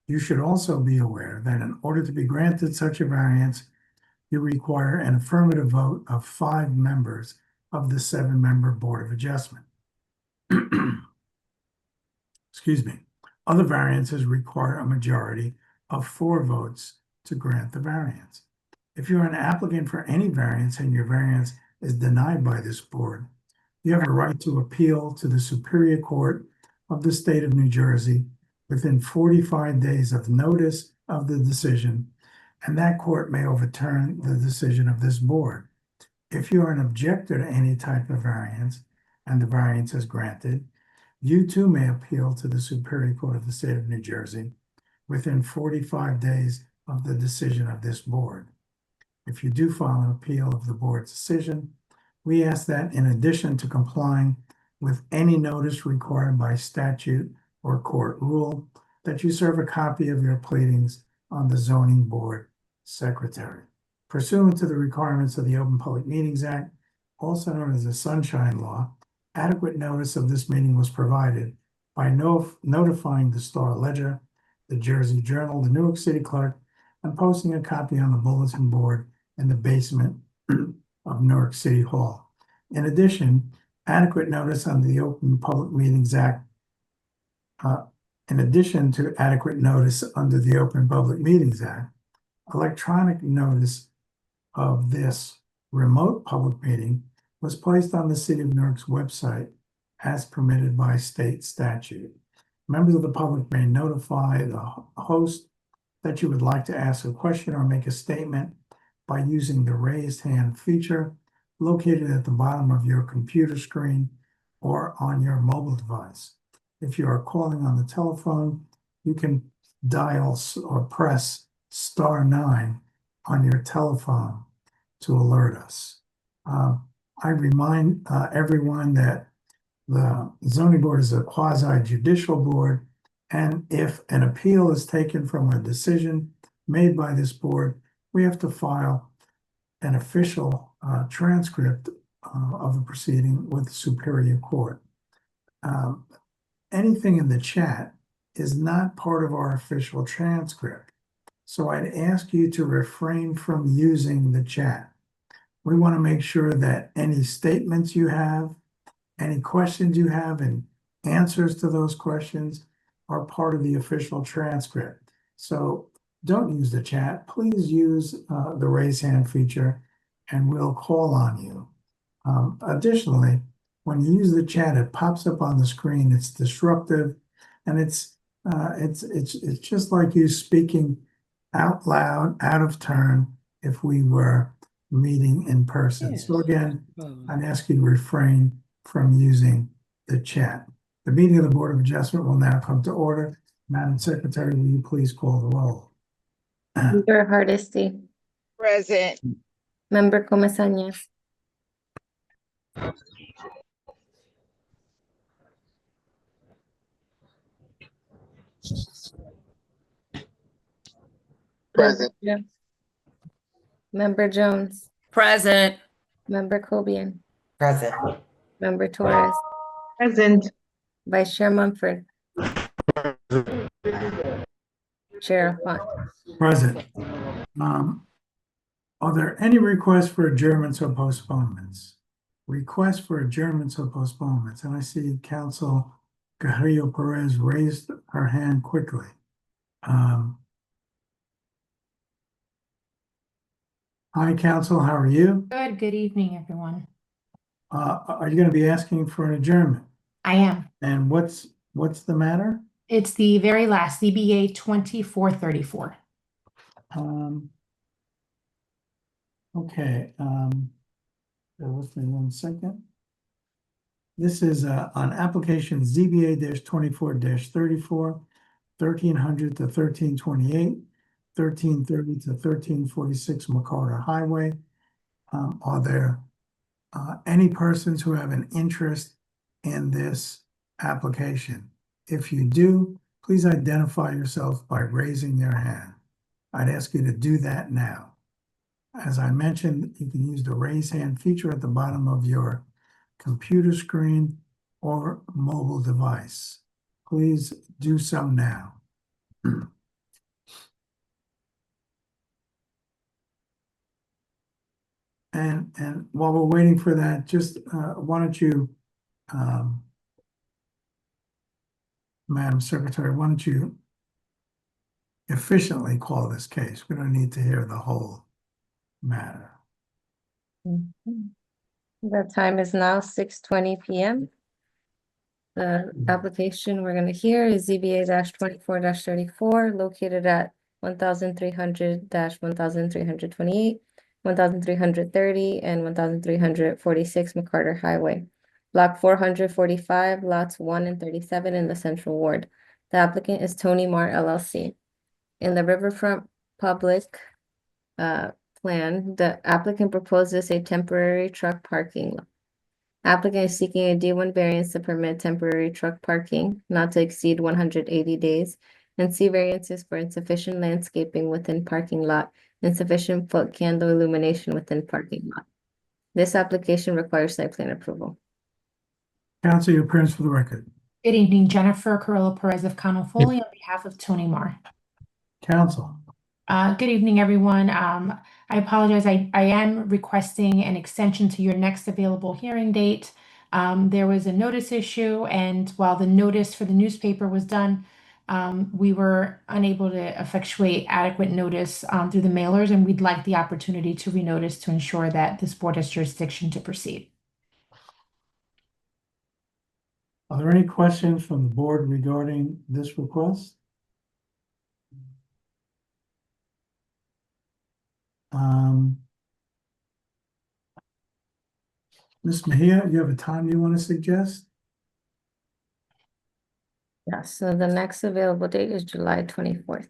You should also be aware that in order to be granted such a variance, you require an affirmative vote of 5 members of the 7-member Board of Adjustment. Excuse me. Other variances require a majority of 4 votes to grant the variance. If you're an applicant for any variance and your variance is denied by this board, you have a right to appeal to the Superior Court of the State of New Jersey within 45 days of notice of the decision, and that court may overturn the decision of this board. If you are an objector to any type of variance and the variance is granted, you too may appeal to the Superior Court of the State of New Jersey within 45 days of the decision of this board. If you do file an appeal of the board's decision, we ask that in addition to complying with any notice required by statute or court rule, that you serve a copy of your pleadings on the zoning board secretary. Pursuant to the requirements of the Open Public Meetings Act, also known as the Sunshine Law, adequate notice of this meeting was provided by notifying the Star Ledger, the Jersey Journal, the Newark City Clerk, and posting a copy on the bulletin board in the basement of Newark City Hall. In addition, adequate notice under the Open Public Meetings Act, in addition to adequate notice under the Open Public Meetings Act, electronic notice of this remote public meeting was placed on the City of Newark's website as permitted by state statute. Members of the public may notify the host that you would like to ask a question or make a statement by using the raised hand feature located at the bottom of your computer screen or on your mobile device. If you are calling on the telephone, you can dial or press *9 on your telephone to alert us. I remind everyone that the zoning board is a quasi-judicial board, and if an appeal is taken from a decision made by this board, we have to file an official transcript of the proceeding with the Superior Court. Anything in the chat is not part of our official transcript, so I'd ask you to refrain from using the chat. We want to make sure that any statements you have, any questions you have, and answers to those questions are part of the official transcript. So don't use the chat. Please use the raise hand feature and we'll call on you. Additionally, when you use the chat, it pops up on the screen. It's disruptive, and it's just like you speaking out loud, out of turn, if we were meeting in person. Yes. So again, I'd ask you to refrain from using the chat. The meeting of the Board of Adjustment will now come to order. Madam Secretary, will you please call the roll? Member Hardesty. Present. Member Comesaña. Present. Member Jones. Present. Member Cobian. Present. Member Torres. Present. Vice Chair Mumford. Chair Font. Present. Are there any requests for adjournments or postponements? Requests for adjournments or postponements? And I see Council Carrillo Perez raised her hand quickly. Hi, Council. How are you? Good. Good evening, everyone. Are you going to be asking for an adjournment? I am. And what's the matter? It's the very last CBA 2434. Okay. Bear with me 1 second. This is on application ZBA-24-34, 1300 to 1328, 1330 to 1346 McCarter Highway. Are there any persons who have an interest in this application? If you do, please identify yourself by raising your hand. I'd ask you to do that now. As I mentioned, you can use the raise hand feature at the bottom of your computer screen or mobile device. Please do so now. And while we're waiting for that, just, why don't you, Madam Secretary, why don't you efficiently call this case? We don't need to hear the whole matter. The time is now 6:20 PM. The application we're gonna hear is ZBA 24-34, located at 1300-1328, 1330, and 1346 McCarter Highway. Block 445, lots 1 and 37 in the Central Ward. The applicant is Tony Mar LLC. In the Riverfront Public plan, the applicant proposes a temporary truck parking lot. Applicant is seeking a D1 variance to permit temporary truck parking not to exceed 180 days, and C variances for insufficient landscaping within parking lot, insufficient foot candle illumination within parking lot. This application requires site plan approval. Counsel, your appearance for the record. Good evening, Jennifer Carrillo Perez of Cano Foley on behalf of Tony Mar. Counsel, Good evening, everyone. I apologize. I am requesting an extension to your next available hearing date. There was a notice issue, and while the notice for the newspaper was done, we were unable to effectuate adequate notice through the mailers, and we'd like the opportunity to renotice to ensure that this board has jurisdiction to proceed. are there any questions from the board regarding this request? Ms. Mejia, you have a time you want to suggest? Yeah, so the next available date is July 24th.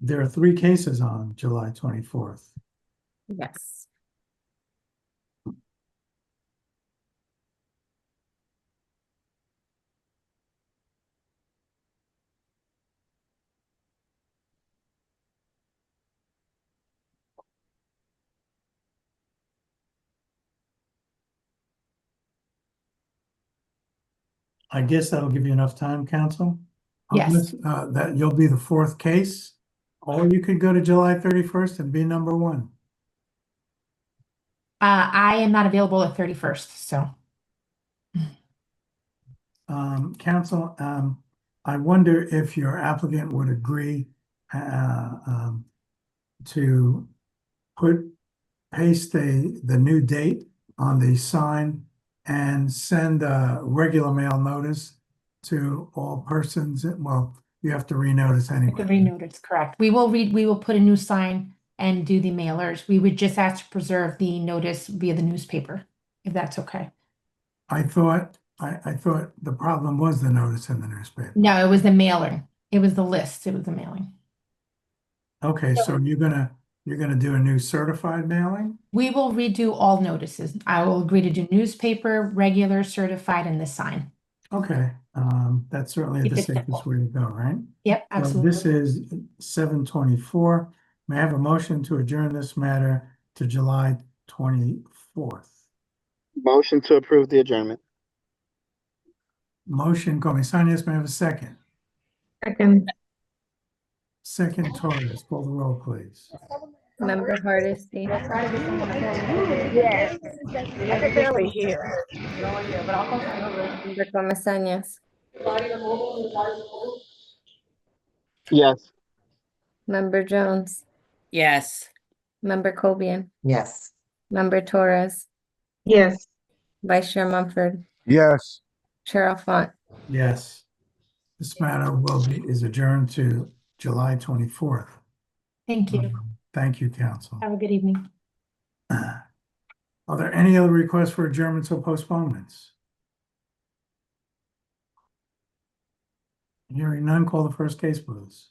There are 3 cases on July 24th. Yes. I guess that'll give you enough time, counsel? Yes. Unless, that you'll be the 4th case, or you could go to July 31st and be number 1. I am not available the 31st, so. Counsel, I wonder if your applicant would agree to paste the new date on the sign and send a regular mail notice to all persons. Well, you have to renotice The anyway. renotice, correct. We will put a new sign and do the mailers. We would just ask to preserve the notice via the newspaper, if that's okay. I thought the problem was the notice in the newspaper. No, it was the mailer. It was the list. It was the mailing. Okay, so you're gonna do a new certified mailing? We will redo all notices. I will agree to do newspaper, regular, certified, and the sign. Okay, that's certainly Keep the it simple. safest way to go, right? Yep, So absolutely. this is 7:24. May I have a motion to adjourn this matter to July 24th? Motion to approve the adjournment. Motion, Commisarios, may I have a second? Second. Second, Torres, call the roll, please. Member Hardesty, Yes. I can barely hear. Member Comesañas, Yes. Member Jones, Yes. Member Cobian, Yes. Member Torres, Yes. Vice Chair Mumford, Yes. Chair Alphont. Yes. This matter is adjourned to July 24th. Thank you. Thank you, counsel. Have a good evening. Are there any other requests for adjournments or postponements? Hearing none, call the first case, please.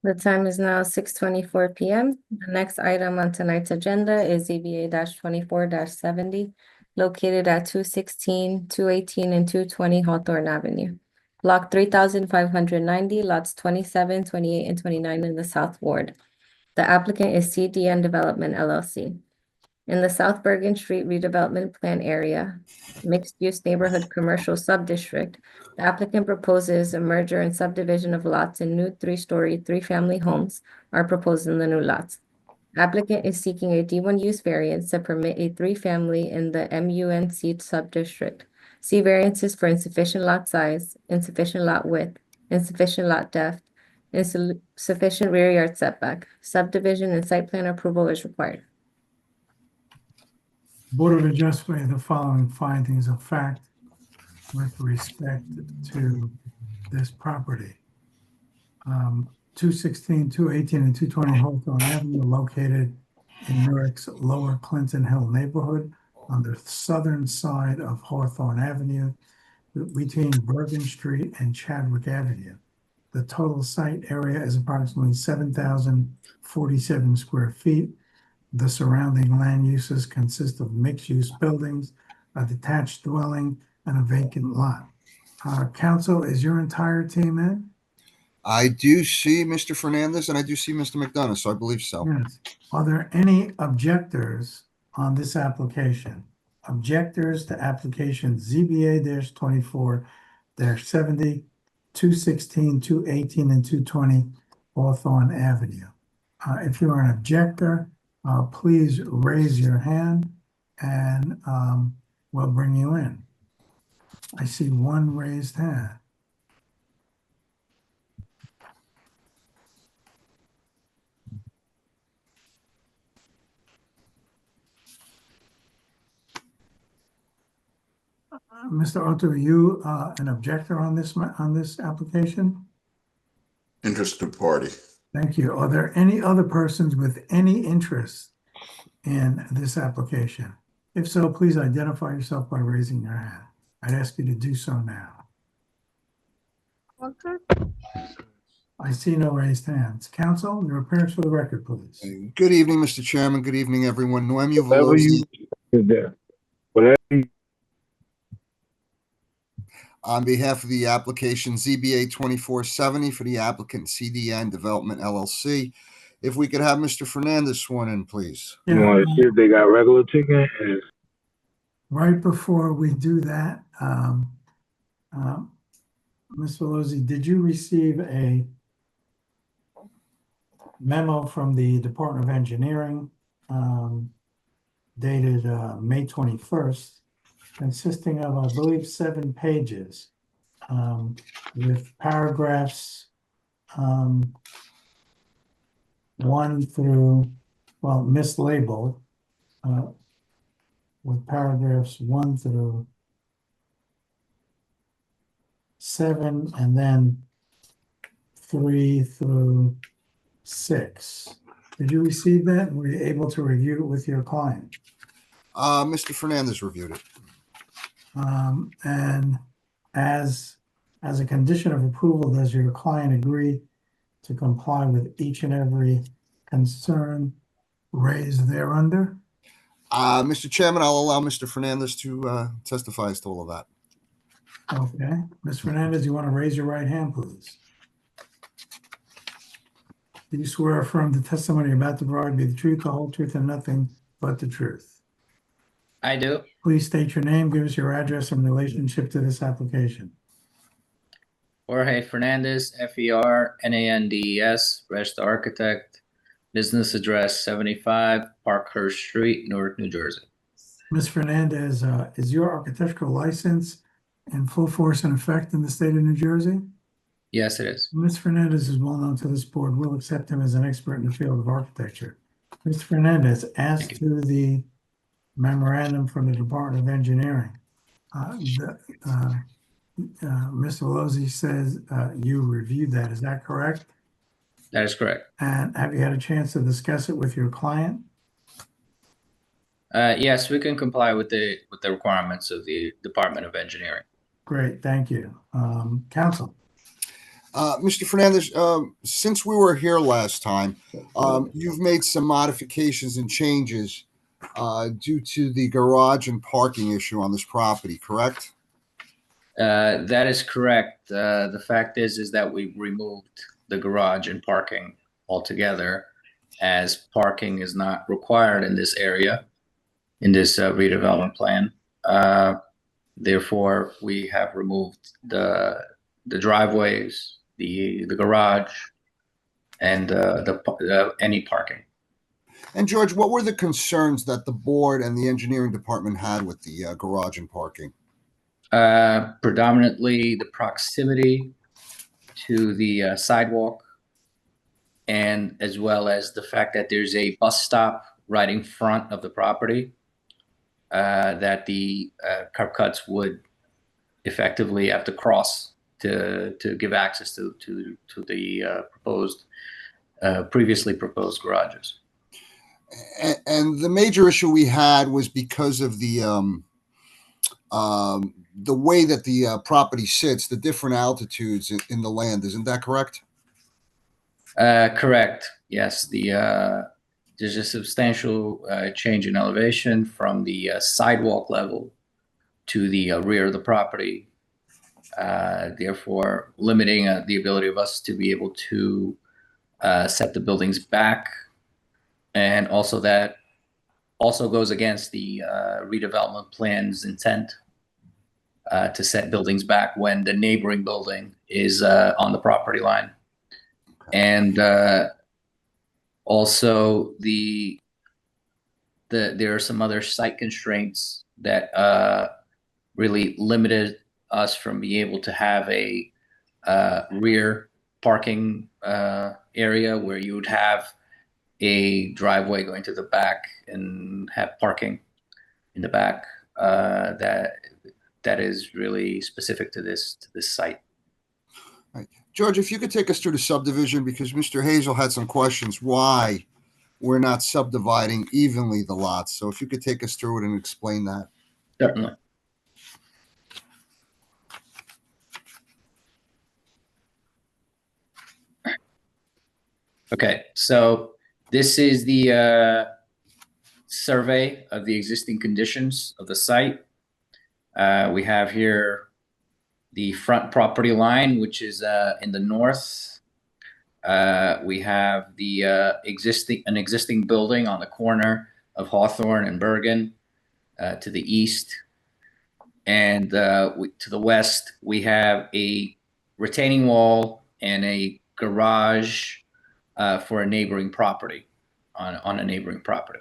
The time is now 6:24 PM. The next item on tonight's agenda is ZBA 24-70, located at 216, 218, and 220 Hawthorne Avenue. Block 3590, lots 27, 28, and 29 in the South Ward. The applicant is CDN Development LLC. in the South Bergen Street redevelopment plan area, mixed-use neighborhood commercial subdistrict. The applicant proposes a merger and subdivision of lots in new three-story, three-family homes are proposed in the new lots. Applicant is seeking a D1 use variance to permit a three-family in the MUNC subdistrict. See variances for insufficient lot size, insufficient lot width, insufficient lot depth, insufficient rear yard setback. Subdivision and site plan approval is required. Board of Adjustment made the following findings of fact with respect to this property. 216, 218, and 220 Hawthorne Avenue located in Newark's Lower Clinton Hill neighborhood on the southern side of Hawthorne Avenue between Bergen Street and Chadwick Avenue. The total site area is approximately 7,047 square feet. The surrounding land uses consist of mixed-use buildings, a detached dwelling, and a vacant lot. Council, is your entire team in? I do see Mr. Fernandez and I do see Mr. McDonough, so I believe so. Yes. Are there any objectors on this application? Objectors to application ZBA-24-70, 216, 218, and 220 Hawthorne Avenue. If you are an objector, please raise your hand and we'll bring you in. I see one raised hand. Mr. Otto, are you an objector on this application? Interested party. Thank you. Are there any other persons with any interest in this application? If so, please identify yourself by raising your hand. I'd ask you to do so now. I see no raised hands. Council, your appearance for the record, please. Good evening, Mr. Chairman. Good evening, everyone. Noemi Velosi. On behalf of the application ZBA 2470 for the applicant CDN Development LLC. If we could have Mr. Fernandez sworn in, please. Yeah, You want to see if they got regular chicken? And right before we do that, Ms. Velosi, did you receive a memo from the Department of Engineering dated May 21st, consisting of, I believe, 7 pages with paragraphs 1 through, well, mislabeled, with paragraphs 1 through 7, and then 3 through 6. Did you receive that? Were you able to review it with your client? Mr. Fernandez reviewed it. And as a condition of approval, does your client agree to comply with each and every concern raised thereunder? Mr. Chairman, I'll allow Mr. Fernandez to testify as to all of that. Okay. Ms. Fernandez, you want to raise your right hand, please? Do you swear or affirm the testimony you're about to provide be the truth, the whole truth, and nothing but the truth? I do. Please state your name, give us your address in relationship to this application. Jorge Fernandez, Fernandes, registered architect, business address 75 Parkhurst Street, Newark, New Jersey. Ms. Fernandez, is your architectural license in full force and effect in the state of New Jersey? Yes, it is. Ms. Fernandez is well known to this board. We'll accept him as an expert in the field of architecture. Mr. Fernandez, as to the memorandum from the Department of Engineering, Mr. Velosi says you reviewed that. Is that correct? That is correct. And have you had a chance to discuss it with your client? Yes, we can comply with the requirements of the Department of Engineering. Great, thank you. Counsel. Mr. Fernandez, since we were here last time, you've made some modifications and changes due to the garage and parking issue on this property, correct? That is correct. The fact is that we removed the garage and parking altogether, as parking is not required in this area. in this redevelopment plan. Therefore, we have removed the driveways, the garage, and any parking. And George, what were the concerns that the board and the engineering department had with the garage and parking? Predominantly the proximity to the sidewalk, and as well as the fact that there's a bus stop right in front of the property that the curb cuts would effectively have to cross to give access to the previously proposed garages. And the major issue we had was because of the way that the property sits, the different altitudes in the land. Isn't that correct? Correct. Yes. There's a substantial change in elevation from the sidewalk level to the rear of the property, therefore limiting the ability of us to be able to set the buildings back. And also that also goes against the redevelopment plan's intent to set buildings back when the neighboring building is on the property line. And also there are some other site constraints that really limited us from being able to have a rear parking area where you would have a driveway going to the back and have parking in the back that is really specific to this site. Right. George, if you could take us through the subdivision, because Mr. Hazel had some questions why we're not subdividing evenly the lots. So if you could take us through it and explain that. Certainly. Okay, so this is the survey of the existing conditions of the site. We have here the front property line, which is in the north. We have the existing building on the corner of Hawthorne and Bergen to the east. And to the west, we have a retaining wall and a garage for a neighboring property on a neighboring property.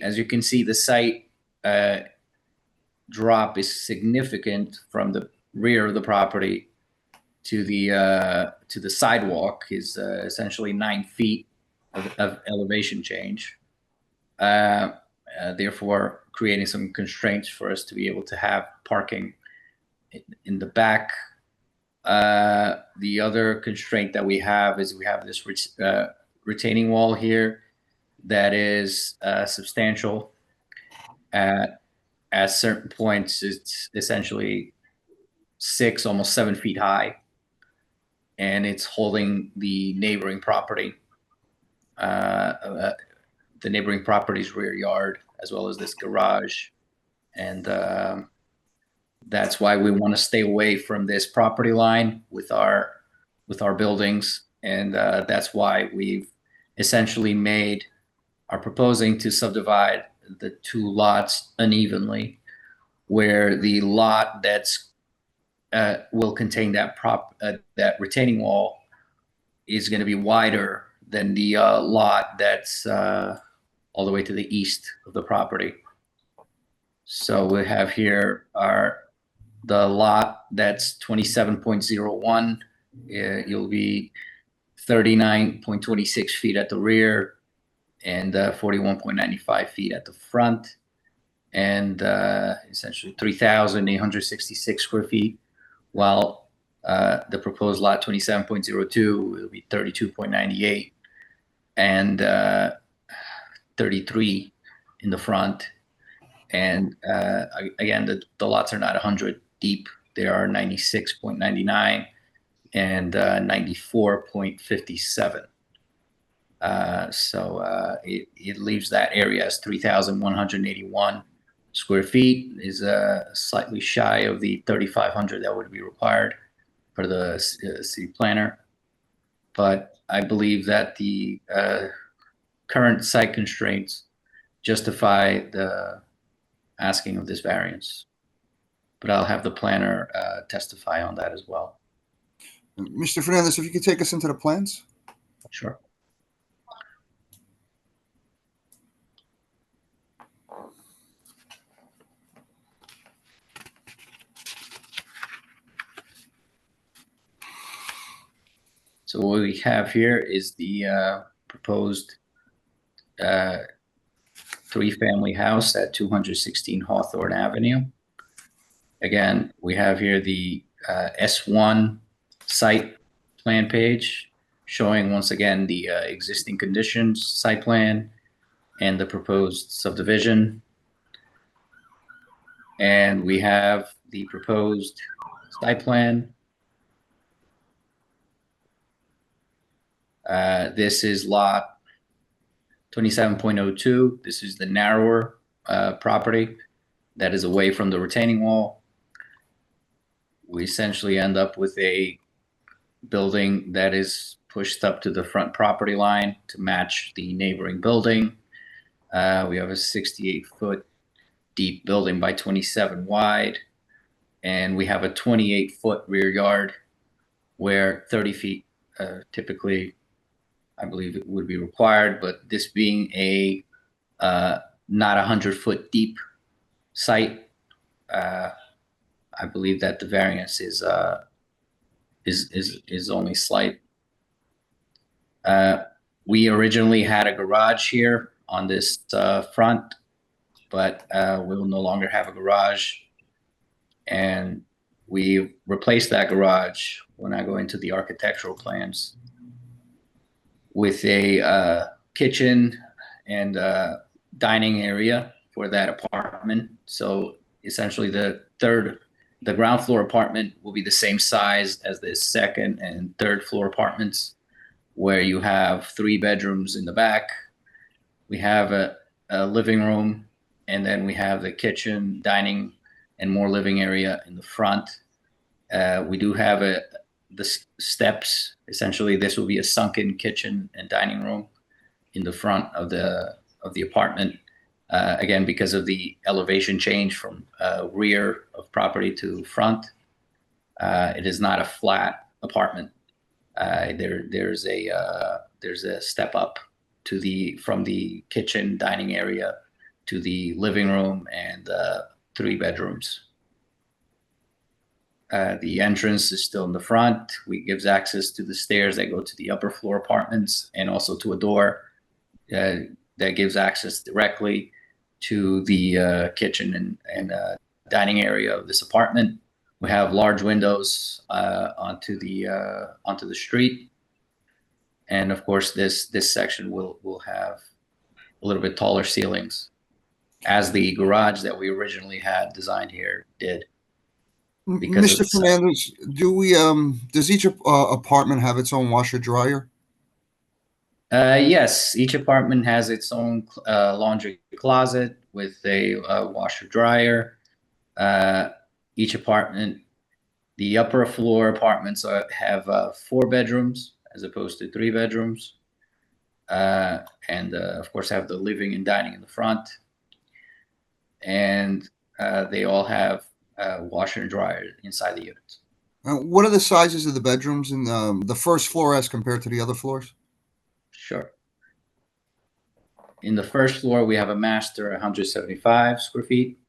As you can see, the site drop is significant from the rear of the property to the sidewalk is essentially 9 feet of elevation change. Therefore, creating some constraints for us to be able to have parking in the back. The other constraint that we have is we have this retaining wall here that is substantial. At certain points, it's essentially 6, almost 7 feet high, and it's holding the neighboring property, the neighboring property's rear yard, as well as this garage. And that's why we want to stay away from this property line with our buildings. And that's why we've essentially are proposing to subdivide the two lots unevenly, where the lot that's will contain that retaining wall is going to be wider than the lot that's all the way to the east of the property. So we have here the lot that's 27.01. You'll be 39.26 feet at the rear and 41.95 feet at the front, and essentially 3,866 square feet, while the proposed lot 27.02 will be 32.98 and 33 in the front. And again, the lots are not 100 deep. They are 96.99 and 94.57. So it leaves that area as 3,181 square feet, is slightly shy of the 3,500 that would be required for the city planner. But I believe that the current site constraints justify the asking of this variance. But I'll have the planner testify on that as well. Mr. Fernandez, if you could take us into the plans? Sure. So what we have here is the proposed three-family house at 216 Hawthorne Avenue. Again, we have here the S1 site plan page showing once again the existing conditions site plan and the proposed subdivision. And we have the proposed site plan. This is lot 27.02. This is the narrower property that is away from the retaining wall. We essentially end up with a building that is pushed up to the front property line to match the neighboring building. We have a 68-foot deep building by 27 wide, and we have a 28-foot rear yard where 30 feet typically, I believe it would be required, but this being a not 100-foot deep site, I believe that the variance is only slight. We originally had a garage here on this front, but we will no longer have a garage, and we replaced that garage when I go into the architectural plans with a kitchen and dining area for that apartment. So essentially the ground floor apartment will be the same size as the second and third floor apartments, where you have 3 bedrooms in the back. We have a living room, and then we have the kitchen, dining, and more living area in the front. We do have the steps. Essentially, this will be a sunken kitchen and dining room in the front of the apartment. Again, because of the elevation change from rear of property to front, it is not a flat apartment. There's a step up from the kitchen dining area to the living room and 3 bedrooms. The entrance is still in the front. We gives access to the stairs that go to the upper floor apartments, and also to a door that gives access directly to the kitchen and dining area of this apartment. We have large windows onto the street, and of course this section will have a little bit taller ceilings, as the garage that we originally had designed here did. Mr. Fernandez, does each apartment have its own washer dryer? Yes, each apartment has its own laundry closet with a washer dryer. Each apartment, the upper floor apartments have 4 bedrooms as opposed to 3 bedrooms, and of course have the living and dining in the front, and they all have washer and dryer inside the units. What are the sizes of the bedrooms in the first floor as compared to the other floors? Sure. In the first floor, we have a master 175 square feet.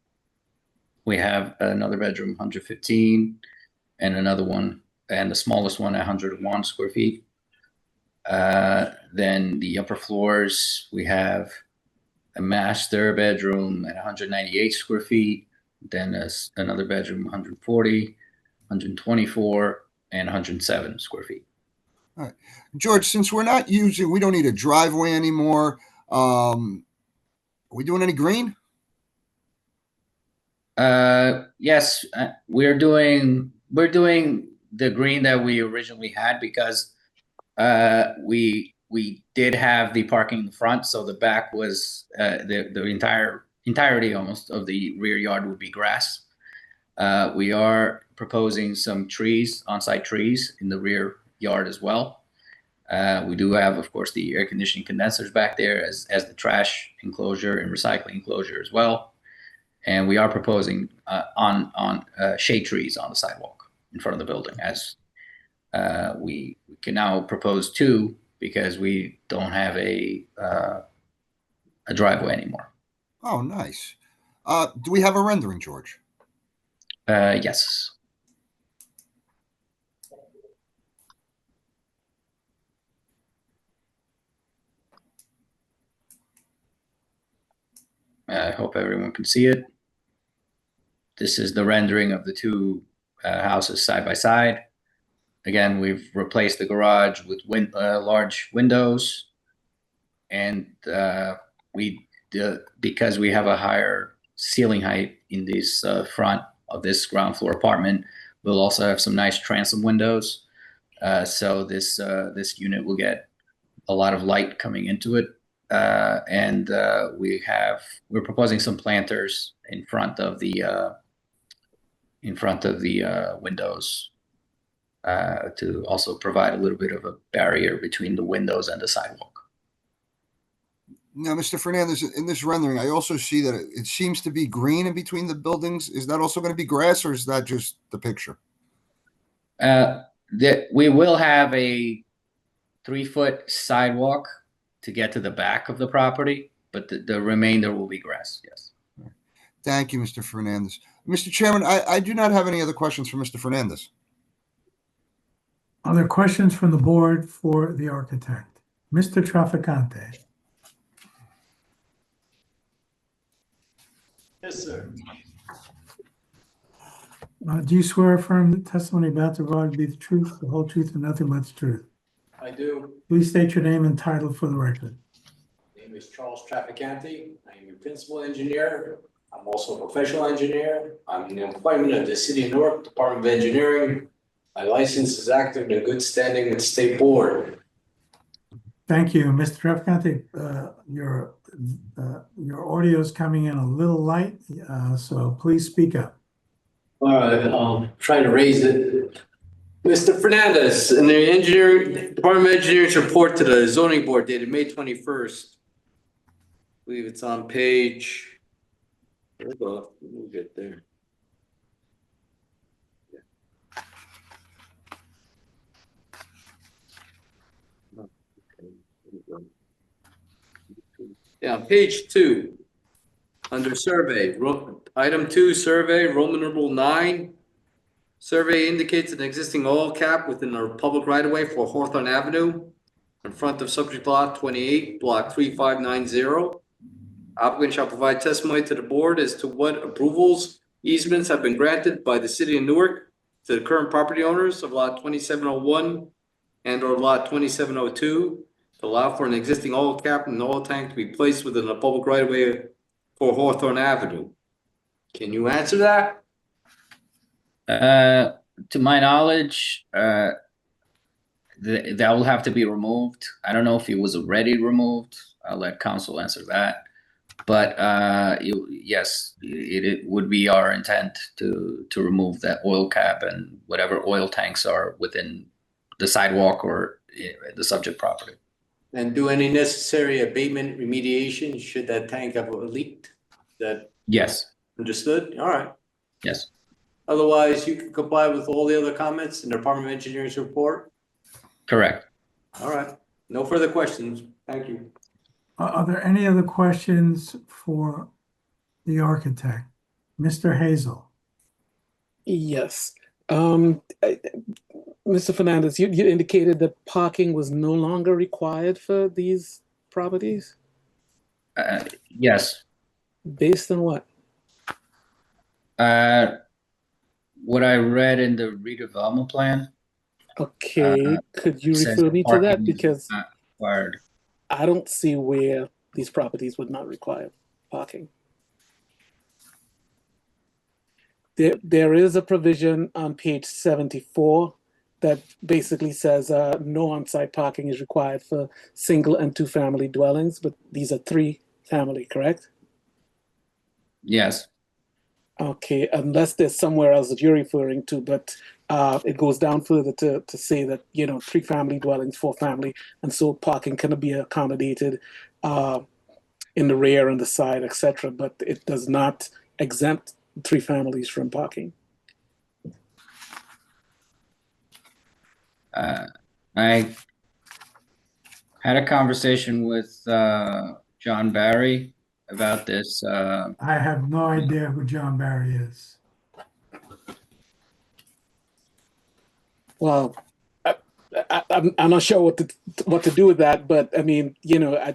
We have another bedroom 115, and another one, and the smallest one 101 square feet. Then the upper floors, we have a master bedroom at 198 square feet, then another bedroom 140, 124, and 107 square feet. All right. George, since we don't need a driveway anymore, are we doing any green? Yes, we're doing the green that we originally had, because we did have the parking in the front, so the back was the entirety almost of the rear yard would be grass. We are proposing some trees, on-site trees, in the rear yard as well. We do have, of course, the air conditioning condensers back there as the trash enclosure and recycling enclosure as well. And we are proposing on shade trees on the sidewalk in front of the building, as we can now propose 2 because we don't have a driveway anymore. Oh, nice. Do we have a rendering, George? Yes. I hope everyone can see it. This is the rendering of the 2 houses side by side. Again, we've replaced the garage with large windows, and because we have a higher ceiling height in this front of this ground floor apartment, we'll also have some nice transom windows. So this unit will get a lot of light coming into it. And we're proposing some planters in front of the windows to also provide a little bit of a barrier between the windows and the sidewalk. Now, Mr. Fernandez, in this rendering, I also see that it seems to be green in between the buildings. Is that also going to be grass, or is that just the picture? We will have a 3-foot sidewalk to get to the back of the property, but the remainder will be grass. Yes. Thank you, Mr. Fernandez. Mr. Chairman, I do not have any other questions for Mr. Fernandez. Other questions from the board for the architect? Mr. Trafficante. Yes, sir. Do you swear or affirm the testimony about to provide be the truth, the whole truth, and nothing but the truth? I do. Please state your name and title for the record. My name is Charles Trafficante. I am a principal engineer. I'm also a professional engineer. I'm in the employment of the City of Newark Department of Engineering. My license is active and in good standing with the State Board. Thank you, Mr. Trafficante. Your audio is coming in a little light, so please speak up. All right, I'll try to raise it. Mr. Fernandez, in the Department of Engineering's report to the zoning board dated May 21st, I believe it's on page, hold on, we'll get there. Yeah, page 2, under survey, item 2, survey, Roman numeral 9. Survey indicates an existing oil cap within our public right-of-way for Hawthorne Avenue in front of subject lot 28, block 3590. Applicant shall provide testimony to the board as to what approvals, easements have been granted by the City of Newark to the current property owners of lot 2701 and or lot 2702 to allow for an existing oil cap and oil tank to be placed within the public right-of-way for Hawthorne Avenue. Can you answer that? To my knowledge, that will have to be removed. I don't know if it was already removed. I'll let council answer that. But yes, it would be our intent to remove that oil cap and whatever oil tanks are within the sidewalk or the subject property. And do any necessary abatement remediation should that tank have leaked? That Yes. understood? All right. Yes. Otherwise, you can comply with all the other comments in the Department of Engineering's report? Correct. All right. No further questions. Thank you. Are there any other questions for the architect? Mr. Hazel. Yes. Mr. Fernandez, you indicated that parking was no longer required for these properties? Yes. Based on what? What I read in the redevelopment plan. Okay, could you refer me to that? Because I don't see where these properties would not require parking. There is a provision on page 74 that basically says no on-site parking is required for single and two-family dwellings, but these are 3-family, correct? Yes. Okay, unless there's somewhere else that you're referring to, but it goes down further to say that, 3-family dwellings, 4-family, and so parking can be accommodated in the rear and the side, etc. But it does not exempt 3 families from parking. I had a conversation with John Barry about this. I have no idea who John Barry is. Well, I'm not sure what to do with that, but I mean, I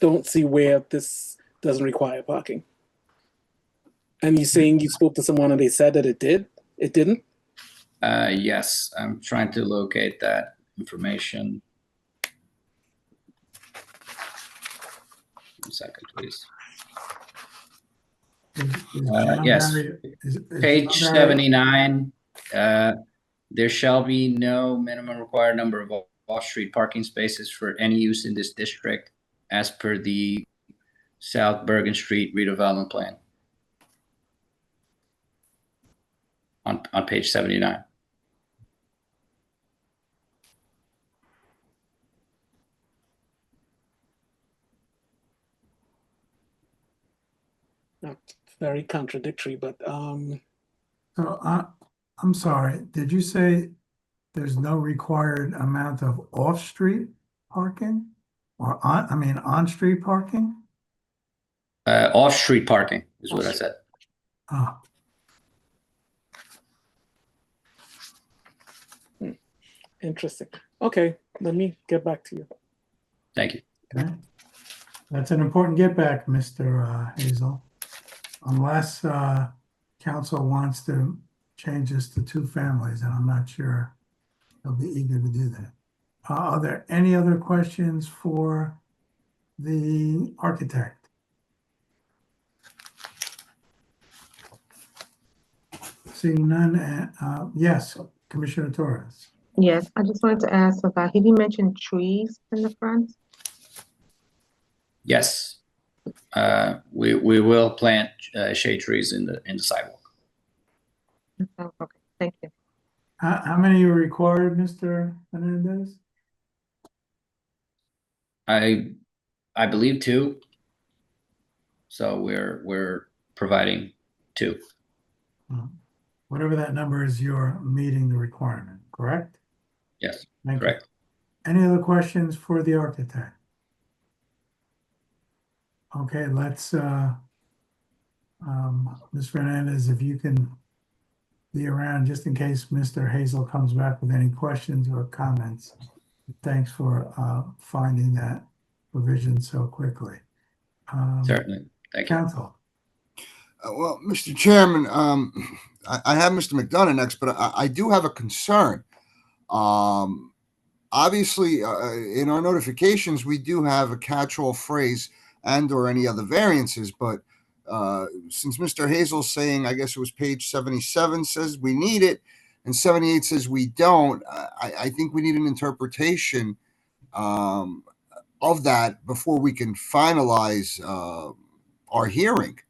don't see where this doesn't require parking. And you're saying you spoke to someone and they said that it did? It didn't? Yes, I'm trying to locate that information. 1 second, please. Is John Yes, Barry, is page John Barry- 79. There shall be no minimum required number of off-street parking spaces for any use in this district as per the South Bergen Street redevelopment plan. On page 79. Very contradictory, but So I'm sorry, did you say there's no required amount of off-street parking? Or on-street parking? Off-street parking is what I said. Oh, interesting. Okay, let me get back to you. Thank you. okay. That's an important get back, Mr. Hazel. Unless council wants to change this to 2 families, and I'm not sure they'll be eager to do that. Are there any other questions for the architect? Seeing none, yes, Commissioner Torres. Yes, I just wanted to ask about, he didn't mention trees in the front? Yes, we will plant shade trees in the sidewalk. Oh, okay, thank you. How many are required, Mr. Hernandez? I believe 2. So we're providing 2. Whatever that number is, you're meeting the requirement, correct? Yes, Thank you. correct. Any other questions for the architect? Okay, let's, Ms. Fernandez, if you can be around just in case Mr. Hazel comes back with any questions or comments. Thanks for finding that provision so quickly. Certainly. Thank you. Council. Well, Mr. Chairman, I have Mr. McDonough next, but I do have a concern. Obviously, in our notifications, we do have a catch-all phrase and or any other variances, but since Mr. Hazel's saying, I guess it was page 77 says we need it, and 78 says we don't, I think we need an interpretation of that before we can finalize our hearing.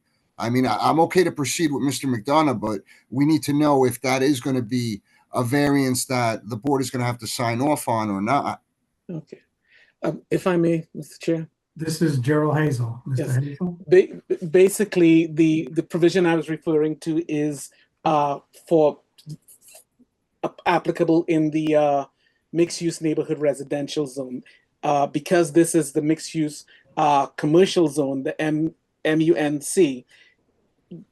I mean, I'm okay to proceed with Mr. McDonough, but we need to know if that is going to be a variance that the board is going to have to sign off on or not. Okay. If I may, Mr. Chair. This is Gerald Hazel. Mr. Yes. Hazel? Basically, the provision I was referring to is for applicable in the mixed-use neighborhood residential zone. Because this is the mixed-use commercial zone, the MUNC,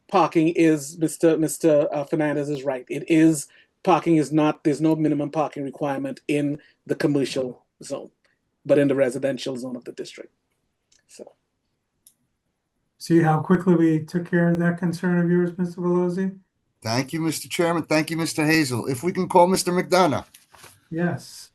parking is, Mr. Fernandez is right. It is, parking is not, there's no minimum parking requirement in the commercial zone, but in the residential zone of the district. So. See how quickly we took care of that concern of yours, Mr. Velozzi? Thank you, Mr. Chairman. Thank you, Mr. Hazel. If we can call Mr. McDonough. Yes.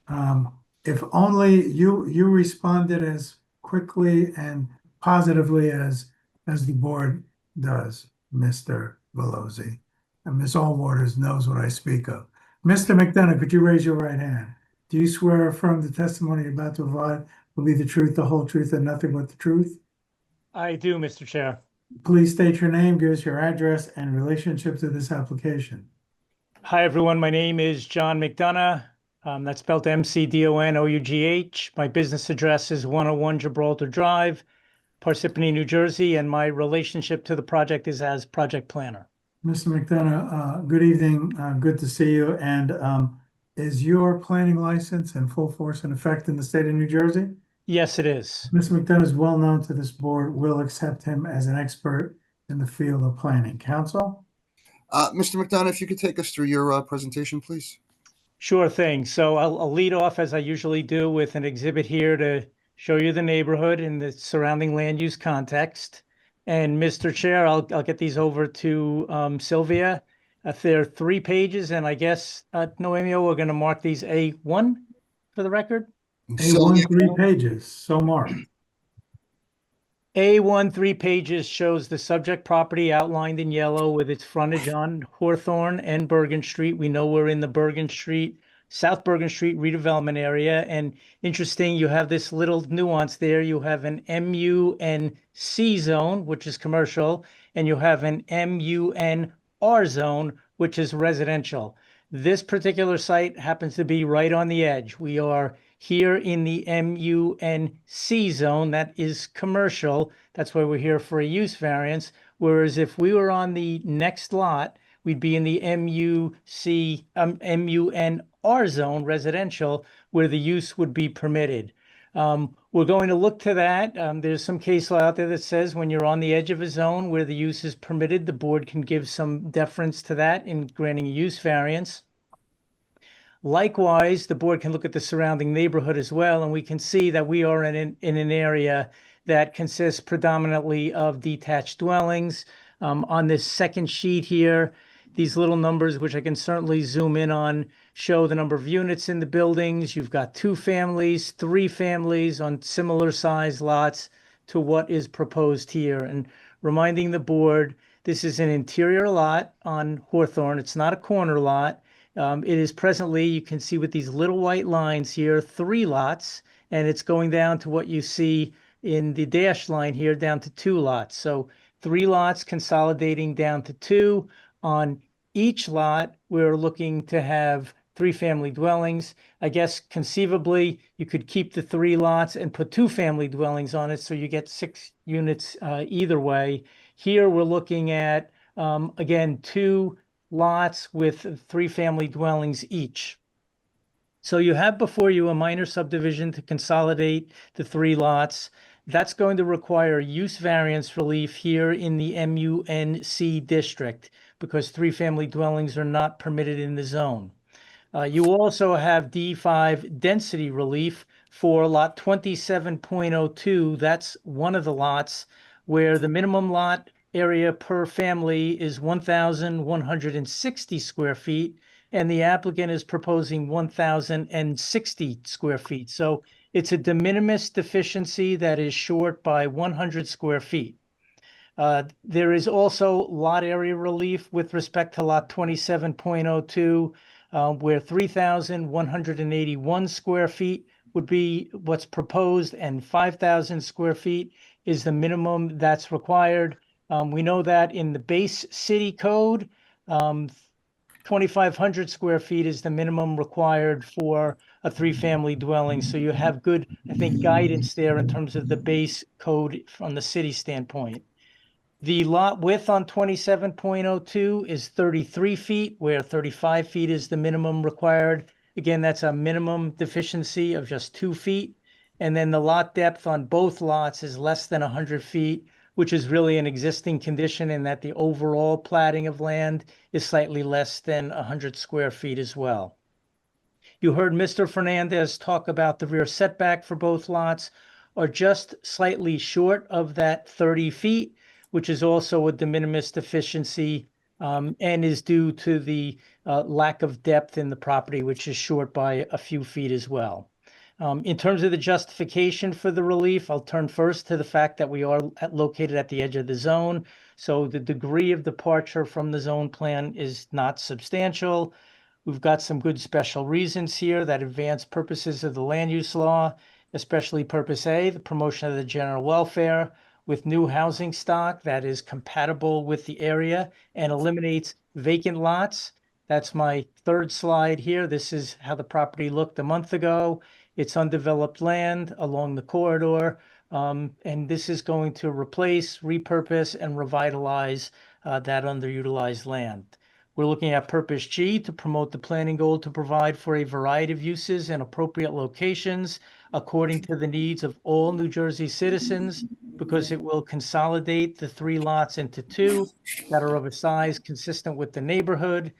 If only you responded as quickly and positively as the board does, Mr. Velozzi. And Ms. Allwaters knows what I speak of. Mr. McDonough, could you raise your right hand? Do you swear or affirm the testimony you're about to provide will be the truth, the whole truth, and nothing but the truth? I do, Mr. Chair. Please state your name, give us your address and relationship to this application. Hi, everyone. My name is John McDonough. That's spelled McDonough. My business address is 101 Gibraltar Drive, Parsippany, New Jersey, and my relationship to the project is as project planner. Mr. McDonough, good evening. Good to see you. And is your planning license in full force and effect in the state of New Jersey? Yes, it is. Mr. McDonough is well known to this board. We'll accept him as an expert in the field of planning. Counsel? Mr. McDonough, if you could take us through your presentation, please. Sure thing. So I'll lead off, as I usually do, with an exhibit here to show you the neighborhood and the surrounding land use context. And Mr. Chair, I'll get these over to Sylvia. There are 3 pages, and I guess, Noemio, we're going to mark these A1 for the record. A1, 3 pages, so marked. A1, 3 pages shows the subject property outlined in yellow with its frontage on Hawthorne and Bergen Street. We know we're in the Bergen Street, South Bergen Street redevelopment area. And interesting, you have this little nuance there. You have an MUNC zone, which is commercial, and you have an MUNR zone, which is residential. This particular site happens to be right on the edge. We are here in the MUNC zone, that is commercial. That's why we're here for a use variance. Whereas if we were on the next lot, we'd be in the MUNR zone, residential, where the use would be permitted. We're going to look to that. There's some case law out there that says when you're on the edge of a zone where the use is permitted, the board can give some deference to that in granting a use variance. Likewise, the board can look at the surrounding neighborhood as well, and we can see that we are in an area that consists predominantly of detached dwellings. On this second sheet here, these little numbers, which I can certainly zoom in on, show the number of units in the buildings. You've got 2 families, 3 families on similar size lots to what is proposed here. And reminding the board, this is an interior lot on Hawthorne. It's not a corner lot. It is presently, you can see with these little white lines here, 3 lots, and it's going down to what you see in the dashed line here, down to 2 lots. So 3 lots consolidating down to 2. On each lot, we're looking to have 3 family dwellings. I guess conceivably, you could keep the 3 lots and put 2 family dwellings on it, so you get 6 units either way. Here, we're looking at, again, 2 lots with 3 family dwellings each. So you have before you a minor subdivision to consolidate the 3 lots. That's going to require use variance relief here in the MUNC district because 3 family dwellings are not permitted in the zone. You also have D5 density relief for lot 27.02. That's one of the lots where the minimum lot area per family is 1,160 square feet, and the applicant is proposing 1,060 square feet. So it's a de minimis deficiency that is short by 100 square feet. There is also lot area relief with respect to lot 27.02, where 3,181 square feet would be what's proposed, and 5,000 square feet is the minimum that's required. We know that in the base city code, 2,500 square feet is the minimum required for a 3-family dwelling. So you have good, I think, guidance there in terms of the base code from the city standpoint. The lot width on 27.02 is 33 feet, where 35 feet is the minimum required. Again, that's a minimum deficiency of just 2 feet. And then the lot depth on both lots is less than 100 feet, which is really an existing condition in that the overall platting of land is slightly less than 100 square feet as well. You heard Mr. Fernandez talk about the rear setback for both lots are just slightly short of that 30 feet, which is also a de minimis deficiency and is due to the lack of depth in the property, which is short by a few feet as well. In terms of the justification for the relief, I'll turn first to the fact that we are located at the edge of the zone. So the degree of departure from the zone plan is not substantial. We've got some good special reasons here that advance purposes of the land use law, especially purpose A, the promotion of the general welfare. with new housing stock that is compatible with the area and eliminates vacant lots. That's my third slide here. This is how the property looked a month ago. It's undeveloped land along the corridor. And this is going to replace, repurpose, and revitalize that underutilized land. We're looking at Purpose G to promote the planning goal to provide for a variety of uses in appropriate locations according to the needs of all New Jersey citizens, because it will consolidate the 3 lots into 2 that are of a size consistent with the neighborhood.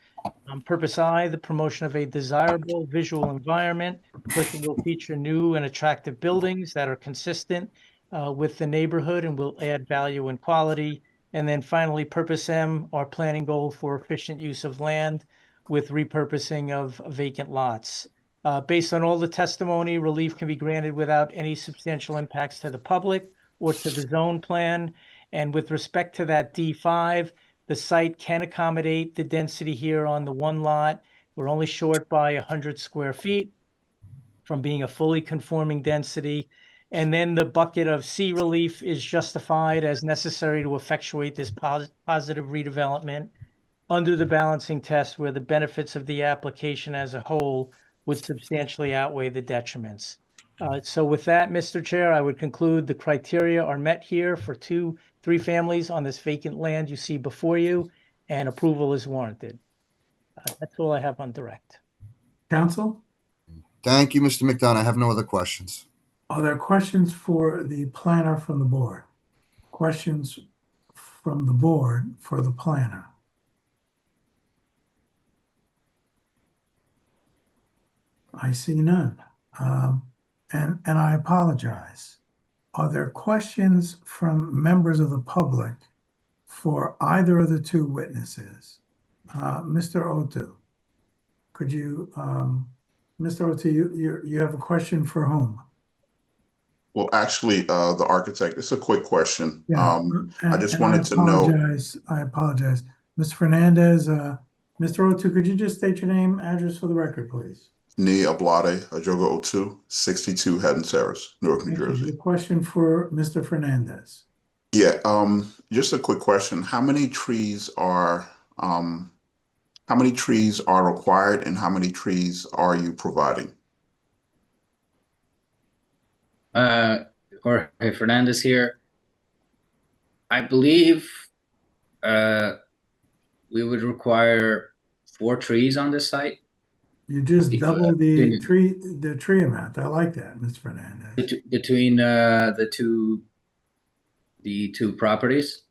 Purpose I, the promotion of a desirable visual environment, because it will feature new and attractive buildings that are consistent with the neighborhood and will add value and quality. And then finally, Purpose M, our planning goal for efficient use of land with repurposing of vacant lots. Based on all the testimony, relief can be granted without any substantial impacts to the public or to the zone plan. And with respect to that D5, the site can accommodate the density here on the 1 lot. We're only short by 100 square feet from being a fully conforming density. And then the bucket of C relief is justified as necessary to effectuate this positive redevelopment under the balancing test, where the benefits of the application as a whole would substantially outweigh the detriments. So with that, Mr. Chair, I would conclude the criteria are met here for 2-3 families on this vacant land you see before you, and approval is warranted. That's all I have on direct. Council, Thank you, Mr. McDonough. I have no other questions. are there questions for the planner from the board? Questions from the board for the planner? I see none. And I apologize. Are there questions from members of the public for either of the 2 witnesses? Mr. Otu, could you, Mr. Otu, you have a question for whom? Well, actually, the architect, it's a quick question. Yeah, I just wanted to know. I apologize. Mr. Fernandez, Mr. Otu, could you just state your name, address for the record, please? Ni Ablade, Ajoga Otu, 62 Haddon Terrace, Newark, New Jersey. The question for Mr. Fernandez. Yeah, just a quick question. How many trees are required and how many trees are you providing? Jorge Fernandez here. I believe we would require 4 trees on this site. You just doubled the tree amount. I like that, Mr. Fernandez. Between the two properties,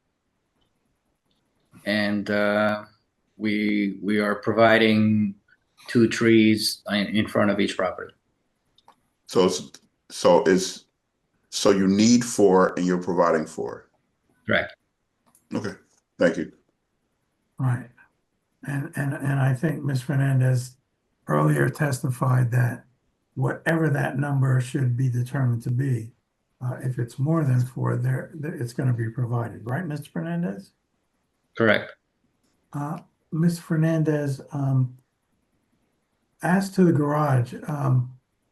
and we are providing 2 trees in front of each property. So you need 4 and you're providing 4. Correct. Okay, thank you. Right. And I think Ms. Fernandez earlier testified that whatever that number should be determined to be, if it's more than 4, it's going to be provided, right, Mr. Fernandez? Correct. Ms. Fernandez, as to the garage,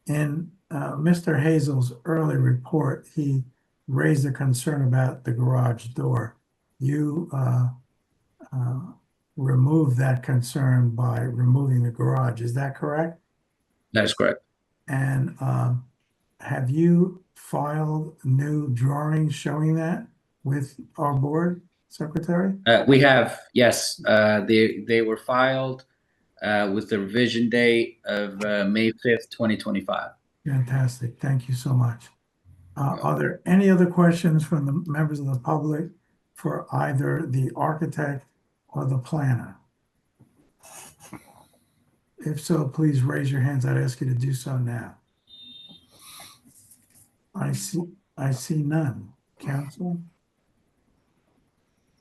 in Mr. Hazel's early report, he raised a concern about the garage door. You removed that concern by removing the garage. Is that correct? That is correct. And have you filed new drawings showing that with our board secretary? We have, yes. They were filed with the revision date of May 5th, 2025. Fantastic. Thank you so much. Are there any other questions from the members of the public for either the architect or the planner? If so, please raise your hands. I'd ask you to do so now. I see none. Counsel?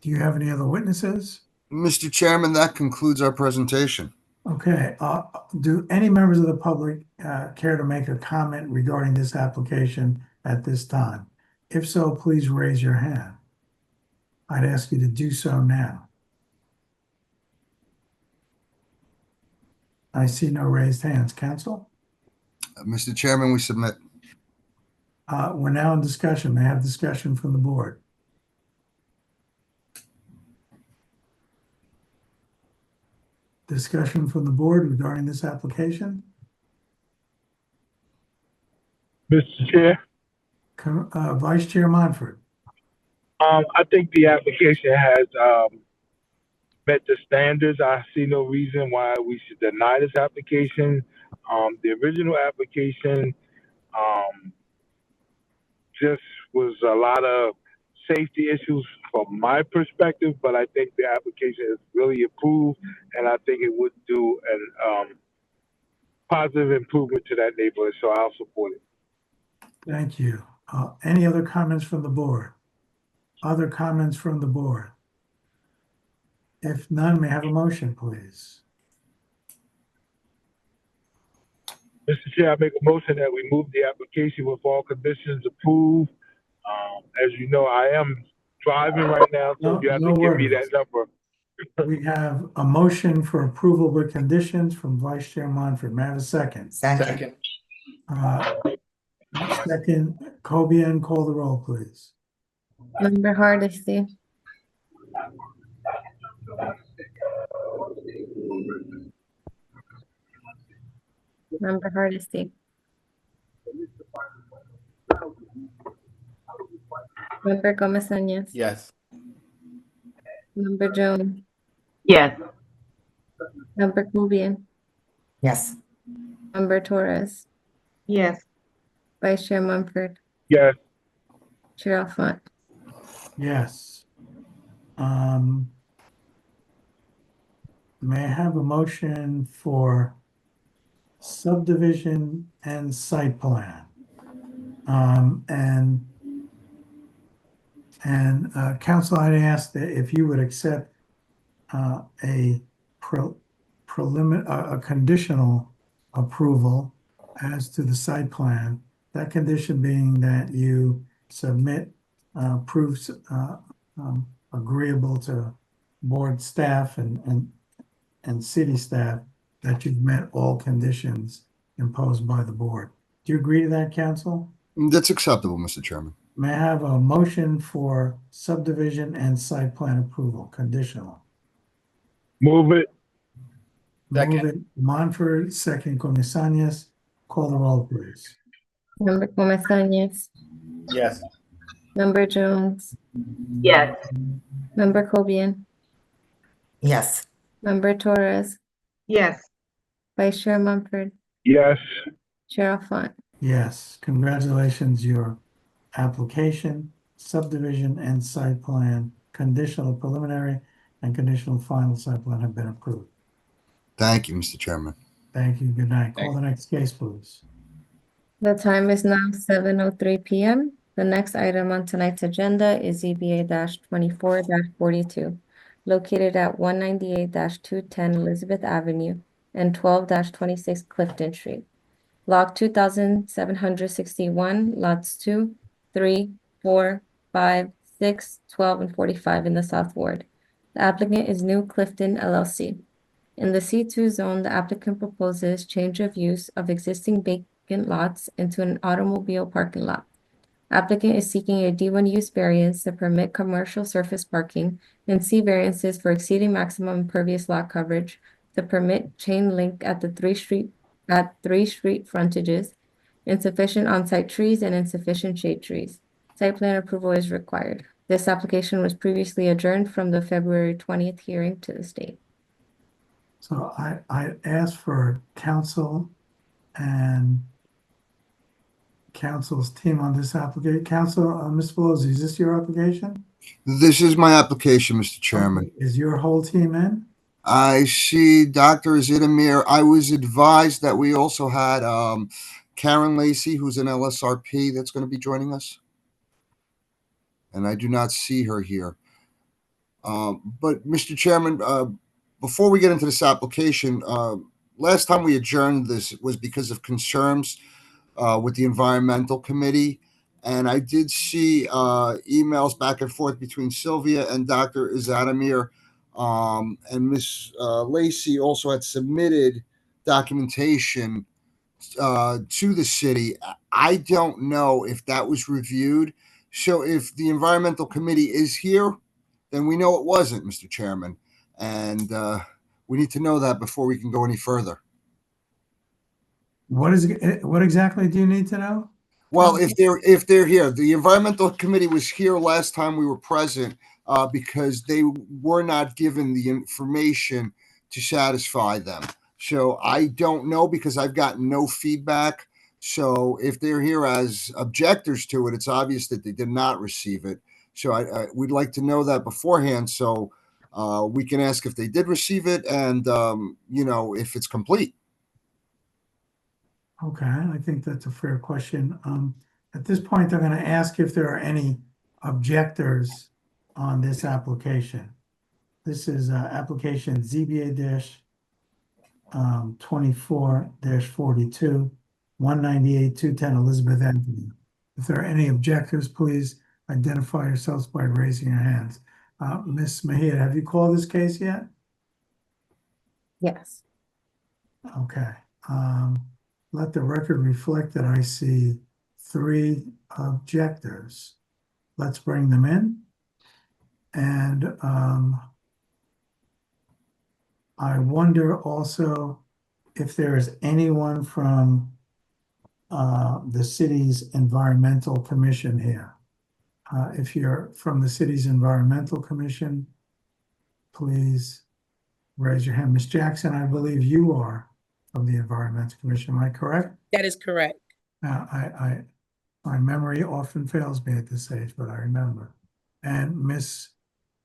Do you have any other witnesses? Mr. Chairman, that concludes our presentation. Okay. Do any members of the public care to make a comment regarding this application at this time? If so, please raise your hand. I'd ask you to do so now. I see no raised hands. Counsel? Mr. Chairman, we submit. We're now in discussion. May I have discussion from the board? discussion from the board regarding this application? Mr. Chair, Vice Chair Monfort. I think the application has met the standards. I see no reason why we should deny this application. The original application just was a lot of safety issues from my perspective, but I think the application is really improved, and I think it would do an positive improvement to that neighborhood, so I'll support it. Thank you. Any other comments from the board? Other comments from the board? If none, may I have a motion, please? Mr. Chair, I make a motion that we move the application with all conditions approved. As you know, I am driving right now, so you have to give me that number. We have a motion for approval with conditions from Vice Chair Monfort. May I have a second? Second. Second, Cobian, call the roll, please. Member Hardesty. Member Hardesty. Member Gomez-Sanchez. Yes. Member Jones. Yes. Member Cobian. Yes. Member Torres. Yes. Vice Chair Mumford. Yes. Chair Alphonse. Yes. May I have a motion for subdivision and site plan? Council, I'd ask that if you would accept a conditional approval as to the site plan, that condition being that you submit proofs agreeable to board staff and city staff that you've met all conditions imposed by the board. Do you agree to that, council? That's acceptable, Mr. Chairman. May I have a motion for subdivision and site plan approval, conditional? Move it. Move it, Monfort, second, Gomez-Sanchez. Call the roll, please. Member Gomez-Sanchez. Yes. Member Jones. Yes. Member Cobian. Yes. Member Torres. Yes. Vice Chair Mumford. Yes. Chair Alphonse. Yes, congratulations, your application, subdivision and site plan, conditional preliminary and conditional final site plan have been approved. Thank you, Mr. Chairman. Thank you, good night. Call the next case, please. The time is now 7:03 p.m. The next item on tonight's agenda is ZBA-24-42, located at 198-210 Elizabeth Avenue and 12-26 Clifton Street. Block 2761, lots 2, 3, 4, 5, 6, 12, and 45 in the South Ward. The applicant is New Clifton LLC. In the C2 zone, the applicant proposes change of use of existing vacant lots into an automobile parking lot. Applicant is seeking a D1 use variance to permit commercial surface parking and C variances for exceeding maximum impervious lot coverage to permit chain link at the three street frontages, insufficient on-site trees and insufficient shade trees. Site plan approval is required. This application was previously adjourned from the February 20th hearing to this date. So I asked for council and council's team on this application. Council, Ms. Pelosi, is this your application? This is my application, Mr. Chairman. Okay. Is your whole team in? I see Dr. Zidamir. I was advised that we also had Karen Lacey, who's an LSRP, that's going to be joining us. And I do not see her here. But, Mr. Chairman, before we get into this application, last time we adjourned this was because of concerns with the Environmental Committee. And I did see emails back and forth between Sylvia and Dr. Zidamir. And Ms. Lacey also had submitted documentation to the city. I don't know if that was reviewed. So if the Environmental Committee is here, then we know it wasn't, Mr. Chairman. And We need to know that before we can go any further. What exactly do you need to know? Well, if they're here, the environmental committee was here last time we were present because they were not given the information to satisfy them. So I don't know because I've gotten no feedback. So if they're here as objectors to it, it's obvious that they did not receive it. So we'd like to know that beforehand so we can ask if they did receive it and, if it's complete. Okay, I think that's a fair question. At this point, I'm going to ask if there are any objectors on this application. This is application ZBA-24-42, 198, 210 Elizabeth Avenue. If there are any objectors, please identify yourselves by raising your hands. Ms. Mejia, have you called this case yet? Yes. Okay. Let the record reflect that I see 3 objectors. Let's bring them in. And I wonder also if there is anyone from the city's environmental commission here. If you're from the city's environmental commission, please raise your hand. Ms. Jackson, I believe you are from the environmental commission. Am I correct? That is correct. My memory often fails me at this age, but I remember. And Miss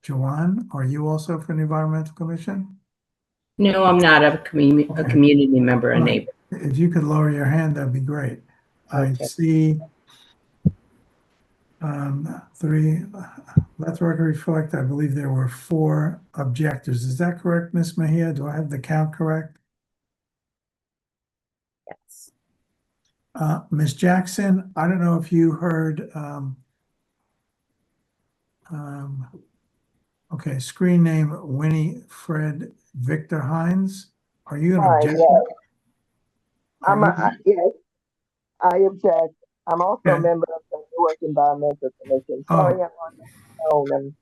Joanne, are you also from the Environmental Commission? No, I'm not a community member, a neighbor. If you could lower your hand, that'd be great. I see 3. Let the record reflect, I believe there were 4 objectors. Is that correct, Miss Mejia? Do I have the count correct? Yes. Ms. Jackson, I don't know if you heard, okay, screen name Winnie Fred Victor Hines. Are you an objector? Yes, I object. I'm also a member of the Newark Environmental Commission. Sorry, I'm on the phone. And,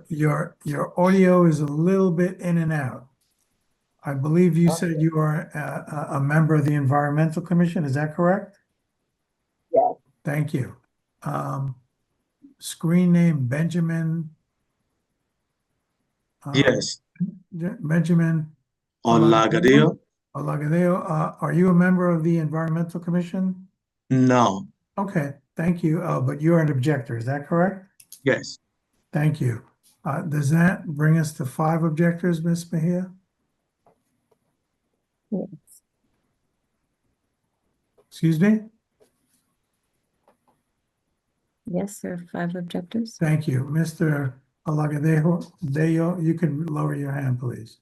Your audio is a little bit in and out. I believe you said you are a member of the Environmental Commission. Is that correct? Yes. Thank you. Screen name Benjamin. Yes. Benjamin Olagadeo? Olagadeo. Are you a member of the Environmental Commission? No. Okay, thank you. But you're an objector, is that correct? Yes. Thank you. Does that bring us to 5 objectors, Ms. Mejia? Yes. Excuse me? Yes, there are 5 objectors. Thank you. Mr. Olagadeo, you can lower your hand, please.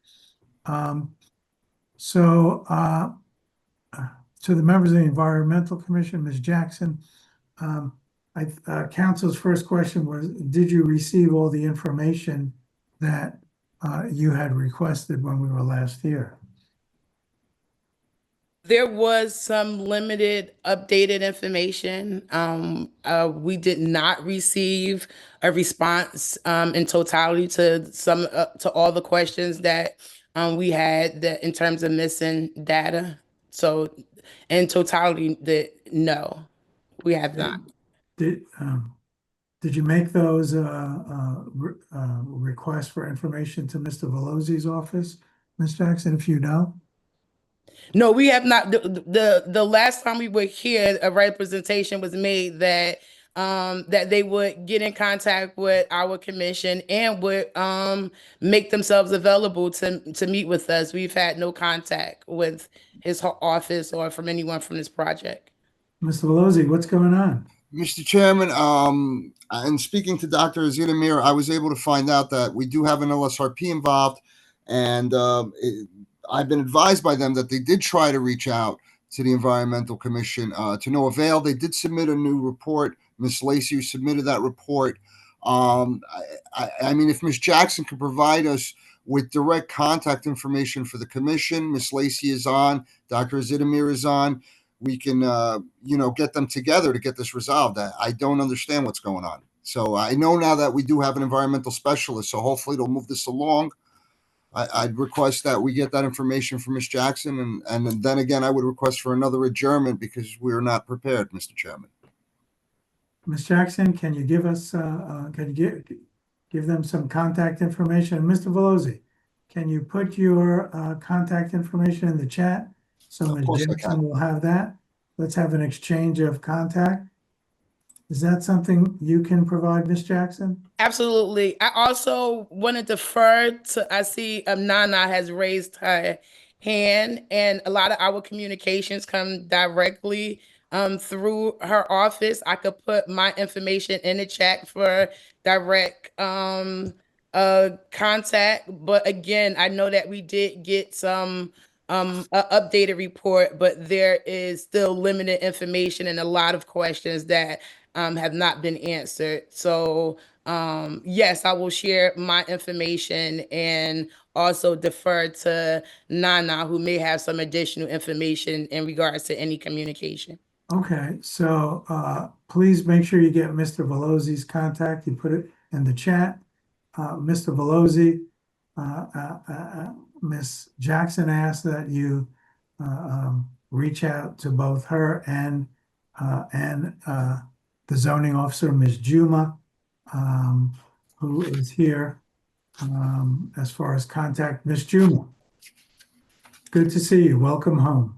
To the members of the Environmental Commission, Ms. Jackson, Council's first question was, did you receive all the information that you had requested when we were last here? There was some limited updated information. We did not receive a response in totality to all the questions that we had in terms of missing data. So in totality, no, we have not. Did you make those requests for information to Mr. Velozzi's office, Ms. Jackson, if you know? No, we have not. The last time we were here, a representation was made that that they would get in contact with our commission and would make themselves available to meet with us. We've had no contact with his office or from anyone from this project. Mr. Velozzi, what's going on? Mr. Chairman, and speaking to Dr. Azidamir, I was able to find out that we do have an LSRP involved, and I've been advised by them that they did try to reach out to the Environmental Commission to no avail. They did submit a new report. Ms. Lacey submitted that report. I mean, if Ms. Jackson could provide us with direct contact information for the commission, Ms. Lacey is on, Dr. Azidamir is on, we can, get them together to get this resolved. I don't understand what's going on. So I know now that we do have an environmental specialist, so hopefully they'll move this along. I'd request that we get that information from Ms. Jackson, and then again, I would request for another adjournment because we're not prepared, Mr. Chairman. Ms. Jackson, can you give us, can you give them some contact information? Mr. Velozzi, can you put your contact information in the chat? So Ms. course I Jackson can. will have that. Let's have an exchange of contact. Is that something you can provide, Ms. Jackson? Absolutely. I also want to defer to, I see Nana has raised her hand, and a lot of our communications come directly through her office. I could put my information in the chat for direct contact. But again, I know that we did get some updated report, but there is still limited information and a lot of questions that have not been answered. So yes, I will share my information and also defer to Nana, who may have some additional information in regards to any communication. Okay, so please make sure you get Mr. Velozzi's contact. You put it in the chat. Mr. Velozzi, Ms. Jackson asked that you reach out to both her and the zoning officer, Ms. Juma, who is here as far as contact. Ms. Juma, good to see you. Welcome home.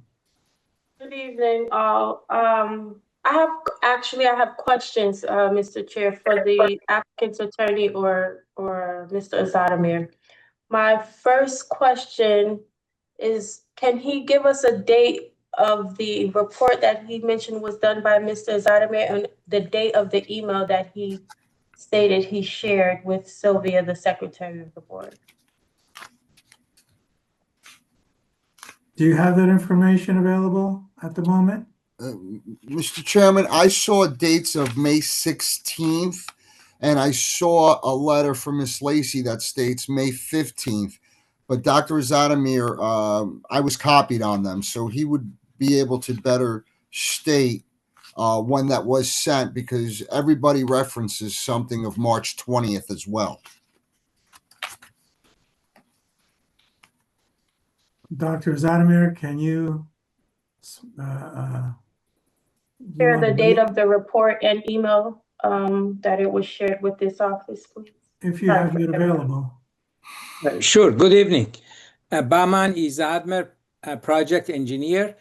Good evening, all. I have questions, Mr. Chair, for the applicant's attorney or Mr. Zadamir. My first question is, can he give us a date of the report that he mentioned was done by Mr. Zadamir and the date of the email that he stated he shared with Sylvia, the secretary of the board? Do you have that information available at the moment? Mr. Chairman, I saw dates of May 16th, and I saw a letter from Ms. Lacy that states May 15th. But Dr. Zadamir, I was copied on them, so he would be able to better state when that was sent, because everybody references something of March 20th as well. Dr. Zadamir, can you share the date of the report and email that it was shared with this office, please? If you have it available. Sure. Good evening. Baman Izadmer, project engineer.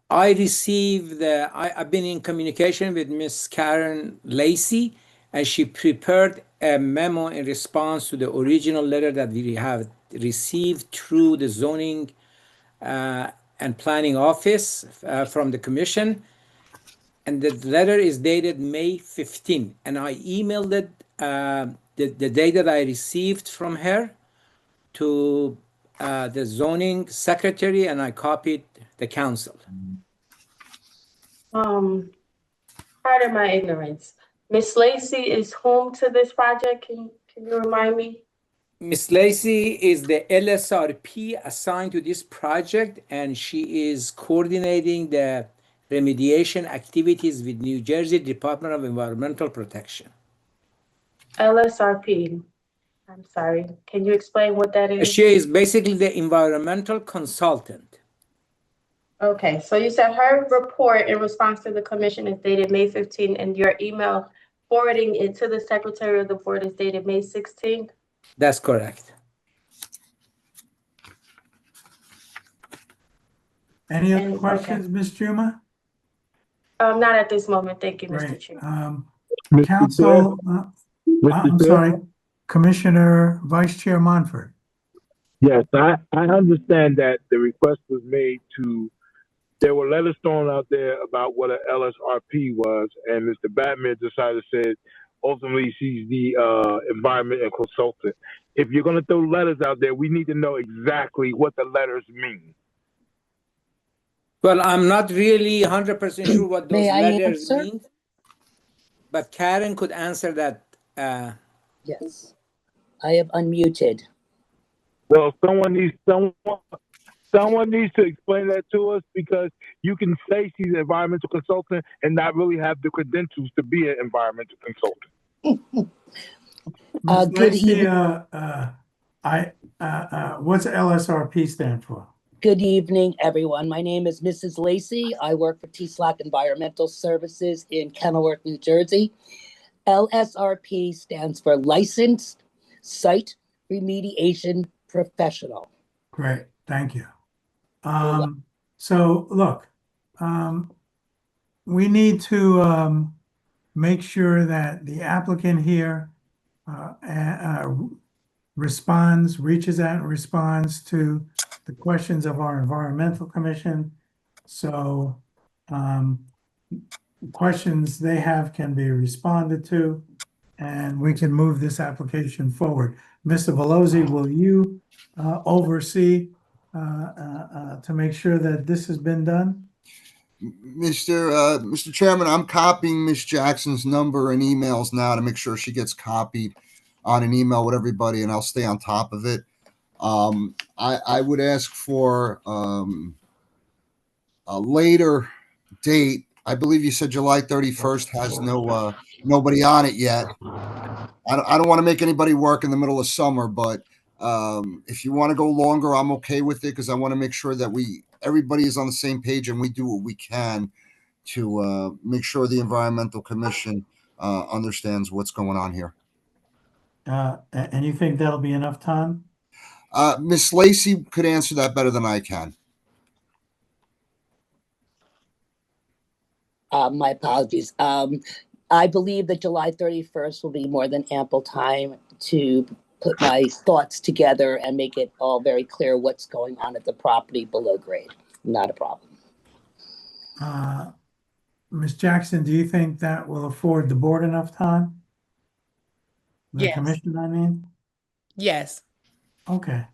I received, I've been in communication with Miss Karen Lacy, and she prepared a memo in response to the original letter that we have received through the zoning and planning office from the commission. And the letter is dated May 15, and I emailed it the day that I received from her to the zoning secretary, and I copied the council. Pardon my ignorance. Miss Lacy is home to this project. Can you remind me? Miss Lacy is the LSRP assigned to this project, and she is coordinating the remediation activities with New Jersey Department of Environmental Protection. LSRP. I'm sorry. Can you explain what that is? She is basically the environmental consultant. Okay, so you said her report in response to the commission is dated May 15, and your email forwarding it to the secretary of the board is dated May 16th? That's correct. Any other questions, Ms. Juma? Not at this moment. Thank you, Mr. Great. Chair. Council, I'm sorry, Commissioner Vice Chair Monfort. Yes, I understand that the request was made to, there were letters thrown out there about what an LSRP was, and Mr. Batman decided to say ultimately she's the environment and consultant. If you're going to throw letters out there, we need to know exactly what the letters mean. Well, I'm not really 100% sure what those May I letters answer? mean, but Karen could answer that. Yes, I am unmuted. Well, someone needs to explain that to us, because you can say she's an environmental consultant and not really have the credentials to be an environmental consultant. Good Lacy, evening. What's LSRP stand for? Good evening, everyone. My name is Mrs. Lacey. I work for TSLAC Environmental Services in Kenilworth, New Jersey. LSRP stands for Licensed Site Remediation Professional. Great, thank you. So look, we need to make sure that the applicant here reaches out and responds to the questions of our environmental commission. So questions they have can be responded to, and we can move this application forward. Mr. Velozzi, will you oversee to make sure that this has been done? Mr. Chairman, I'm copying Ms. Jackson's number and emails now to make sure she gets copied on an email with everybody, and I'll stay on top of it. I would ask for a later date. I believe you said July 31st has nobody on it yet. I don't want to make anybody work in the middle of summer, but if you want to go longer, I'm okay with it, because I want to make sure that everybody is on the same page and we do what we can to make sure the Environmental Commission understands what's going on here. And you think that'll be enough time? Miss Lacey could answer that better than I can. My apologies. I believe that July 31st will be more than ample time to put my thoughts together and make it all very clear what's going on at the property below grade. Not a problem. Ms. Jackson, do you think that will afford the board enough time? The Yes. commission, I mean? Yes. Okay.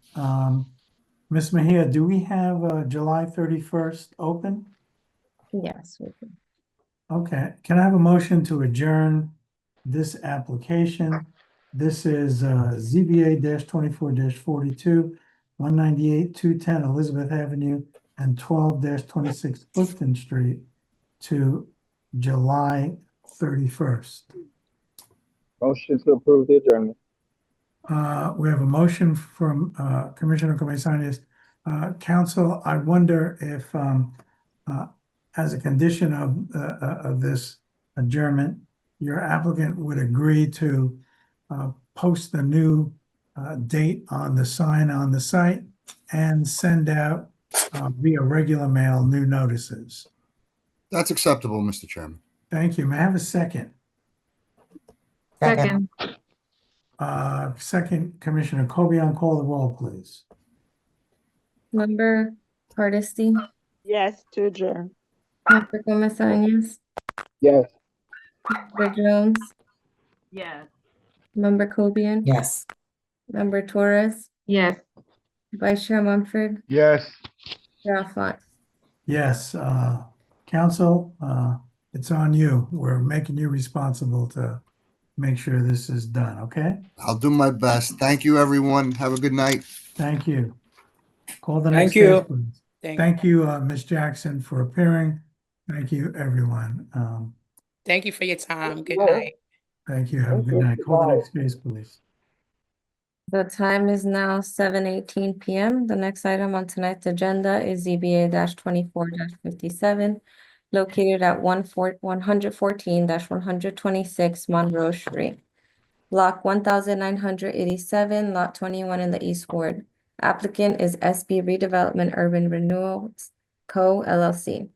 Ms. Mejia, do we have July 31st open? Yes, we can. Okay. Can I have a motion to adjourn this application? This is ZBA-24-42, 198, 210 Elizabeth Avenue, and 12-26 Clifton Street to July 31st. Motion to approve the adjournment. We have a motion from Commissioner Comesañas. Council, I wonder if, as a condition of this adjournment, your applicant would agree to post the new date on the sign on the site and send out via regular mail new notices. That's acceptable, Mr. Chairman. Thank you. May I have a second? Second. Second, Commissioner Cobian, call the roll, please. Member Hardesty, Yes, to adjourn. Member Comesañas, Yes. Member Jones, Yes. Member Cobian, Yes. Member Torres, Yes. Vice Chair Mumford, Yes. Chair Alphonse. Yes, council, it's on you. We're making you responsible to make sure this is done, okay? I'll do my best. Thank you, everyone. Have a good night. Thank you. Call the Thank next you. case, please. Thank Thank you, Ms. Jackson, for appearing. Thank you, everyone. Thank you for your time. Good night. Thank you. Have a Thank good you. night. Call the Goodbye. next case, please. The time is now 7:18 p.m. The next item on tonight's agenda is ZBA-24-57, located at 114-126 Monroe Street. Block 1987, Lot 21 in the East Ward. Applicant is SB Redevelopment Urban Renewal Co. LLC.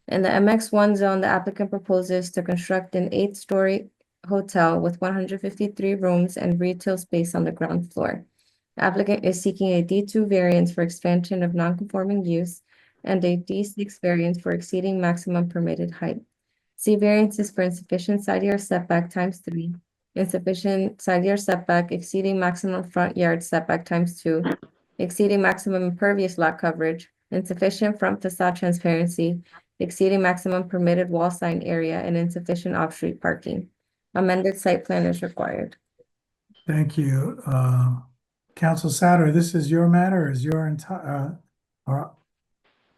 In the MX1 zone, the applicant proposes to construct an 8-story hotel with 153 rooms and retail space on the ground floor. The applicant is seeking a D2 variance for expansion of non-conforming use and a D6 variance for exceeding maximum permitted height. C variances for insufficient side yard setback ×3, insufficient side yard setback exceeding maximum front yard setback ×2, exceeding maximum impervious lot coverage, insufficient front facade transparency, exceeding maximum permitted wall sign area, and insufficient off-street parking. Amended site plan is required. Thank you. Council Satter, this is your matter, is your entire, or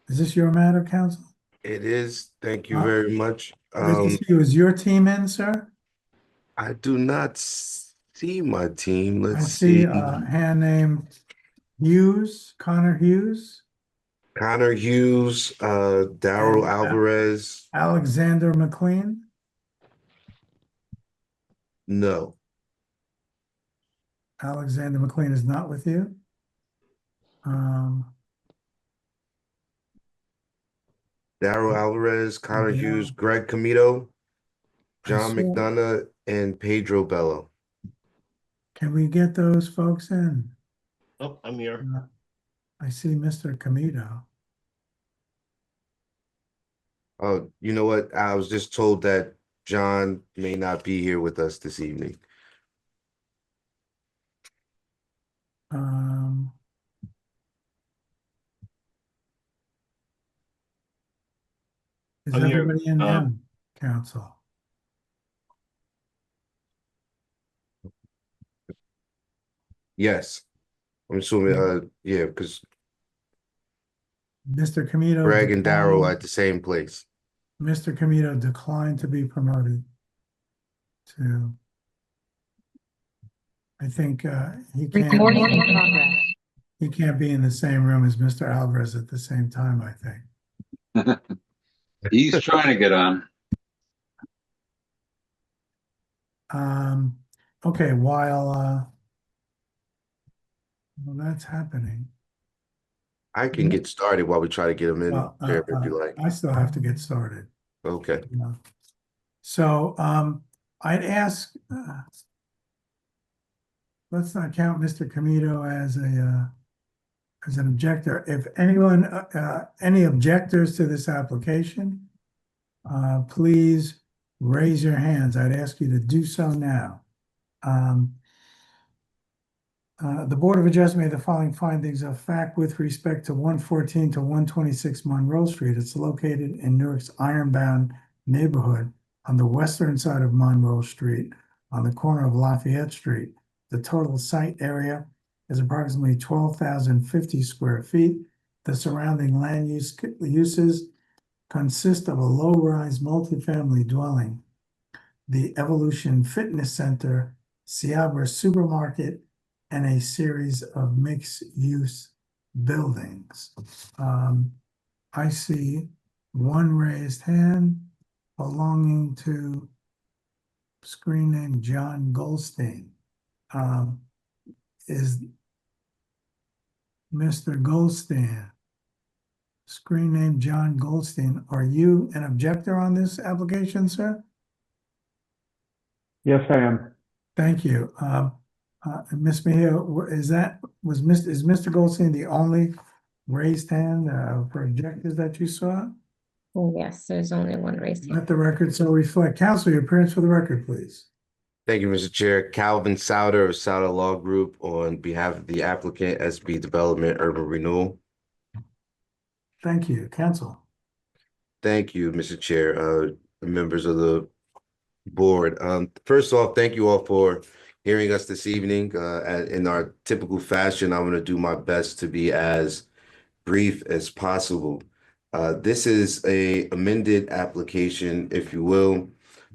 is this your matter, Council? It is. Thank you very much. Good to see you. Is your team in, sir? I do not see my team. I Let's see see. a hand named Hughes, Connor Hughes, Connor Hughes, Daryl And, Alvarez. Alexander McLean. No. Alexander McLean is not with you. Daryl Alvarez, Connor Daryl. Hughes, Greg Comito, John saw- McDonough, and Pedro Bello. Can we get those folks in? Oh, I'm here. I see Mr. Comito. Oh, you know what? I was just told that John may not be here with us this evening. Is I'm here. everybody in now, council? Yes. I'm assuming, yeah, because Mr. Comito. Greg and Daryl are at the same place. Mr. Comito declined to be promoted to, I think he can't. Recording in progress. He can't be in the same room as Mr. Alvarez at the same time, I think. He's trying to get on. Okay, while that's happening. I can get started while we try to get him in, Well, Sheriff, if you like. I still have to get started. Okay. So I'd ask, let's not count Mr. Comito as an objector. If anyone, any objectors to this application, please raise your hands. I'd ask you to do so now. The Board of Adjustment made the following findings of fact with respect to 114 to 126 Monroe Street. It's located in Newark's Ironbound neighborhood on the western side of Monroe Street on the corner of Lafayette Street. The total site area is approximately 12,050 square feet. The surrounding land uses consist of a low-rise multifamily dwelling, the Evolution Fitness Center, Seabra Supermarket, and a series of mixed-use buildings. I see one raised hand belonging to screen name John Goldstein. Is Mr. Goldstein, screen name John Goldstein, are you an objector on this application, sir? Yes, I am. Thank you. Ms. Mejia, is Mr. Goldstein the only raised hand for objectors that you saw? Yes, there's only one raised hand. Let the record so reflect. Counsel, your appearance for the record, please. Thank you, Mr. Chair. Calvin Souder of Souder Law Group on behalf of the applicant, SB Development Urban Renewal. Thank you. Counsel. Thank you, Mr. Chair, members of the board. First off, thank you all for hearing us this evening. In our typical fashion, I'm going to do my best to be as brief as possible. This is a amended application, if you will,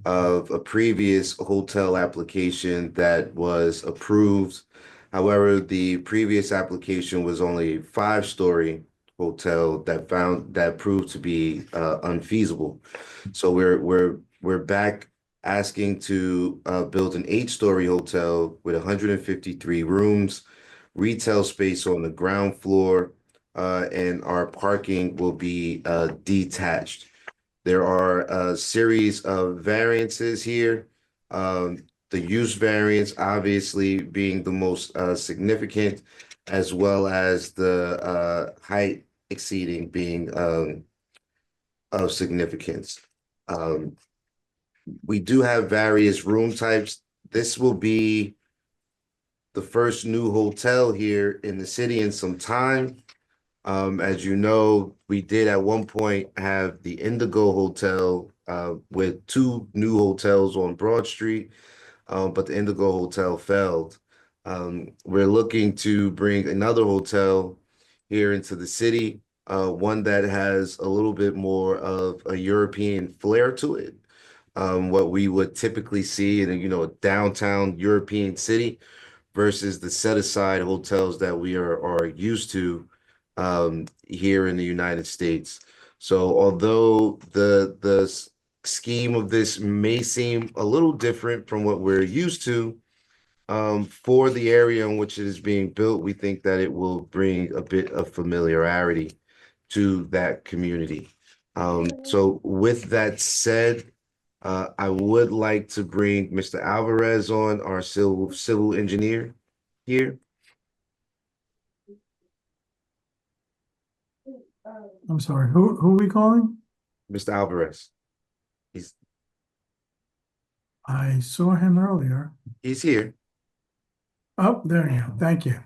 of a previous hotel application that was approved. However, the previous application was only a 5-story hotel that proved to be unfeasible. So we're back asking to build an 8-story hotel with 153 rooms, retail space on the ground floor, and our parking will be detached. There are a series of variances here. The use variance obviously being the most significant, as well as the height exceeding being of significance. We do have various room types. This will be the first new hotel here in the city in some time. As you know, we did at one point have the Indigo Hotel with 2 new hotels on Broad Street, but the Indigo Hotel failed. We're looking to bring another hotel here into the city, one that has a little bit more of a European flair to it. what we would typically see in a downtown European city versus the set aside hotels that we are used to here in the United States. So although the scheme of this may seem a little different from what we're used to, for the area in which it is being built, we think that it will bring a bit of familiarity to that community. So with that said, I would like to bring Mr. Alvarez on, our civil engineer here. I'm sorry, who are we calling? Mr. Alvarez. I saw him earlier. He's here. Oh, there you go. Thank you.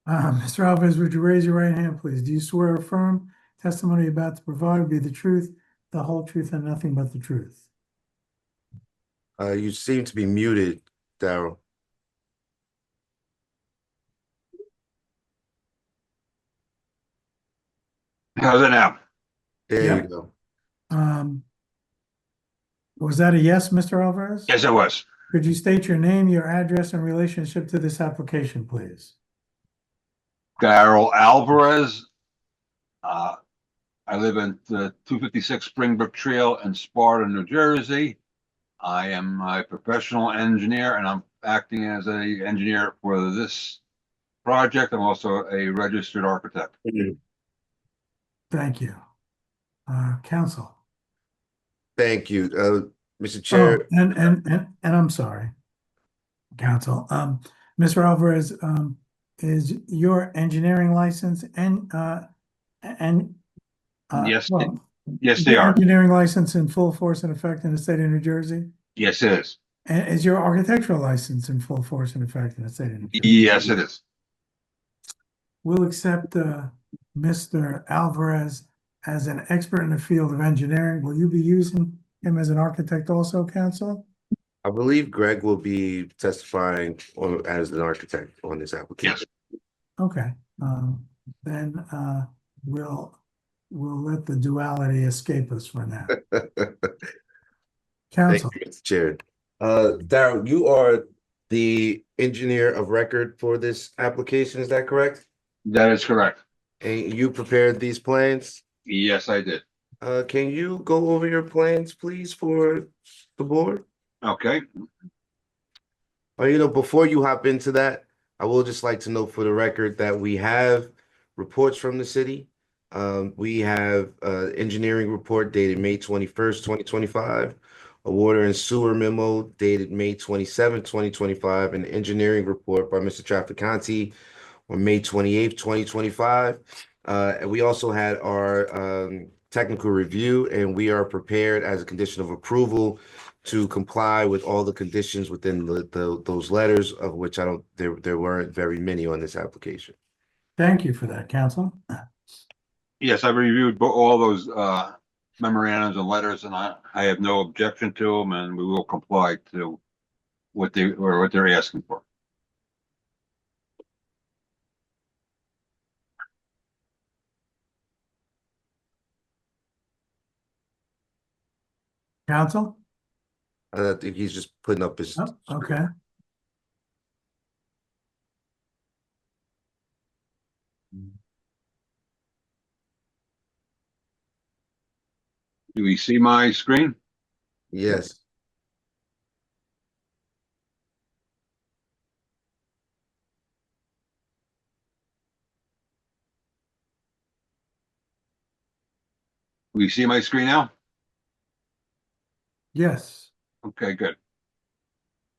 Mr. Alvarez, would you raise your right hand, please? Do you swear or affirm testimony you're about to provide will be the truth, the whole truth, and nothing but the truth? You seem to be muted, Daryl. How's it now? There Yep. you go. Was that a yes, Mr. Alvarez? Yes, it was. Could you state your name, your address, and relationship to this application, please? Daryl Alvarez. I live in the 256 Springbrook Trail in Sparta, New Jersey. I am a professional engineer and I'm acting as an engineer for this project. I'm also a registered architect. Thank you. Counsel. Thank you, Mr. Chair. And I'm sorry, Counsel. Mr. Alvarez, is your engineering license Yes, well, yes, they your are. engineering license in full force and effect in the state of New Jersey? Yes, it is. And is your architectural license in full force and effect in the state of New Jersey? Yes, it is. We'll accept Mr. Alvarez as an expert in the field of engineering. Will you be using him as an architect also, Counsel? I believe Greg will be testifying as an architect on this application. Yes. Okay. Then we'll let the duality escape us for now. Counsel. Thank you, Mr. Chair. Daryl, you are the engineer of record for this application, is that correct? That is correct. And you prepared these plans? Yes, I did. Can you go over your plans, please, for the board? Okay. Before you hop into that, I will just like to note for the record that we have reports from the city. We have engineering report dated May 21st, 2025, a water and sewer memo dated May 27th, 2025, and engineering report by Mr. Trafficanti on May 28th, 2025. And we also had our technical review, and we are prepared as a condition of approval to comply with all the conditions within those letters, of which there weren't very many on this application. Thank you for that, Counsel. Yes, I reviewed all those memorandums and letters, and I have no objection to them, and we will comply to what they're asking for. Counsel? I think he's just putting up his. Oh, okay. Do we see my screen? Yes. Do we see my screen now? Yes. Okay, good.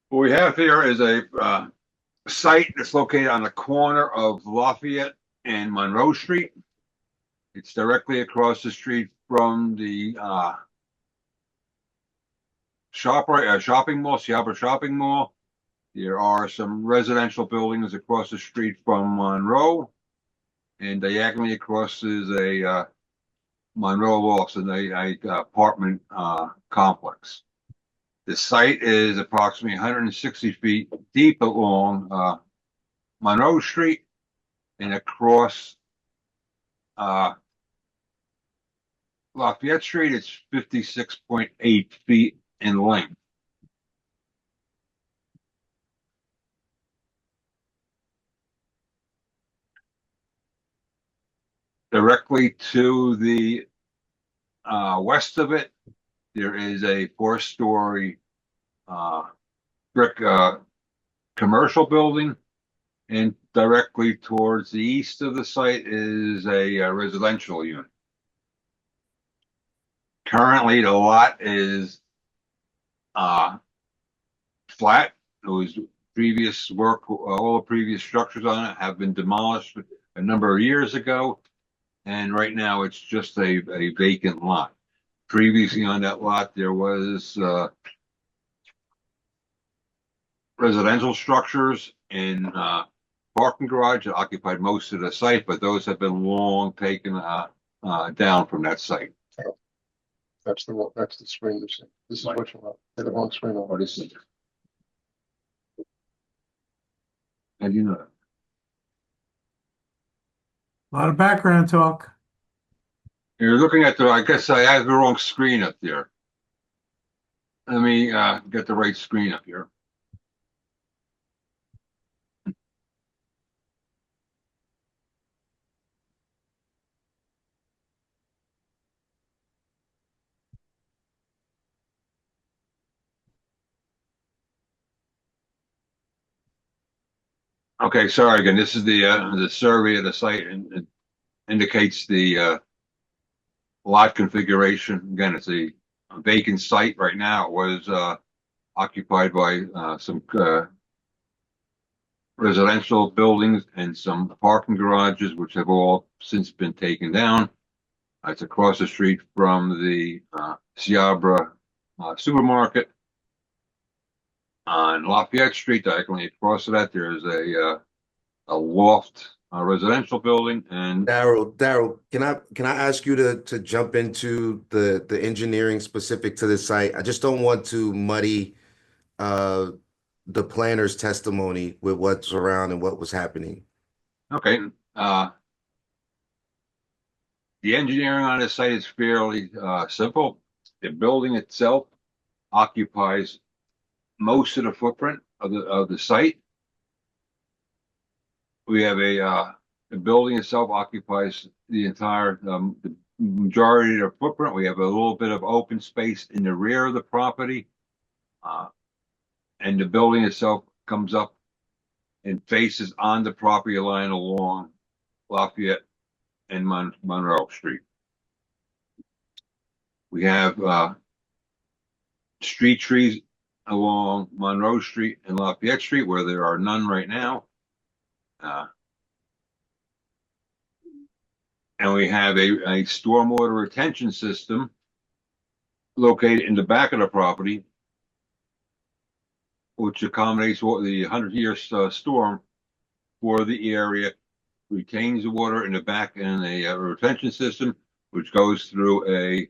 What we have here is a site that's located on the corner of Lafayette and Monroe Street. It's directly across the street from the shopping mall, Seattle Shopping Mall. There are some residential buildings across the street from Monroe, and diagonally across is a Monroe Lawson, a apartment complex. The site is approximately 160 feet deep along Monroe Street and across Lafayette Street. It's 56.8 feet in length. Directly to the west of it, there is a 4-story brick commercial building, and directly towards the east of the site is a residential unit. Currently, the lot is flat. Those previous work, all the previous structures on it have been demolished a number of years ago, and right now it's just a vacant lot. Previously on that lot, there was residential structures and parking garage that occupied most of the site, but those have been long taken down from that site. That's the screen. This is what you want. The wrong screen. Or this is. And you know that. A lot of background talk. You're looking at I guess I have the wrong screen up there. Let me get the right screen up here. Okay, sorry again. This is the survey of the site, and it indicates the lot configuration. Again, it's a vacant site right now. It was occupied by some residential buildings and some parking garages, which have all since been taken down. It's across the street from the Seabra supermarket. On Lafayette Street, diagonally across of that, there's a loft residential building. And Daryl, can I ask you to jump into the engineering specific to this site? I just don't want to muddy the planner's testimony with what's around and what was happening. Okay. The engineering on this site is fairly simple. The building itself occupies most of the footprint of the site. We have the building itself occupies the entire the majority of the footprint. We have a little bit of open space in the rear of the property, and the building itself comes up and faces on the property line along Lafayette and Monroe Street. We have street trees along Monroe Street and Lafayette Street, where there are none right now. And we have a stormwater retention system located in the back of the property, which accommodates what the 100-year storm for the area, retains the water in the back in a retention system, which goes through a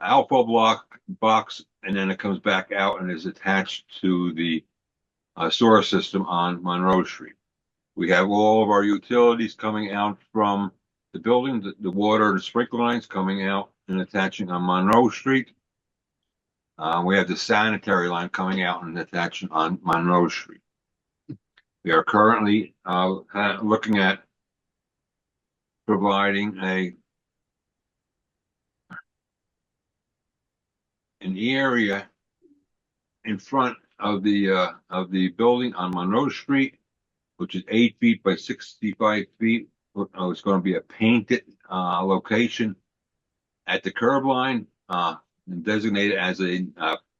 alpha block box, and then it comes back out and is attached to the sewer system on Monroe Street. We have all of our utilities coming out from the building, the water, the sprinkler lines coming out and attaching on Monroe Street. We have the sanitary line coming out and attaching on Monroe Street. We are currently looking at providing an area in front of the building on Monroe Street, which is 8 feet by 65 feet. It's going to be a painted location at the curb line and designated as a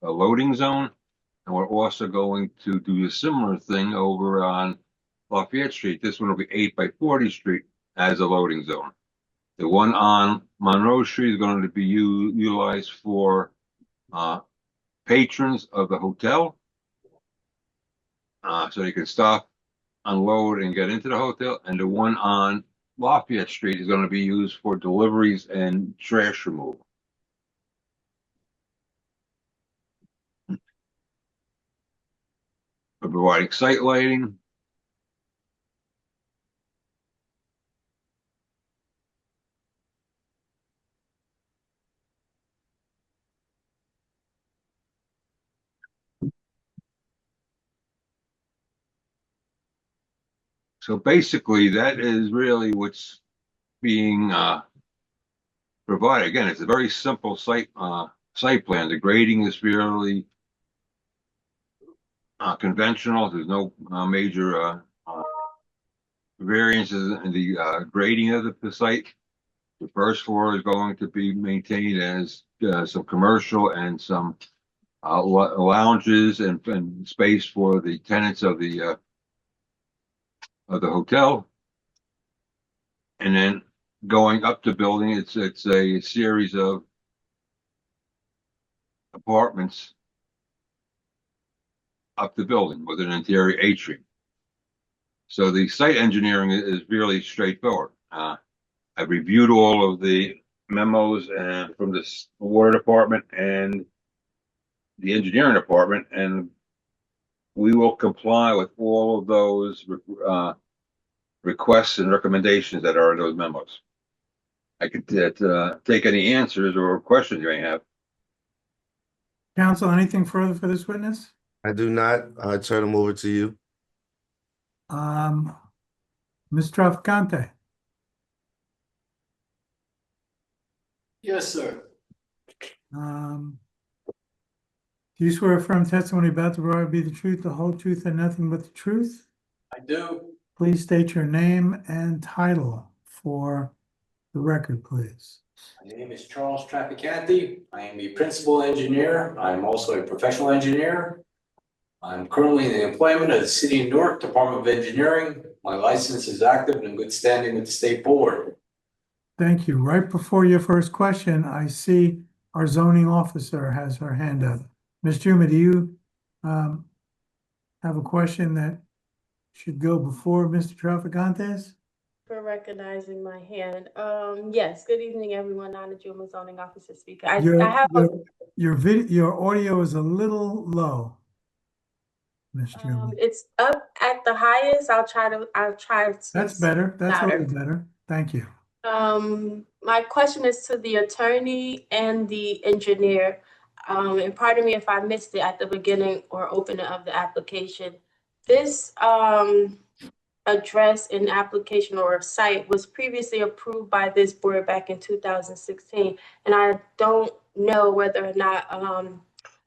loading zone. And we're also going to do a similar thing over on Lafayette Street. This one will be 8 by 40 Street as a loading zone. The one on Monroe Street is going to be utilized for patrons of the hotel. So you can stop, unload, and get into the hotel. And the one on Lafayette Street is going to be used for deliveries and trash removal. We're providing site lighting. So basically, that is really what's being provided. Again, it's a very simple site plan. The grading is fairly conventional. There's no major variances in the grading of the site. The first floor is going to be maintained as some commercial and some lounges and space for the tenants of the hotel. And then going up the building, it's a series of apartments up the building with an interior atrium. So the site engineering is really straightforward. I've reviewed all of the memos and from the water department and the engineering department, and we will comply with all of those requests and recommendations that are in those memos. I could take any answers or questions you may have. Counsel, anything further for this witness? I do not. I turn them over to you. Ms. Traficante? Yes, sir. Do you swear affirm testimony about to provide be the truth, the whole truth, and nothing but the truth? I do. Please state your name and title for the record, please. My name is Charles Traficante. I am a principal engineer. I'm also a professional engineer. I'm currently in the employment of the City of Newark Department of Engineering. My license is active and in good standing with the state board. Thank you. Right before your first question, I see our zoning officer has her hand up. Ms. Juma, do you have a question that should go before Mr. Traficante's? For recognizing my hand. Yes, good evening, everyone. Nana Juma, zoning officer speaker. I have Your audio is a little low, Ms. Juma. it's up at the highest. I'll try to That's better. That's a louder. little better. Thank you. My question is to the attorney and the engineer. And pardon me if I missed it at the beginning or opening of the application. This address and application or site was previously approved by this board back in 2016. And I don't know whether or not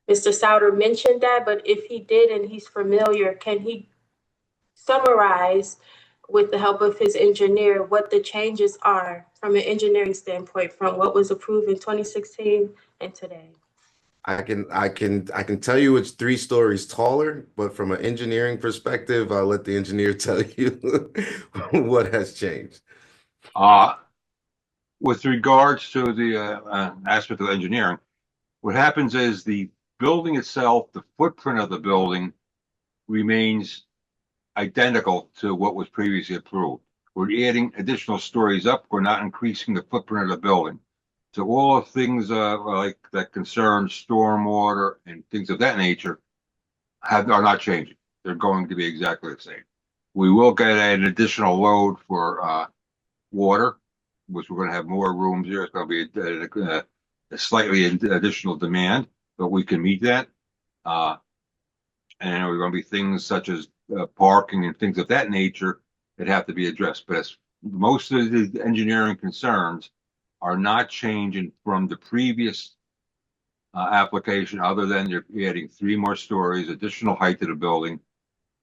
Mr. Souter mentioned that, but if he did and he's familiar, can he summarize with the help of his engineer what the changes are from an engineering standpoint from what was approved in 2016 and today? I can tell you it's 3 stories taller, but from an engineering perspective, I'll let the engineer tell you what has changed. With regards to the aspect of engineering, what happens is the building itself, the footprint of the building remains identical to what was previously approved. We're adding additional stories up. We're not increasing the footprint of the building. So all of things like that concern stormwater and things of that nature are not changing. They're going to be exactly the same. We will get an additional load for water, which we're going to have more rooms here. It's going to be a slightly additional demand, but we can meet that. And we're going to be things such as parking and things of that nature that have to be addressed. But as most of the engineering concerns are not changing from the previous application, other than you're adding 3 more stories, additional height to the building,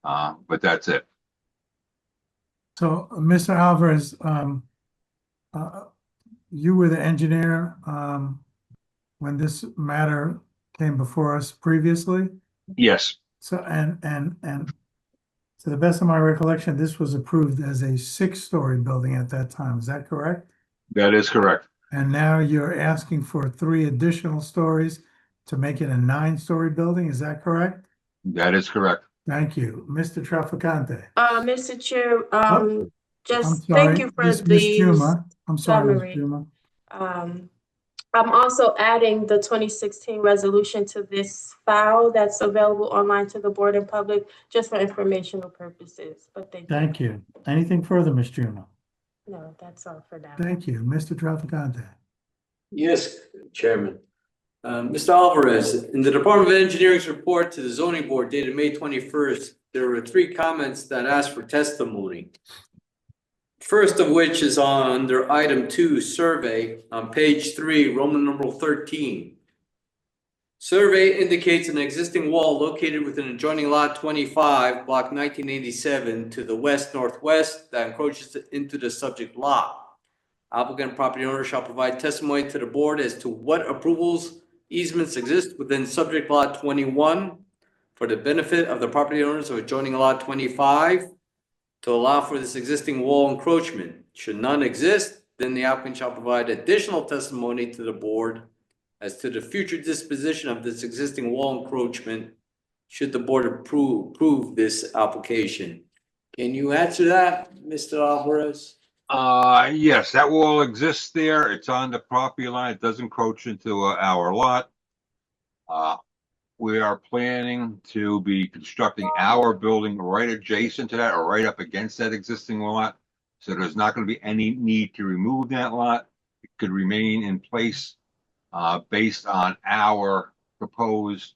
but that's it. So, Mr. Alvarez, you were the engineer when this matter came before us previously? Yes. So, and to the best of my recollection, this was approved as a 6-story building at that time. Is that correct? That is correct. And now you're asking for 3 additional stories to make it a 9-story building. Is that correct? That is correct. Thank you. Mr. Traficante. Mr. Chair, I'm just sorry, thank you for Ms. the Juma. I'm sorry, Ms. summary. Juma. I'm also adding the 2016 resolution to this file that's available online to the board and public just for informational purposes. But Thank you. Anything further, Ms. Juma? No, that's all for now. Thank you. Mr. Traficante. Yes, Chairman. Mr. Alvarez, in the Department of Engineering's report to the zoning board dated May 21st, there were 3 comments that asked for testimony. First of which is under item 2, survey, on page 3, Roman numeral 13. Survey indicates an existing wall located within adjoining lot 25, block 1987, to the west-northwest that encroaches into the subject lot. Applicant property owner shall provide testimony to the board as to what approvals, easements exist within subject lot 21 for the benefit of the property owners of adjoining lot 25 to allow for this existing wall encroachment. Should none exist, then the applicant shall provide additional testimony to the board as to the future disposition of this existing wall encroachment should the board approve this application. Can you answer that, Mr. Alvarez? Yes, that wall exists there. It's on the property line. It does encroach into our lot. We are planning to be constructing our building right adjacent to that or right up against that existing lot. So there's not going to be any need to remove that lot. It could remain in place based on our proposed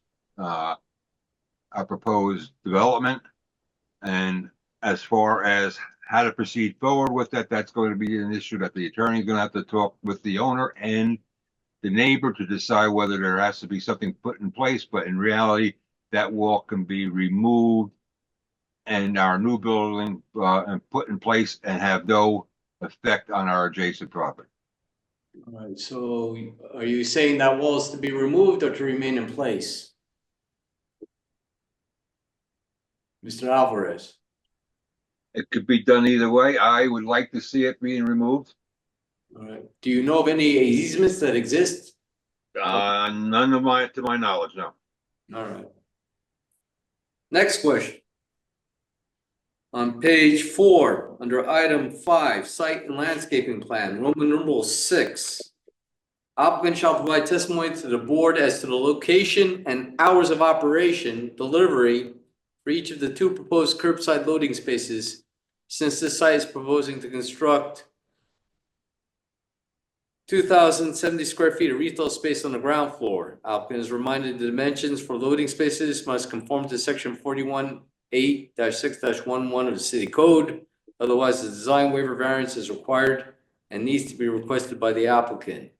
development. And as far as how to proceed forward with that, that's going to be an issue that the attorney is going to have to talk with the owner and the neighbor to decide whether there has to be something put in place. But in reality, that wall can be removed and our new building and put in place and have no effect on our adjacent property. All right, so are you saying that wall is to be removed or to remain in place? Mr. Alvarez? It could be done either way. I would like to see it being removed. All right. Do you know of any easements that exist? None to my knowledge, no. All right. Next question. On page 4, under item 5, site and landscaping plan, Roman numeral 6. Applicant shall provide testimony to the board as to the location and hours of operation, delivery for each of the 2 proposed curbside loading spaces, since this site is proposing to construct 2,070 square feet of retail space on the ground floor. Applicant is reminded the dimensions for loading spaces must conform to section 41(8)-6-11 of the city code. Otherwise, the design waiver variance is required and needs to be requested by the applicant.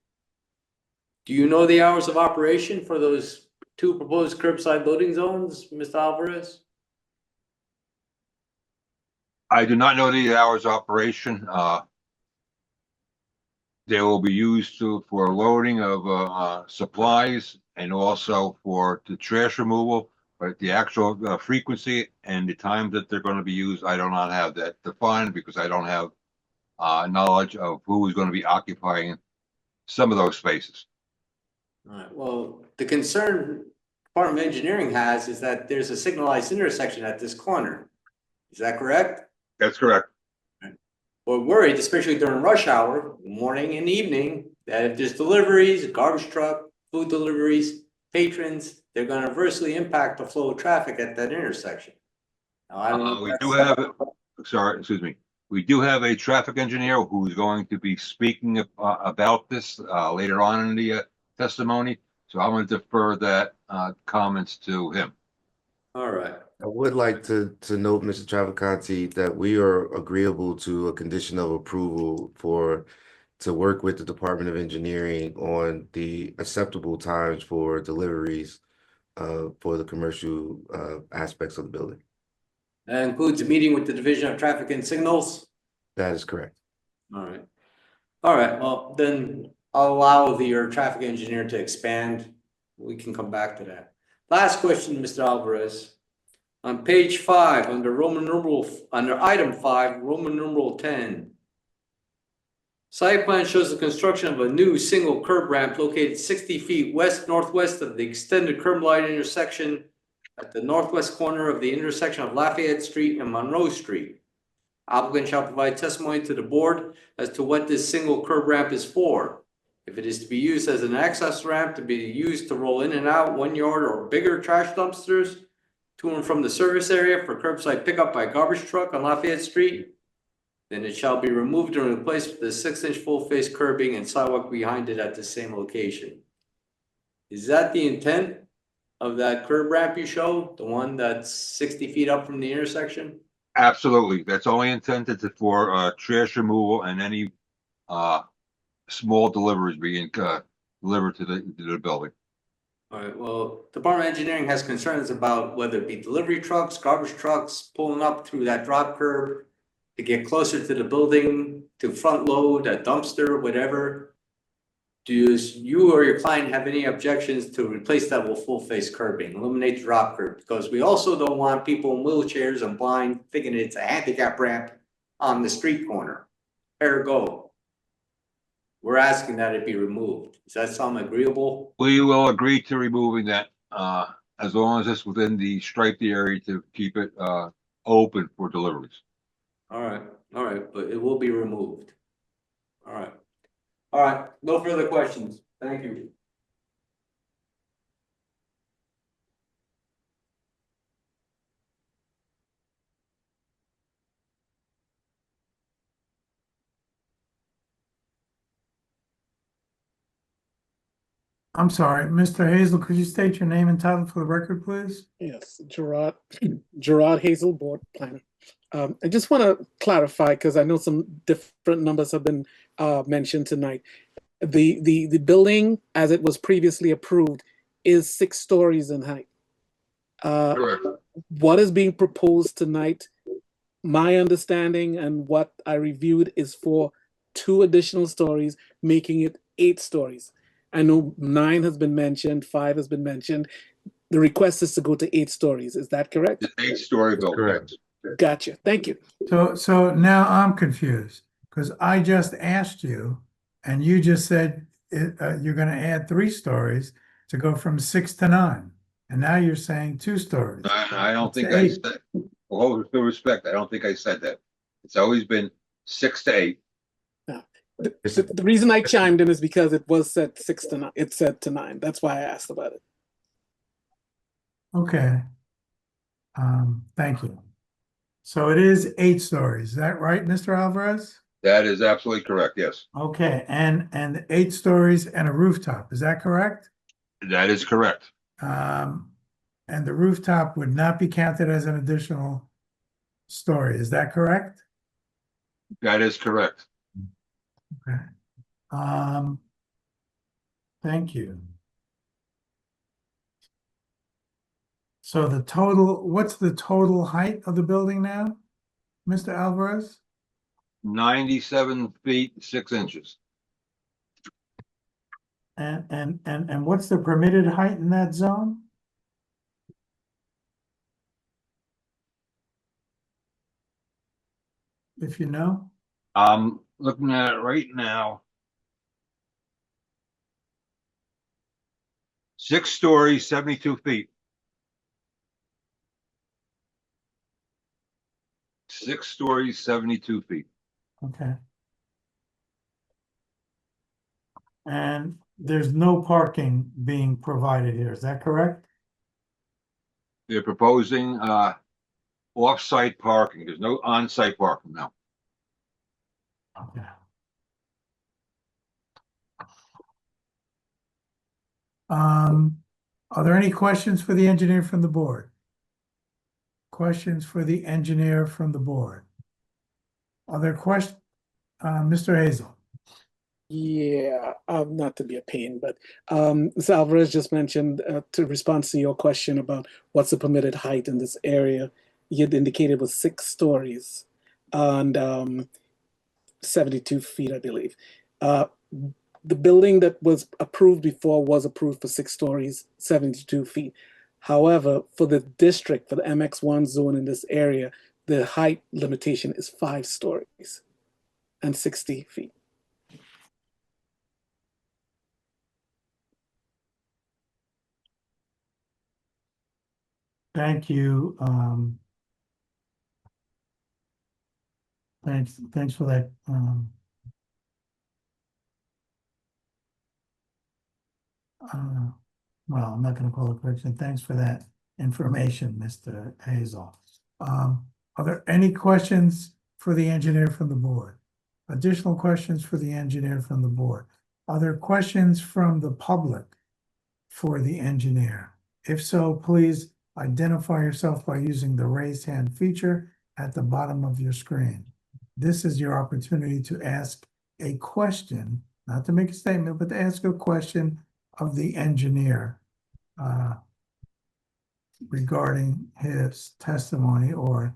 Do you know the hours of operation for those 2 proposed curbside loading zones, Mr. Alvarez? I do not know the hours of operation. They will be used for loading of supplies and also for the trash removal. But the actual frequency and the time that they're going to be used, I do not have that defined because I don't have knowledge of who is going to be occupying some of those spaces. All right. Well, the concern Department of Engineering has is that there's a signalized intersection at this corner. Is that correct? That's correct. We're worried, especially during rush hour, morning and evening, that if there's deliveries, a garbage truck, food deliveries, patrons, they're going to adversely impact the flow of traffic at that intersection. Now, I don't know. We do have, sorry, excuse me. We do have a traffic engineer who's going to be speaking about this later on in the testimony. So I'm going to defer that comments to him. All right. I would like to note, Mr. Traficante, that we are agreeable to a condition of approval to work with the Department of Engineering on the acceptable times for deliveries for the commercial aspects of the building. That includes a meeting with the Division of Traffic and Signals? That is correct. All right. All right, well, then I'll allow your traffic engineer to expand. We can come back to that. Last question, Mr. Alvarez. On page 5, under item 5, Roman numeral 10. Site plan shows the construction of a new single curb ramp located 60 feet west-northwest of the extended curb line intersection at the northwest corner of the intersection of Lafayette Street and Monroe Street. Applicant shall provide testimony to the board as to what this single curb ramp is for. If it is to be used as an access ramp to be used to roll in and out 1 yard or bigger trash dumpsters to and from the service area for curbside pickup by garbage truck on Lafayette Street, then it shall be removed and replaced with a 6-inch full-face curbing and sidewalk behind it at the same location. Is that the intent of that curb ramp you showed, the one that's 60 feet up from the intersection? Absolutely. That's only intended for trash removal and any small deliveries being delivered to the building. All right, well, Department of Engineering has concerns about whether it be delivery trucks, garbage trucks pulling up through that drop curb to get closer to the building, to front load, a dumpster, whatever. Do you or your client have any objections to replace that with full face curbing, eliminate the drop curb? Because we also don't want people in wheelchairs and blind thinking it's a handicap ramp on the street corner. Ergo, we're asking that it be removed. Does that sound agreeable? We will agree to removing that as long as it's within the striped area to keep it open for deliveries. All right, but it will be removed. All right, no further questions. Thank you. I'm sorry, Mr. Hazel, could you state your name and title for the record, please? Yes, Gerard Hazel, board planner. I just want to clarify, because I know some different numbers have been mentioned tonight. The building, as it was previously approved, is 6 stories in height. Correct. What is being proposed tonight, my understanding and what I reviewed, is for 2 additional stories, making it 8 stories. I know 9 has been mentioned, 5 has been mentioned. The request is to go to 8 stories. Is that correct? It's 8-story building. Correct. Gotcha. Thank you. So now I'm confused because I just asked you and you just said you're going to add 3 stories to go from 6 to 9. And now you're saying 2 stories. I don't think To I 8. said, with all due respect, I don't think I said that. It's always been 6 to 8. The reason I chimed in is because it was set 6 to 9. It said to 9. That's why I asked about it. Okay. Thank you. So it is 8 stories. Is that right, Mr. Alvarez? That is absolutely correct, yes. Okay, and 8 stories and a rooftop. Is that correct? That is correct. And the rooftop would not be counted as an additional story. Is that correct? That is correct. Okay. Thank you. So the total, what's the total height of the building now, Mr. Alvarez? 97 feet, 6 inches. And what's the permitted height in that zone? If you know? I'm looking at it right now. 6 stories, 72 feet. 6 stories, 72 feet. Okay. And there's no parking being provided here, is that correct? They're proposing off-site parking. There's no on-site parking now. Okay. Are there any questions for the engineer from the board? Questions for the engineer from the board? Are there questions? Mr. Hazel? Yeah, not to be a pain, but Mr. Alvarez just mentioned to respond to your question about what's the permitted height in this area. You had indicated was 6 stories and 72 feet, I believe. The building that was approved before was approved for 6 stories, 72 feet. However, for the district, for the MX1 zone in this area, the height limitation is 5 stories and 60 feet. Thank you. Thanks for that. Well, I'm not going to call it correction. Thanks for that information, Mr. Hazel. Are there any questions for the engineer from the board? Additional questions for the engineer from the board? Are there questions from the public for the engineer? If so, please identify yourself by using the raised hand feature at the bottom of your screen. This is your opportunity to ask a question, not to make a statement, but to ask a question of the engineer regarding his testimony or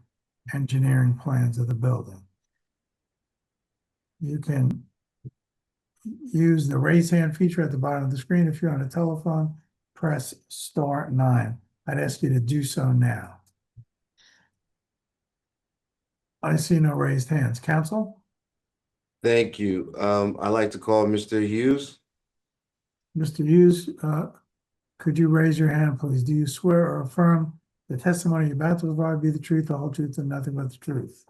engineering plans of the building. You can use the raise hand feature at the bottom of the screen. If you're on a telephone, press *9. I'd ask you to do so now. I see no raised hands. Council? Thank you. I'd like to call Mr. Hughes. Mr. Hughes, could you raise your hand, please? Do you swear or affirm the testimony you're about to provide be the truth, the whole truth, and nothing but the truth?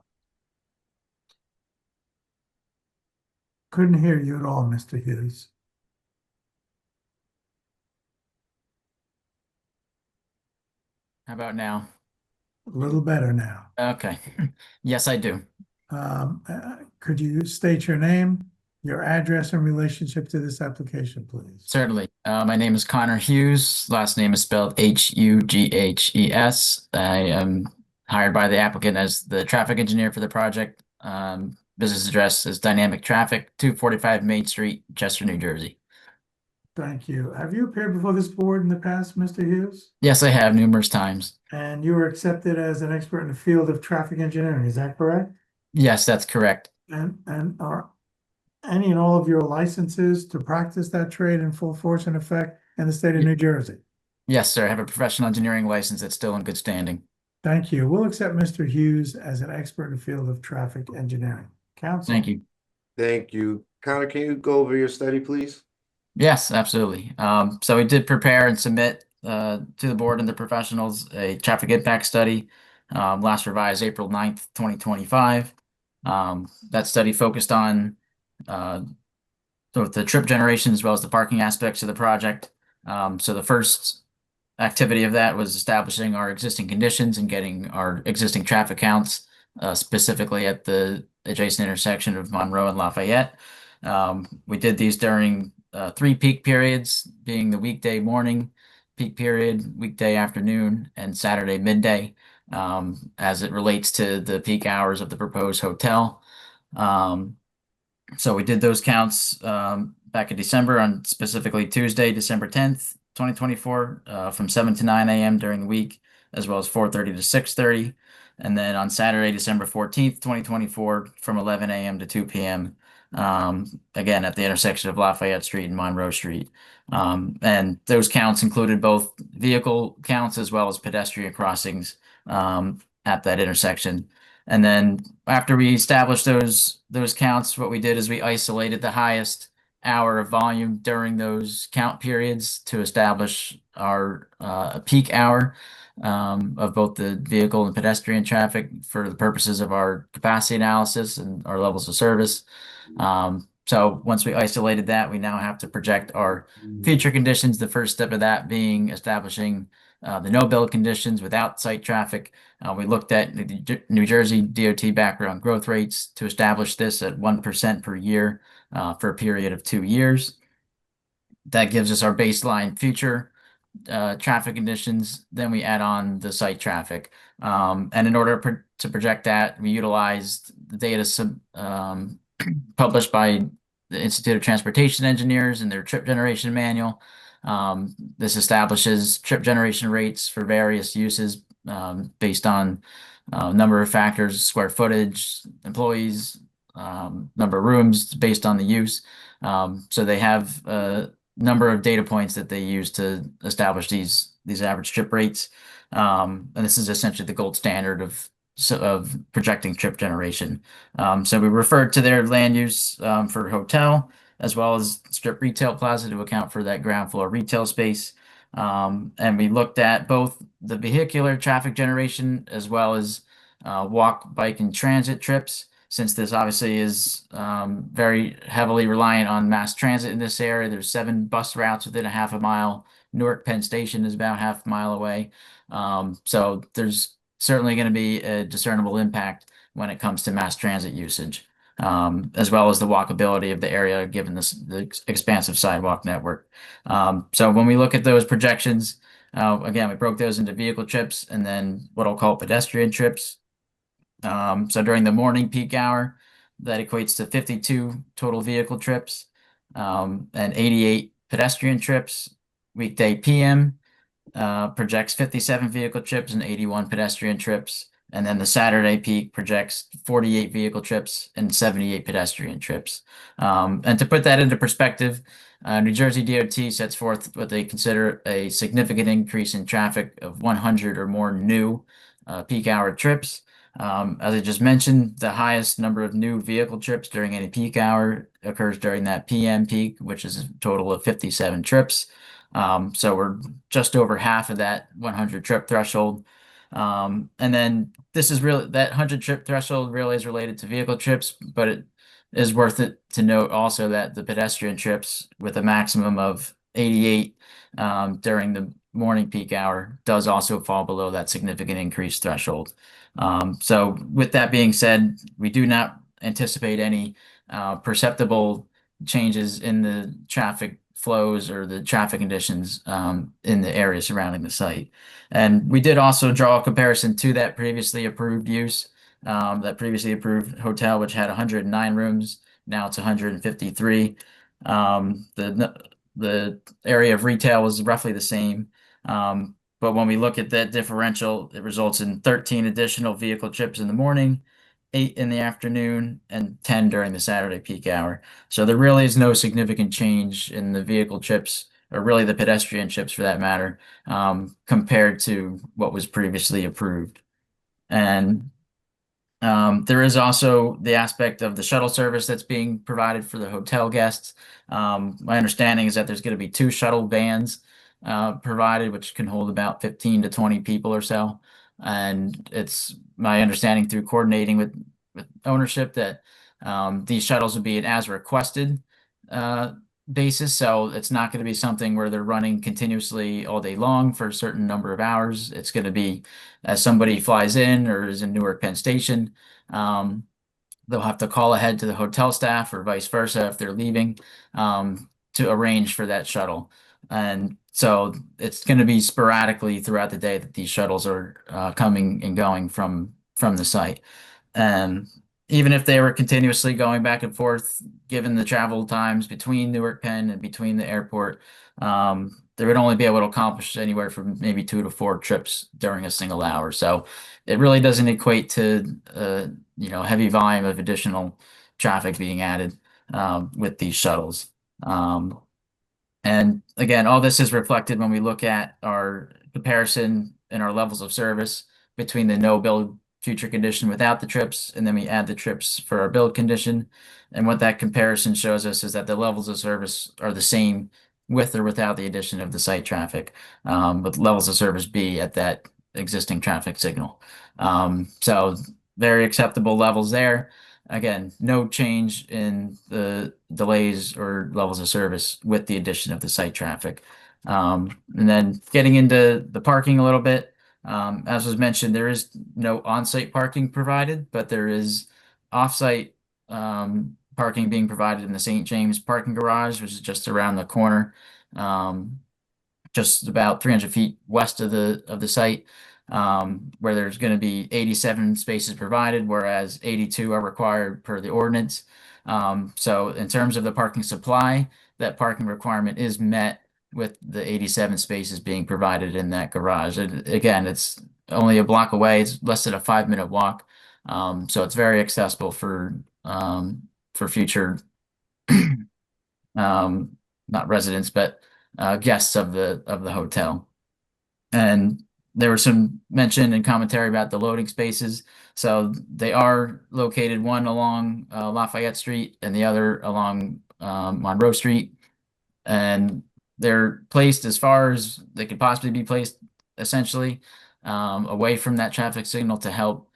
Couldn't hear you at all, Mr. Hughes. How about now? A little better now. Okay. Yes, I do. Could you state your name, your address, and relationship to this application, please? Certainly. My name is Connor Hughes. Last name is spelled Hughes. I am hired by the applicant as the traffic engineer for the project. Business address is Dynamic Traffic, 245 Main Street, Chester, New Jersey. Thank you. Have you appeared before this board in the past, Mr. Hughes? Yes, I have numerous times. And you were accepted as an expert in the field of traffic engineering, is that correct? Yes, that's correct. And are any and all of your licenses to practice that trade in full force and effect in the state of New Jersey? Yes, sir. I have a professional engineering license that's still in good standing. Thank you. We'll accept Mr. Hughes as an expert in the field of traffic engineering. Council? Thank you. Thank you. Connor, can you go over your study, please? Yes, absolutely. So we did prepare and submit to the board and the professionals a traffic impact study, last revised April 9th, 2025. That study focused on both the trip generation as well as the parking aspects of the project. So the first activity of that was establishing our existing conditions and getting our existing traffic counts, specifically at the adjacent intersection of Monroe and Lafayette. We did these during 3 peak periods, being the weekday morning peak period, weekday afternoon, and Saturday midday, as it relates to the peak hours of the proposed hotel. So we did those counts back in December, on specifically Tuesday, December 10th, 2024, from 7 to 9 a.m. during the week, as well as 4:30 to 6:30. And then on Saturday, December 14th, 2024, from 11 a.m. to 2 p.m., again, at the intersection of Lafayette Street and Monroe Street. And those counts included both vehicle counts as well as pedestrian crossings at that intersection. And then after we established those counts, what we did is we isolated the highest hour of volume during those count periods to establish our peak hour of both the vehicle and pedestrian traffic for the purposes of our capacity analysis and our levels of service. So once we isolated that, we now have to project our future conditions. The first step of that being establishing the no-build conditions without site traffic. We looked at the New Jersey DOT background growth rates to establish this at 1% per year for a period of 2 years. That gives us our baseline future traffic conditions. Then we add on the site traffic. And in order to project that, we utilized the data published by the Institute of Transportation Engineers in their trip generation manual. This establishes trip generation rates for various uses based on a number of factors: square footage, employees, number of rooms based on the use. So they have a number of data points that they use to establish these average trip rates. And this is essentially the gold standard of projecting trip generation. So we referred to their land use for hotel, as well as strip retail plaza to account for that ground floor retail space. And we looked at both the vehicular traffic generation as well as walk, bike, and transit trips, since this obviously is very heavily reliant on mass transit in this area. There's 7 bus routes within a half a mile. Newark Penn Station is about half a mile away. So there's certainly going to be a discernible impact when it comes to mass transit usage, as well as the walkability of the area given the expansive sidewalk network. So when we look at those projections, Again, we broke those into vehicle trips and then what I'll call pedestrian trips. So during the morning peak hour, that equates to 52 total vehicle trips, and 88 pedestrian trips. Weekday PM projects 57 vehicle trips and 81 pedestrian trips. And then the Saturday peak projects 48 vehicle trips and 78 pedestrian trips. And to put that into perspective, New Jersey DOT sets forth what they consider a significant increase in traffic of 100 or more new peak hour trips. As I just mentioned, the highest number of new vehicle trips during any peak hour occurs during that PM peak, which is a total of 57 trips. So we're just over half of that 100 trip threshold. And then this is really that 100 trip threshold really is related to vehicle trips, but it is worth it to note also that the pedestrian trips with a maximum of 88 during the morning peak hour does also fall below that significant increase threshold. So with that being said, we do not anticipate any perceptible changes in the traffic flows or the traffic conditions in the area surrounding the site. And we did also draw a comparison to that previously approved use, that previously approved hotel, which had 109 rooms. Now it's 153. The area of retail was roughly the same. But when we look at that differential, it results in 13 additional vehicle trips in the morning, 8 in the afternoon, and 10 during the Saturday peak hour. So there really is no significant change in the vehicle trips, or really the pedestrian trips for that matter, compared to what was previously approved. And there is also the aspect of the shuttle service that's being provided for the hotel guests. My understanding is that there's going to be 2 shuttle vans provided, which can hold about 15 to 20 people or so. And it's my understanding through coordinating with ownership that these shuttles would be an as requested basis. So it's not going to be something where they're running continuously all day long for a certain number of hours. It's going to be as somebody flies in or is in Newark Penn Station, they'll have to call ahead to the hotel staff or vice versa if they're leaving to arrange for that shuttle. And so it's going to be sporadically throughout the day that these shuttles are coming and going from the site. And even if they were continuously going back and forth, given the travel times between Newark Penn and between the airport, they would only be able to accomplish anywhere from maybe 2 to 4 trips during a single hour. So it really doesn't equate to heavy volume of additional traffic being added with these shuttles. And again, all this is reflected when we look at our comparison and our levels of service between the no build future condition without the trips, and then we add the trips for our build condition. And what that comparison shows us is that the levels of service are the same with or without the addition of the site traffic, with levels of service B at that existing traffic signal. So very acceptable levels there. Again, no change in the delays or levels of service with the addition of the site traffic. And then getting into the parking a little bit, as was mentioned, there is no on-site parking provided, but there is off-site parking being provided in the St. James parking garage, which is just around the corner, just about 300 feet west of the site, where there's going to be 87 spaces provided, whereas 82 are required per the ordinance. So in terms of the parking supply, that parking requirement is met with the 87 spaces being provided in that garage. And again, it's only a block away. It's less than a 5-minute walk. So it's very accessible for future not residents, but guests of the hotel. And there was some mention and commentary about the loading spaces. So they are located, one along Lafayette Street and the other along Monroe Street. And they're placed as far as they could possibly be placed, essentially, away from that traffic signal to help,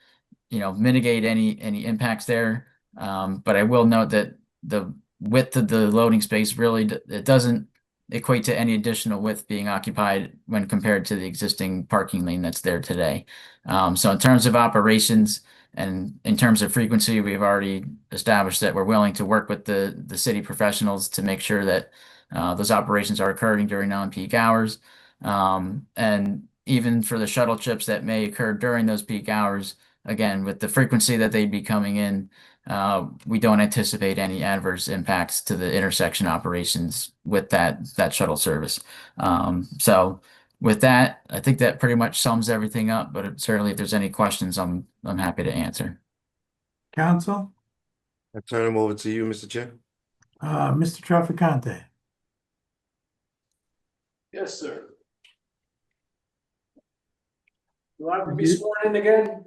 mitigate any impacts there. But I will note that the width of the loading space really, it doesn't equate to any additional width being occupied when compared to the existing parking lane that's there today. So in terms of operations and in terms of frequency, we've already established that we're willing to work with the city professionals to make sure that those operations are occurring during non-peak hours. And even for the shuttle trips that may occur during those peak hours, again, with the frequency that they'd be coming in, we don't anticipate any adverse impacts to the intersection operations with that shuttle service. So with that, I think that pretty much sums everything up, but certainly if there's any questions, I'm happy to answer. Council, I turn them over to you, Mr. Chair. Mr. Trafficante. Yes, sir. You want to be sworn in again?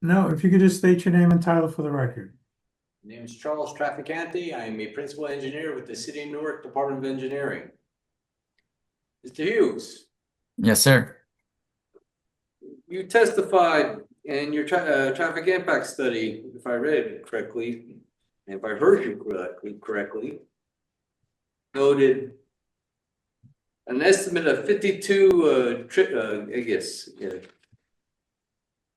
No, if you could just state your name and title for the record. My name is Charles Trafficante. I am a principal engineer with the City of Newark Department of Engineering. Mr. Hughes, Yes, sir. you testified in your traffic impact study, if I read it correctly, and if I heard you correctly, noted an estimate of 52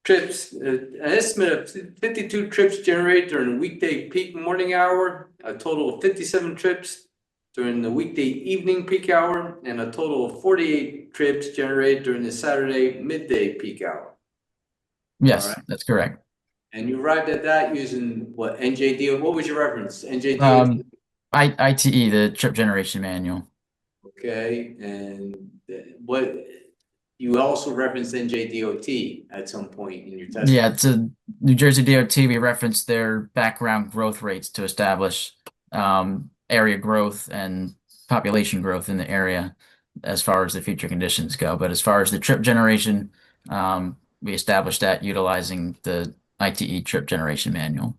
trips, an estimate of 52 trips generated during the weekday peak morning hour, a total of 57 trips during the weekday evening peak hour, and a total of 48 trips generated during the Saturday midday peak hour. Yes, All right. that's correct. And you arrived at that using what, NJDO? What was your reference? NJDO? ITE, the trip generation manual. Okay, and what, you also referenced NJDOT at some point in your testimony. Yeah, to New Jersey DOT, we referenced their background growth rates to establish area growth and population growth in the area as far as the future conditions go. But as far as the trip generation, we established that utilizing the ITE trip generation manual.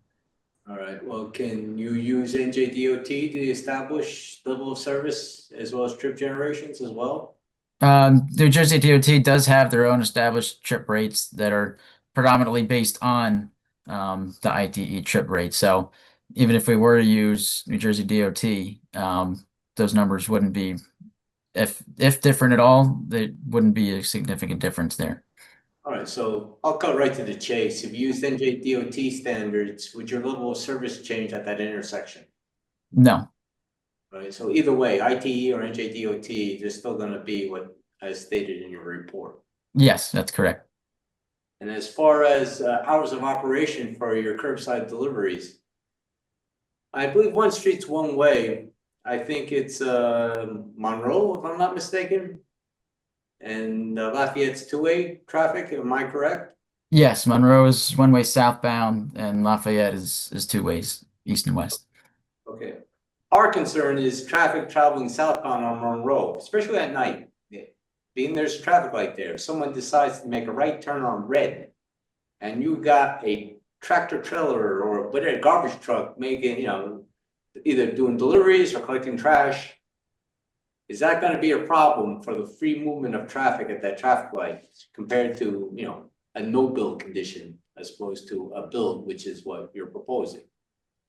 All right, well, can you use NJDOT to establish level of service as well as trip generations as well? New Jersey DOT does have their own established trip rates that are predominantly based on the ITE trip rate. So even if we were to use New Jersey DOT, those numbers wouldn't be, if different at all, there wouldn't be a significant difference there. All right, so I'll cut right to the chase. If you used NJDOT standards, would your level of service change at that intersection? No. Right, so either way, ITE or NJDOT, they're still gonna be what as stated in your report. Yes, that's correct. And as far as hours of operation for your curbside deliveries, I believe one street's one way. I think it's Monroe, if I'm not mistaken. And Lafayette's two-way traffic, am I correct? Yes, Monroe is one-way southbound and Lafayette is two ways, east and west. Okay. Our concern is traffic traveling southbound on Monroe, especially at night. Being there's a traffic light there, if someone decides to make a right turn on red, and you got a tractor trailer or whatever garbage truck making, either doing deliveries or collecting trash, is that going to be a problem for the free movement of traffic at that traffic light compared to, a no build condition as opposed to a build, which is what you're proposing?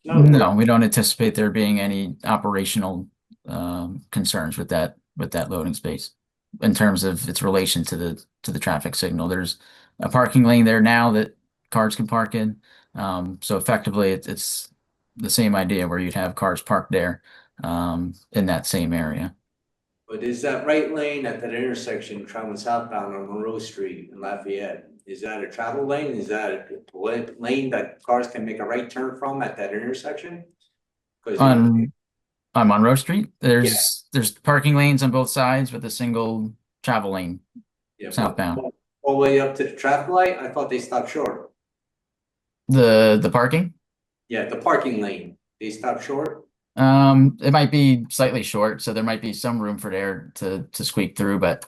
No, we don't anticipate there being any operational concerns with that loading space in terms of its relation to the traffic signal. There's a parking lane there now that cars can park in. So effectively it's the same idea where you'd have cars parked there in that same area. But is that right lane at that intersection traveling southbound on Monroe Street in Lafayette, is that a travel lane? Is that a lane that cars can make a right turn from at that intersection? On Monroe Street, there's parking lanes on both sides with a single travel lane southbound. All the way up to the traffic light? I thought they stopped short. The parking? Yeah, the parking lane. They stopped short? It might be slightly short, so there might be some room for there to squeak through, but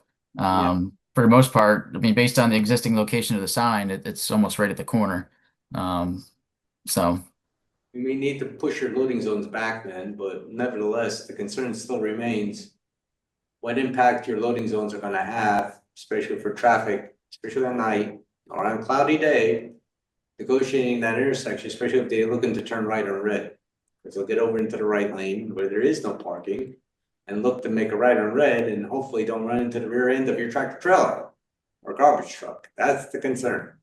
for the most part, I mean, based on the existing location of the sign, it's almost right at the corner. So We may need to push your loading zones back then, but nevertheless, the concern still remains what impact your loading zones are gonna have, especially for traffic, especially at night or on a cloudy day, negotiating that intersection, especially if they're looking to turn right on red. Because they'll get over into the right lane where there is no parking and look to make a right on red and hopefully don't run into the rear end of your tractor trailer or garbage truck. That's the concern.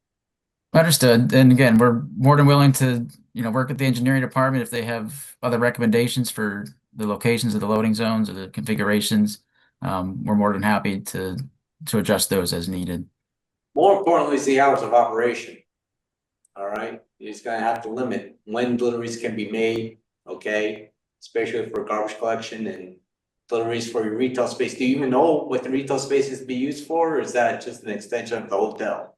understood. And again, we're more than willing to, work with the engineering department if they have other recommendations for the locations of the loading zones or the configurations. We're more than happy to adjust those as needed. More importantly is the hours of operation. All right, it's gonna have to limit when deliveries can be made, okay? Especially for garbage collection and deliveries for your retail space. Do you even know what the retail space is to be used for, or is that just an extension of the hotel?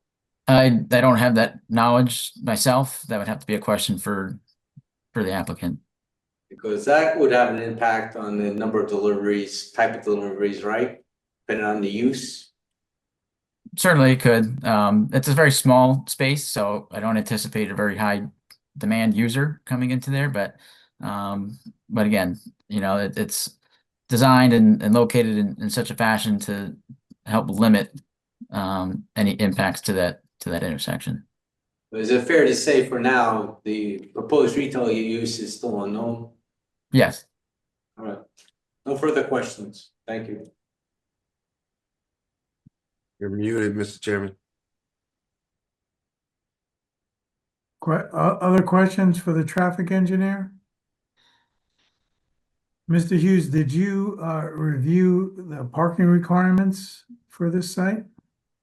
I don't have that knowledge myself. That would have to be a question for the applicant. Because that would have an impact on the number of deliveries, type of deliveries, right? Depending on the use. Certainly it could. It's a very small space, so I don't anticipate a very high demand user coming into there. But again, it's designed and located in such a fashion to help limit any impacts to that intersection. Is it fair to say for now, the proposed retail use is still unknown? Yes. All right. No further questions. Thank you. You're muted, Mr. Chairman. Other questions for the traffic engineer? Mr. Hughes, did you review the parking requirements for this site?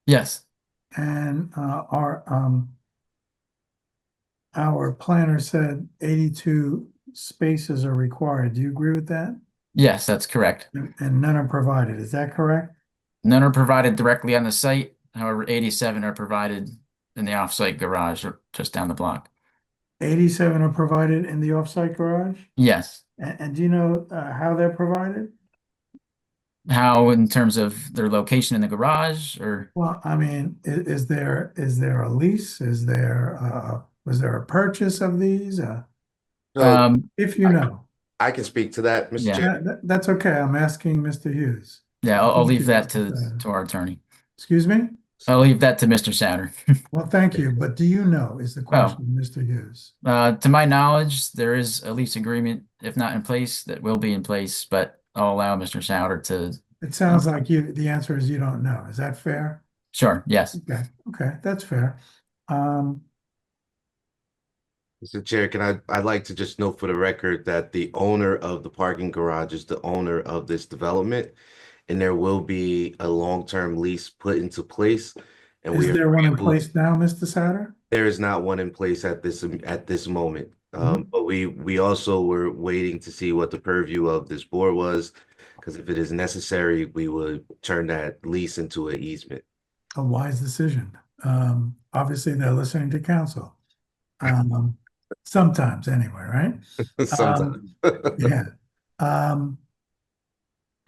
Yes. And our planner said 82 spaces are required. Do you agree with that? Yes, that's correct. And none are provided. Is that correct? None are provided directly on the site. However, 87 are provided in the off-site garage or just down the block. 87 are provided in the off-site garage? Yes. And do you know how they're provided? How in terms of their location in the garage, or? Well, I mean, is there a lease? Was there a purchase of these? If you know. I can speak to that, Mr. Chair. That's okay. I'm asking Mr. Hughes. Yeah, I'll Thank leave you, that Mr. to Sauter. our attorney. Excuse me? I'll leave that to Mr. Sauter. Well, thank you. But do you know is the question, Mr. Hughes? To my knowledge, there is a lease agreement, if not in place, that will be in place, but I'll allow Mr. Sauter to. It sounds like the answer is you don't know. Is that fair? Sure, yes. Okay, that's fair. Mr. Chair, I'd like to just note for the record that the owner of the parking garage is the owner of this development, and there will be a long-term lease put into place. And is there one in place now, Mr. Sauter? There is not one in place at this moment. But we also were waiting to see what the purview of this board was, because if it is necessary, we would turn that lease into an easement. A wise decision. Obviously, they're listening to counsel. Sometimes, anyway, right? Sometimes. Yeah.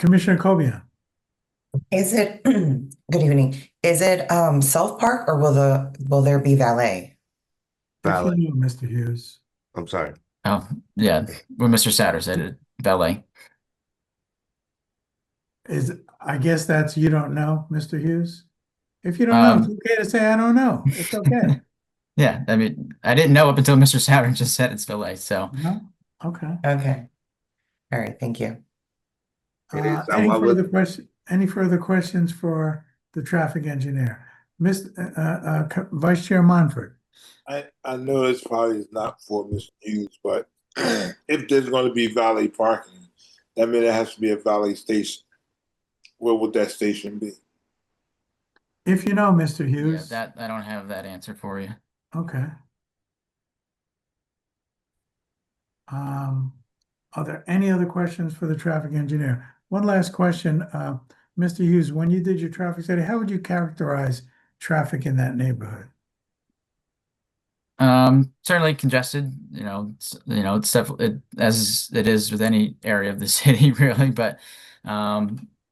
Commissioner Cobian. Is it good evening? Is it self-park or will there be valet? Valet. If you know, Mr. Hughes. I'm sorry. Oh, yeah. Well, Mr. Sauter said it, valet. I guess that's you don't know, Mr. Hughes? If you don't know, it's okay to say I don't know. It's okay. Yeah, I mean, I didn't know up until Mr. Sauter just said it's valet, so. No? Okay. Okay. All right, thank you. Any further questions for the traffic engineer? Vice Chair Monfort. I know this probably is not for Mr. Hughes, but if there's going to be valet parking, that means there has to be a valet station. Where would that station be? If you know, Mr. Hughes. Yeah, I don't have that answer for you. Okay. Are there any other questions for the traffic engineer? One last question, Mr. Hughes, when you did your traffic study, how would you characterize traffic in that neighborhood? Certainly congested, it's definitely as it is with any area of the city, really, but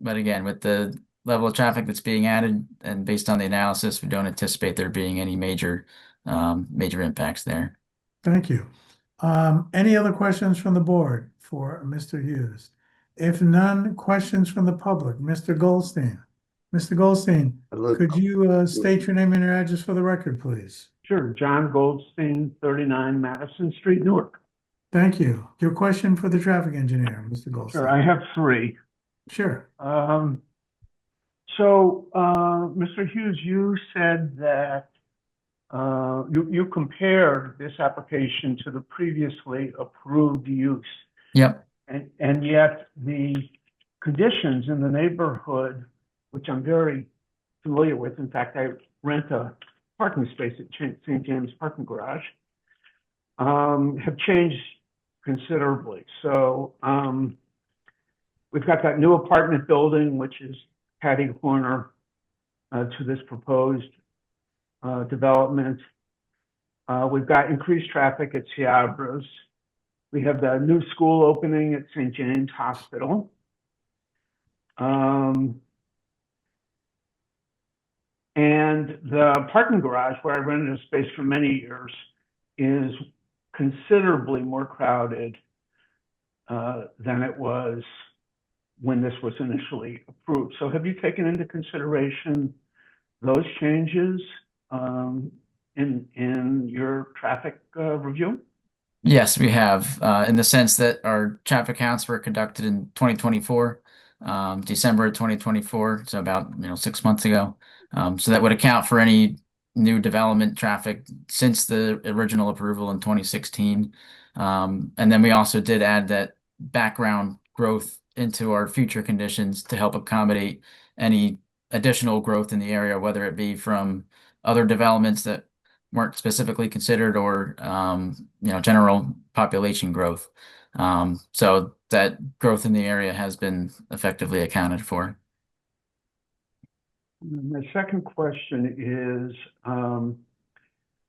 again, with the level of traffic that's being added and based on the analysis, we don't anticipate there being any major impacts there. Thank you. Any other questions from the board for Mr. Hughes? If none, questions from the public. Mr. Goldstein. Mr. Goldstein, could you state your name and your address for the record, please? Sure. John Goldstein, 39 Madison Street, Newark. Thank you. Your question for the traffic engineer, Mr. Goldstein. Sure. I have three. Sure. Mr. Hughes, you said that you compared this application to the previously approved use. Yep. And yet the conditions in the neighborhood, which I'm very familiar with. In fact, I rent a parking space at St. James Parking Garage, have changed considerably. So we've got that new apartment building, which is catty corner to this proposed development. We've got increased traffic at Ciabras. We have the new school opening at St. James Hospital. And the parking garage, where I rented a space for many years, is considerably more crowded than it was when this was initially approved. So have you taken into consideration those changes in your traffic review? Yes, we have, in the sense that our traffic counts were conducted in 2024, December of 2024, so about 6 months ago. So that would account for any new development traffic since the original approval in 2016. And then we also did add that background growth into our future conditions to help accommodate any additional growth in the area, whether it be from other developments that weren't specifically considered or general population growth. So that growth in the area has been effectively accounted for. My second question is,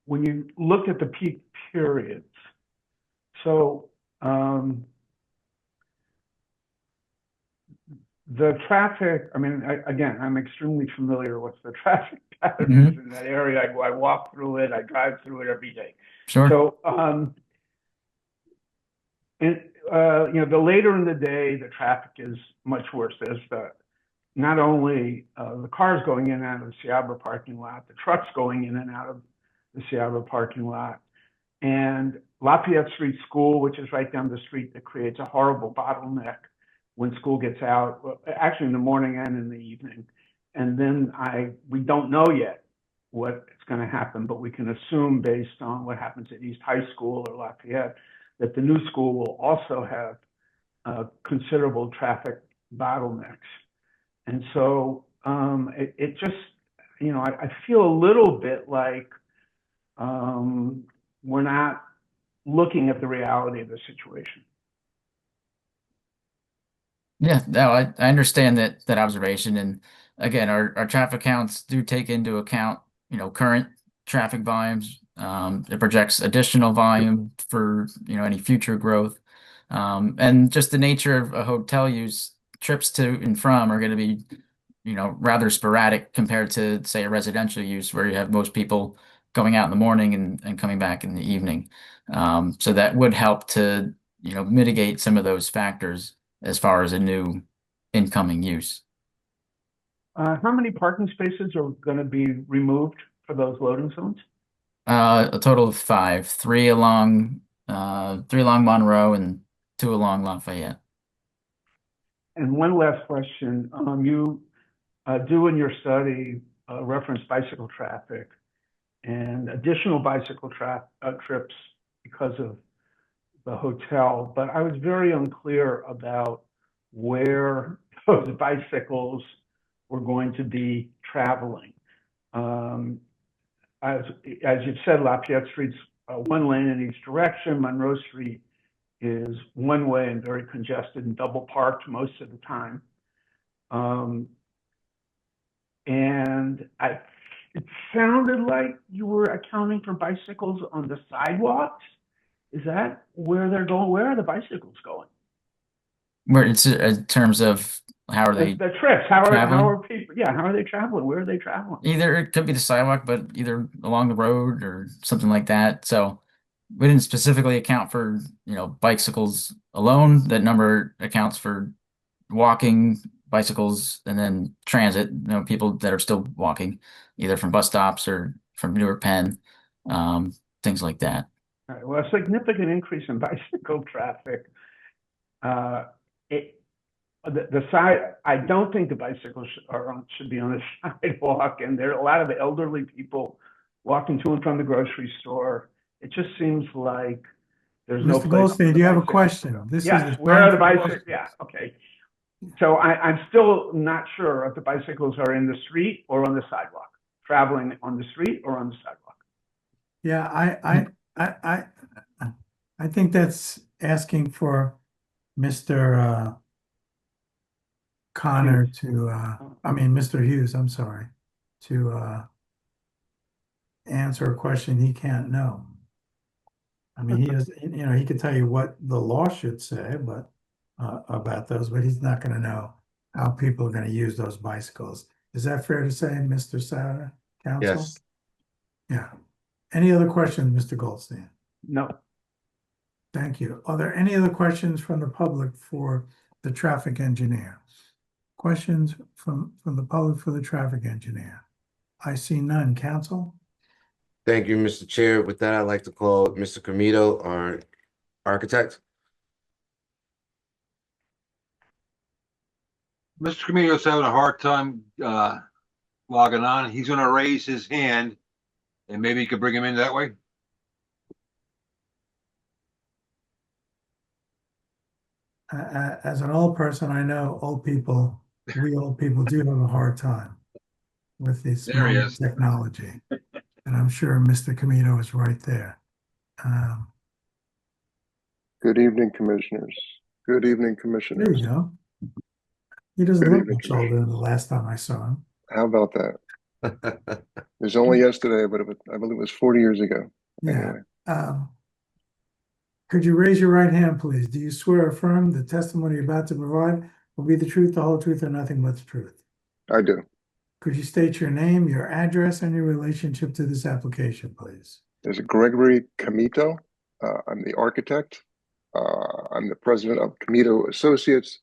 when you looked at the peak periods, so the traffic, I mean, again, I'm extremely familiar with the traffic patterns in that area. I walk through it, I drive through it every day. Sure. So, the later in the day, the traffic is much worse. There's not only the cars going in and out of the Ciabra parking lot, the trucks going in and out of the Ciabra parking lot, and Lafayette Street School, which is right down the street, that creates a horrible bottleneck when school gets out, actually in the morning and in the evening. And then we don't know yet what's going to happen, but we can assume based on what happens at East High School or Lafayette that the new school will also have considerable traffic bottlenecks. And so it just, I feel a little bit like we're not looking at the reality of the situation. Yeah, no, I understand that observation. And again, our traffic counts do take into account, current traffic volumes. It projects additional volume for, any future growth. And just the nature of a hotel use, trips to and from are going to be, rather sporadic compared to, say, a residential use where you have most people going out in the morning and coming back in the evening. So that would help to, mitigate some of those factors as far as a new incoming use. How many parking spaces are going to be removed for those loading zones? A total of 5, 3 along Monroe and 2 along Lafayette. And one last question. You do in your study reference bicycle traffic and additional bicycle trips because of the hotel, but I was very unclear about where those bicycles were going to be traveling. As you've said, Lafayette Street's one lane in each direction. Monroe Street is one way and very congested and double parked most of the time. And it sounded like you were accounting for bicycles on the sidewalks. Is that where they're going? Where are the bicycles going? Where it's in terms of how are they the trips? How traveling? are people? Yeah, how are they traveling? Where are they traveling? Either it could be the sidewalk, but either along the road or something like that. So we didn't specifically account for, bicycles alone. That number accounts for walking, bicycles, and then transit, people that are still walking, either from bus stops or from Newark Penn, things like that. All right, well, a significant increase in bicycle traffic. I don't think the bicycles should be on the sidewalk, and there are a lot of elderly people walking to and from the grocery store. It just seems like there's no Mr. place. Goldstein, do you have a question? Yes, where are the bicycles? Yeah, okay. So I'm still not sure if the bicycles are in the street or on the sidewalk, traveling on the street or on the sidewalk. Yeah, I think that's asking for Mr. Connor to, I mean, Mr. Hughes, I'm sorry, to answer a question he can't know. I mean, he does, you know, he could tell you what the law should say, but about those, but he's not gonna know how people are gonna use those bicycles. Is that fair to say, Mr. Sauer, counsel? Yes. Yeah. Any other questions, Mr. Goldstein? No. Thank you. Are there any other questions from the public for the traffic engineer? Questions from the public for the traffic engineer? I see none. Counsel? Thank you, Mr. Chair. With that, I'd like to call Mr. Comito, our architect. Mr. Camino's having a hard time logging on. He's gonna raise his hand and maybe you could bring him in that way. As an old person, I know we old people do have a hard time with this There he modern is. technology. And I'm sure Mr. Comito is right there. Good evening, commissioners. Good evening, There commissioners. you go. He doesn't Good look evening, much older than the last time I saw him. How about that? It was only yesterday, but I believe it was 40 years ago. Yeah. Anyway, Could you raise your right hand, please? Do you swear or affirm the testimony you're about to provide will be the truth, the whole truth, and nothing but the truth? I do. Could you state your name, your address, and your relationship to this application, please? There's Gregory Comito. I'm the architect. I'm the president of Comito Associates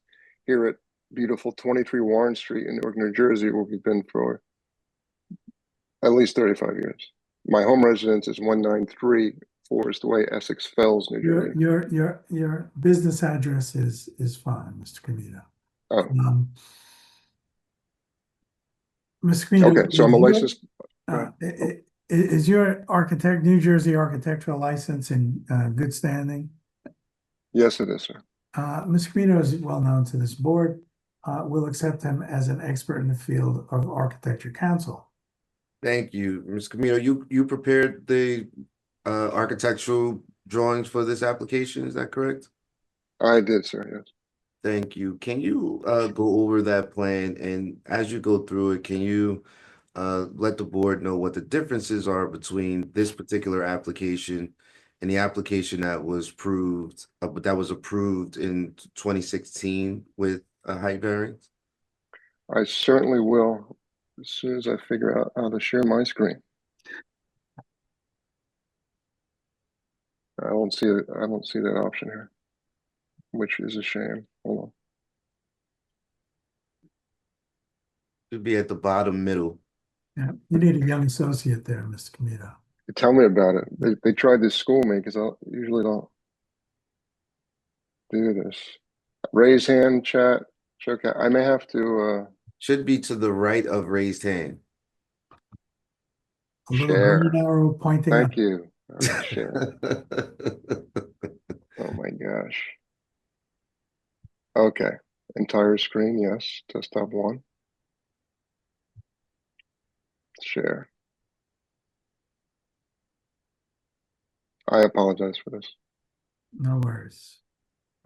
here at beautiful 23 Warren Street in Newark, New Jersey, where we've been for at least 35 years. My home residence is 193 Forest Way, Essex Fells, New Jersey. Your business address is fine, Mr. Comito. Oh, Mr. Comito. okay. So I'm a licensed. Is your New Jersey architectural license in good standing? Yes, it is, sir. Mr. Comito is well known to this board. We'll accept him as an expert in the field of architecture counsel. Thank you, Mr. Comito. You prepared the architectural drawings for this application, is that correct? I did, sir, yes. Thank you. Can you go over that plan, and as you go through it, can you let the board know what the differences are between this particular application and the application that was approved in 2016 with a height variance? I certainly will as soon as I figure out how to share my screen. I don't see that option here, which is a shame. Hold on. Should be at the bottom middle. Yeah, you need a young associate there, Mr. Comito. Tell me about it. They tried to school me because I usually don't do this. Raise hand, chat, okay. I may have to should be to the right of raised hand. A little share. green arrow pointing Thank up. you. All right, share. Oh my gosh. Okay. Entire screen, yes. Desktop 1. Share. I apologize for this. No worries.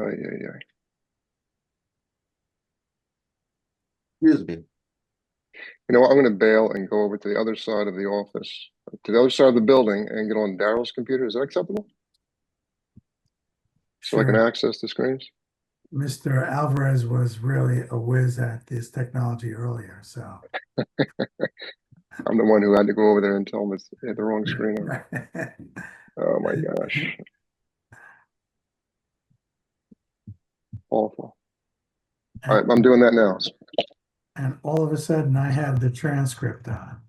Oh, yeah. Excuse me. You know what? I'm going to bail and go over to the other side of the office, to the other side of the building, and get on Daryl's computer. Is that acceptable? So I can access the screens? Mr. Alvarez was really a whiz at this technology earlier, so. I'm the one who had to go over there and tell them it's the wrong screen. Oh my gosh. Awful. All right, I'm doing that now. And all of a sudden I have the transcript on.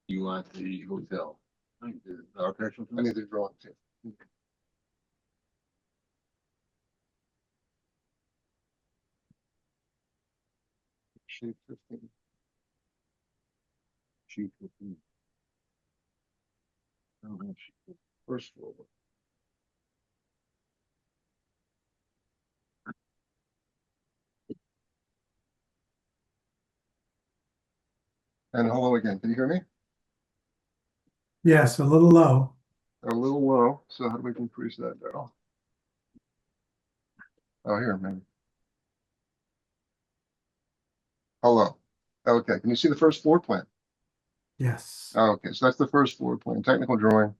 You want the hotel? I need the architectural. I need the drawing too. Sheet 15. sheet with the first floor. And hello again, can you hear me? Yes, a little low. A little low, so how do we increase that down? Oh, here, maybe. Hello. Okay, can you see the first floor plan? Yes. Okay, so that's the first floor plan, technical drawing,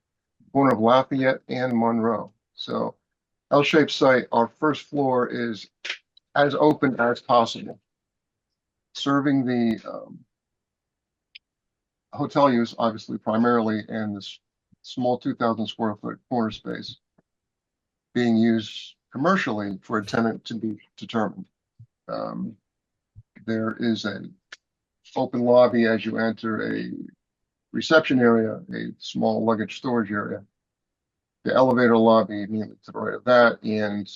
corner of Lafayette and Monroe. So L-shaped site, our first floor is as open as possible, serving the hotel use, obviously, primarily, and this small 2,000 square foot corner space being used commercially for a tenant to be determined. There is an open lobby as you enter, a reception area, a small luggage storage area, the elevator lobby immediately to the right of that, and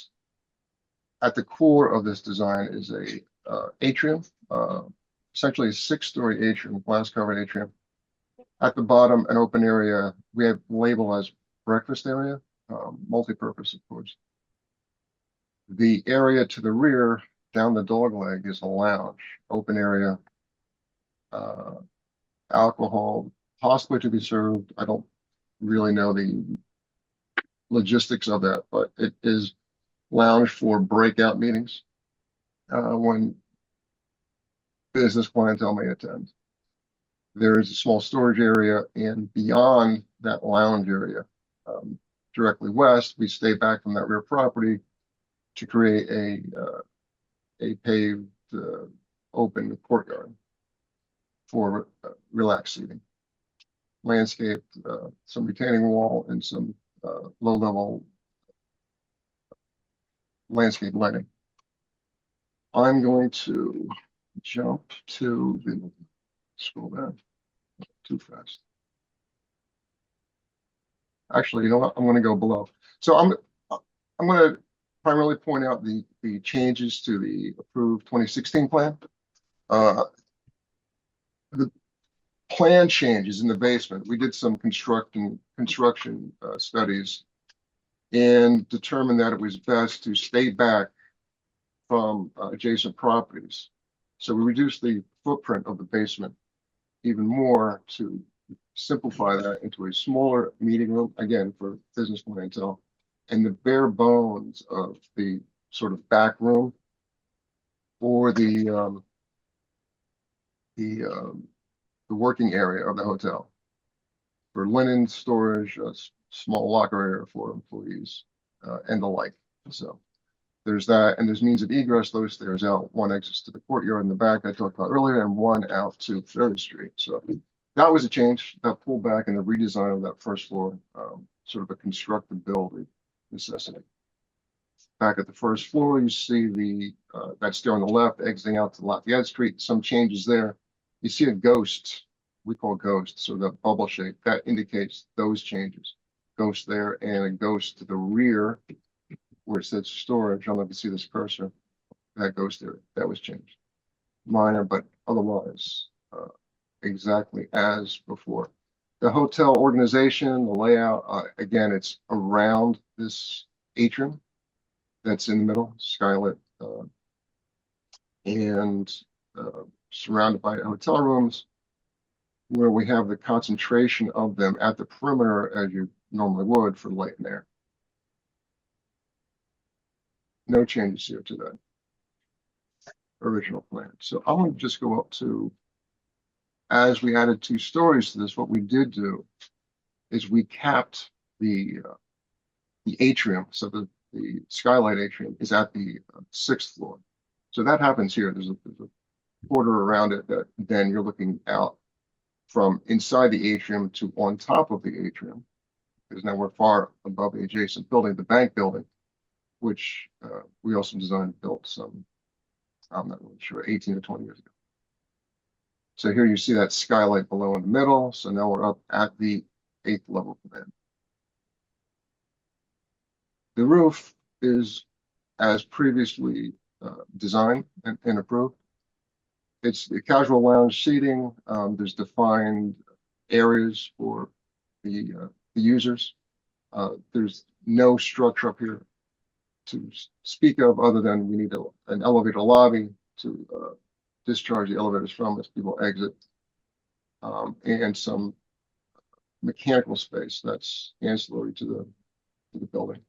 at the core of this design is a atrium, essentially a 6-story atrium, glass covered atrium. At the bottom, an open area we have labeled as breakfast area, multi-purpose, of course. The area to the rear, down the dog leg, is a lounge, open area, alcohol possibly to be served. I don't really know the logistics of that, but it is lounge for breakout meetings when business clientele may attend. There is a small storage area, and beyond that lounge area, directly west, we stay back from that rear property to create a paved open courtyard for relaxed seating. Landscape, some retaining wall, and some low-level landscape lighting. I'm going to jump to the, scroll down too fast. Actually, you know what? I'm going to go below. So I'm going to primarily point out the changes to the approved 2016 plan. The plan changes in the basement. We did some construction studies and determined that it was best to stay back from adjacent properties. So we reduced the footprint of the basement even more to simplify that into a smaller meeting room, again, for business clientele, and the bare bones of the sort of back room or the working area of the hotel for linen storage, a small locker area for employees, and the like. So there's that, and there's means of egress. Those stairs out, one exits to the courtyard in the back I talked about earlier, and one out to Ferry Street. So that was a change, that pullback and the redesign of that first floor, sort of a constructed build necessity. Back at the first floor, you see the that stair on the left exiting out to Lafayette Street. Some changes there. You see a ghost, we call ghost, so the bubble shape that indicates those changes. Ghost there, and a ghost to the rear where it says storage. I don't know if you see this cursor. That ghost there, that was changed. Minor, but otherwise exactly as before. The hotel organization, the layout, again, it's around this atrium that's in the middle, skylit, and surrounded by hotel rooms where we have the concentration of them at the perimeter as you normally would for light and air. No changes here to that original plan. So I'm going to just go up to, as we added 2 stories to this, what we did do is we capped the atrium. So the skylight atrium is at the 6th floor. So that happens here. There's a border around it that then you're looking out from inside the atrium to on top of the atrium, because now we're far above the adjacent building, the bank building, which we also designed and built some, I'm not really sure, 18 or 20 years ago. So here you see that skylight below in the middle. So now we're up at the 8th level plan. The roof is as previously designed and approved. it's the casual lounge seating. There's defined areas for the users. There's no structure up here to speak of other than we need an elevator lobby to discharge the elevators from as people exit, and some mechanical space that's ancillary to the building.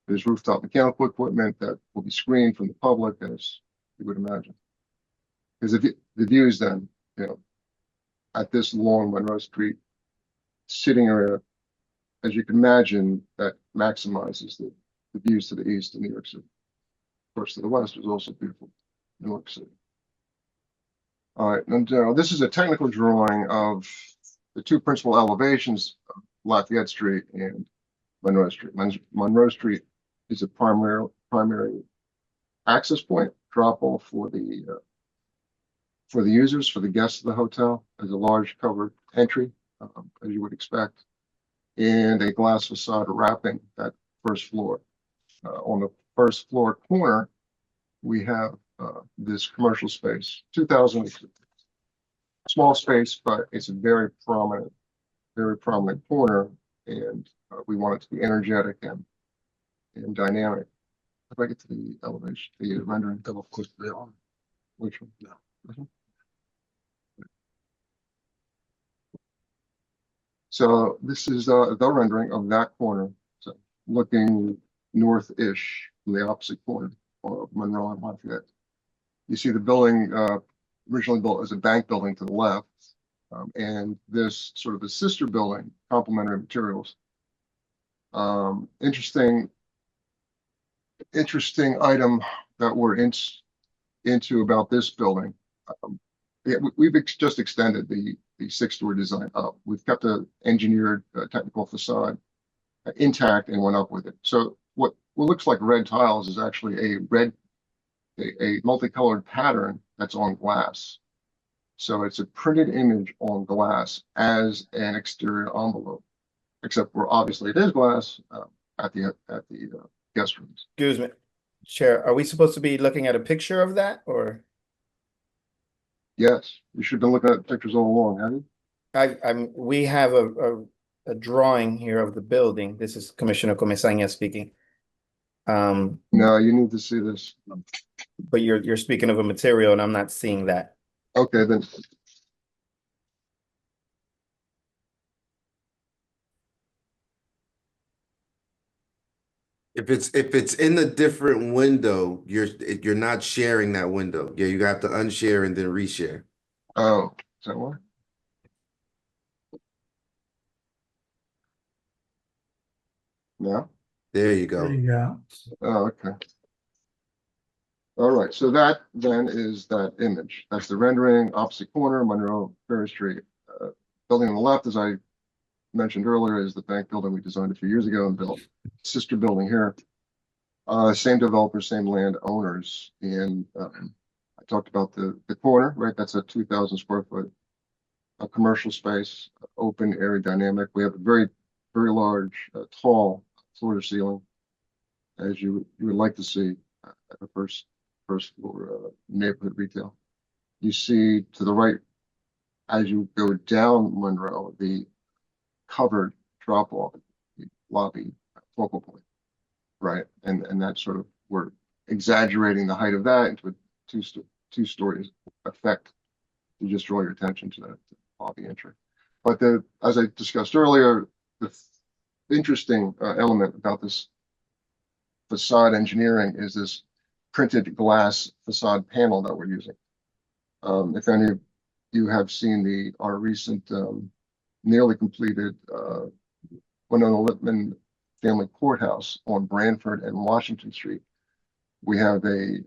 There's rooftop mechanical equipment that will be screened from the public, as you would imagine. Because if the views then, at this long Monroe Street sitting area, as you can imagine, that maximizes the views to the east in New York City. Of course, to the west is also beautiful New York City. All right, and this is a technical drawing of the two principal elevations of Lafayette Street and Monroe Street. Monroe Street is a primary access point, drop off for the users, for the guests of the hotel, as a large covered entry, as you would expect, and a glass facade wrapping that first floor. On the first floor corner, we have this commercial space, 2,000, small space, but it's a very prominent corner, and we want it to be energetic and dynamic. If I get to the elevation, the rendering, of course they are. Which one? No. This one? So this is the rendering of that corner, so looking north-ish from the opposite corner of Monroe and Lafayette. You see the building originally built as a bank building to the left, and this sort of a sister building, complementary materials. Interesting item that we're into about this building. We've just extended the 6-story design up. We've kept the engineered technical facade intact and went up with it. So what looks like red tiles is actually a multicolored pattern that's on glass. So it's a printed image on glass as an exterior envelope, except for obviously it is glass at the guest rooms. Excuse me, Chair, are we supposed to be looking at a picture of that, or? Yes, you should have been looking at pictures all along, haven't you? We have a drawing here of the building. This is Commissioner Comesaña speaking. No, you need to see this. But you're speaking of a material, and I'm not seeing that. Okay, then. If it's in a different window, you're not sharing that window. Yeah, you have to unshare and then reshare. Oh, is that why? Yeah. There you go. There you go. Oh, okay. All right, so that then is that image. That's the rendering, opposite corner, Monroe Ferry Street. Building on the left, as I mentioned earlier, is the bank building we designed a few years ago and built. Sister building here. Same developer, same land owners. And I talked about the corner, right? That's a 2,000 square foot commercial space, open, airy, dynamic. We have a very, very large, tall floor to ceiling, as you would like to see at the first floor neighborhood retail. You see to the right, as you go down Monroe, the covered drop off, the lobby focal point, right? And that sort of, we're exaggerating the height of that into a two stories effect to just draw your attention to that lobby entry. But as I discussed earlier, the interesting element about this facade engineering is this printed glass facade panel that we're using. If any of you have seen our recent nearly completed Winona Lippman Family Courthouse on Branford and Washington Street, we have a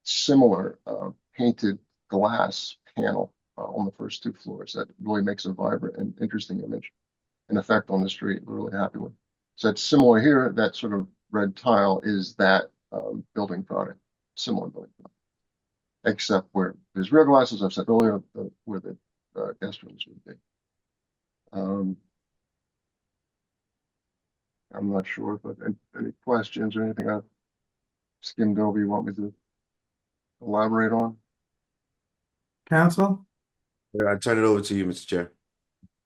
similar painted glass panel on the first 2 floors that really makes a vibrant and interesting image and effect on the street. We're really happy with. So it's similar here. That sort of red tile is that building product, similar building product, except where there's rear glasses, I've said earlier, where the guest rooms would be. I'm not sure, but any questions or anything I've skimmed over you want me to elaborate on? Council, I turn it over to you, Mr. Chair.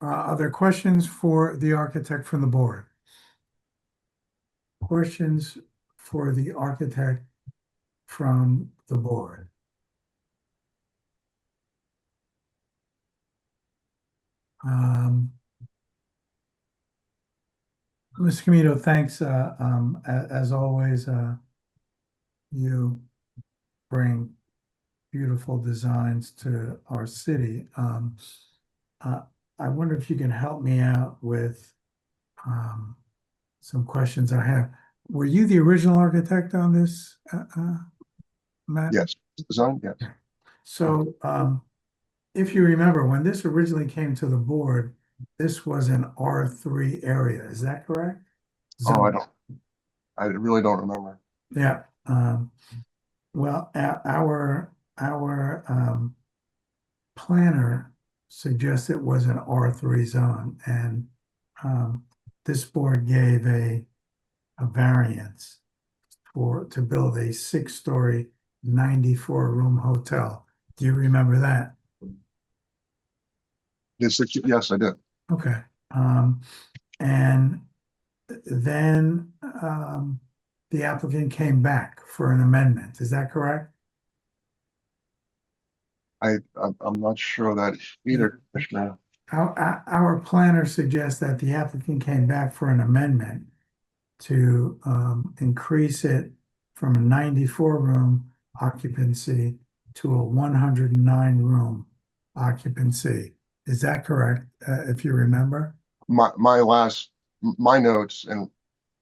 are there questions for the architect from the board? Questions for the architect from the board? Mr. Comito, thanks. As always, you bring beautiful designs to our city. I wonder if you can help me out with some questions I have. Were you the original architect on this, Matt? Yes, design, yes. So, if you remember, when this originally came to the board, this was an R3 area, is that correct? Oh, Zone. I really don't remember. Yeah, well, our planner suggests it was an R3 zone, and this board gave a variance to build a 6-story, 94-room hotel. Do you remember that? Yes, I did. Okay. And then the applicant came back for an amendment. Is that correct? I'm not sure of that either, Commissioner. Our planner suggests that the applicant came back for an amendment to increase it from a 94-room occupancy to a 109-room occupancy. Is that correct, if you remember? My notes and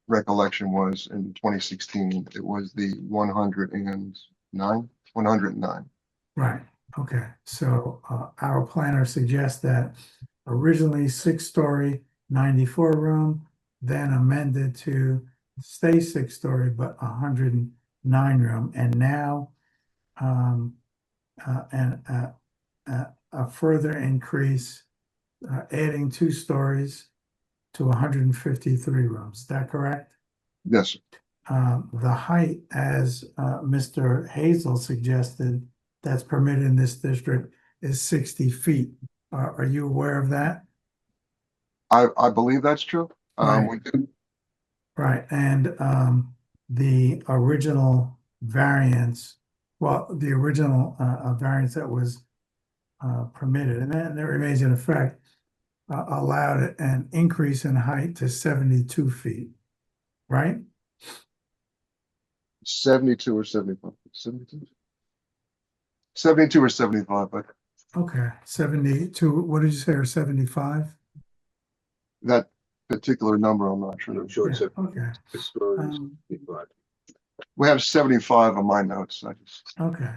recollection was in 2016, it was the 109. Right. Okay. So our planner suggests that originally 6-story, 94-room, then amended to stay 6-story, but 109-room, and now a further increase, adding 2 stories to 153 rooms. Is that correct? Yes. The height, as Mr. Hazel suggested, that's permitted in this district is 60 feet. Are you aware of that? I believe that's true. Right. We did. Right, and the original variance, the original variance that was permitted, and that remains in effect, allowed an increase in height to 72 feet, right? 72 or 75. 72? 72 or 75, but Okay, 72, what did you say, or 75? that particular number, I'm not sure. Yeah, okay. We have 75 on my notes. Okay.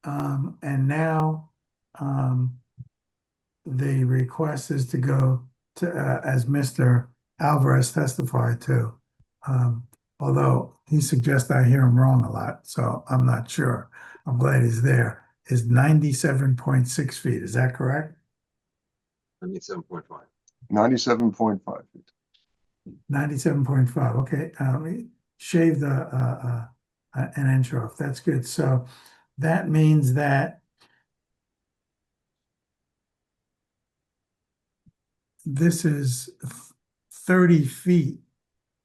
And now the request is to go to, as Mr. Alvarez testified to, although he suggests I hear him wrong a lot, so I'm not sure. I'm glad he's there. Is 97.6 feet. Is that correct? 97.5. 97.5 feet. 97.5. Okay. Let me shave an inch off. That's good. So that means that this is 30 feet,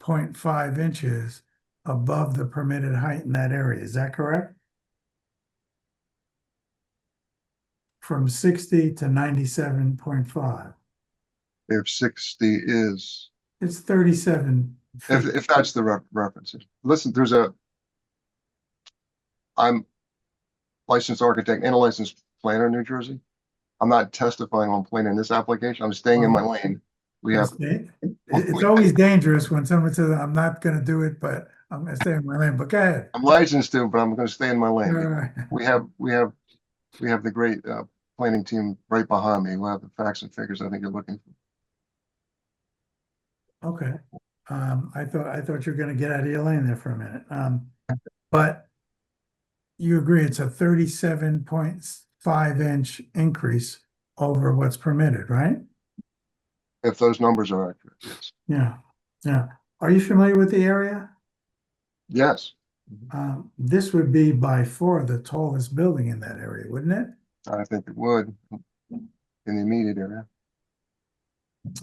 0.5 inches above the permitted height in that area. Is that correct? From 60 to 97.5. If 60 is, It's 37 feet. if that's the reference. Listen, I'm licensed architect and a licensed planner in New Jersey. I'm not testifying on planning this application. I'm staying in my lane. It's always dangerous when someone says, I'm not going to do it, but I'm going to stay in my lane. But go ahead. I'm licensed to, but I'm going to stay in my lane. Right. We have the great planning team right behind me. We'll have the facts and figures I think you're looking for. Okay. I thought you were going to get out of your lane there for a minute. But you agree it's a 37.5 inch increase over what's permitted, right? If those numbers are accurate, yes. Yeah. Yeah. Are you familiar with the area? Yes. This would be by far the tallest building in that area, wouldn't it? I think it would in the immediate area.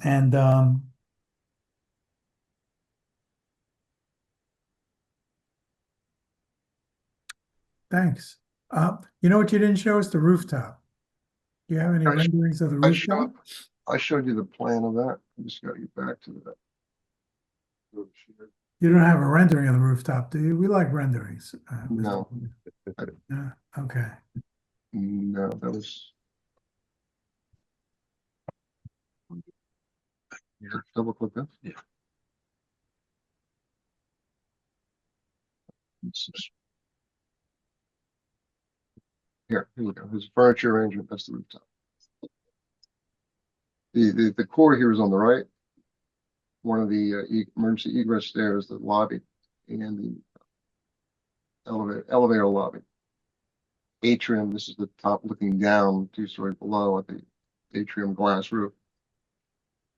And thanks. You know what you didn't show us? The rooftop. Do you have any renderings of the rooftop? I showed you the plan of that. I just got to get back to that. You don't have a rendering of the rooftop, do you? We like renderings. No. Okay. No, that was. Yeah, double click that. Yeah. Here we go. His furniture arrangement. That's the rooftop. The core here is on the right. One of the emergency egress stairs, the lobby, and the elevator lobby. Atrium. This is the top looking down, 2-story below at the atrium glass roof.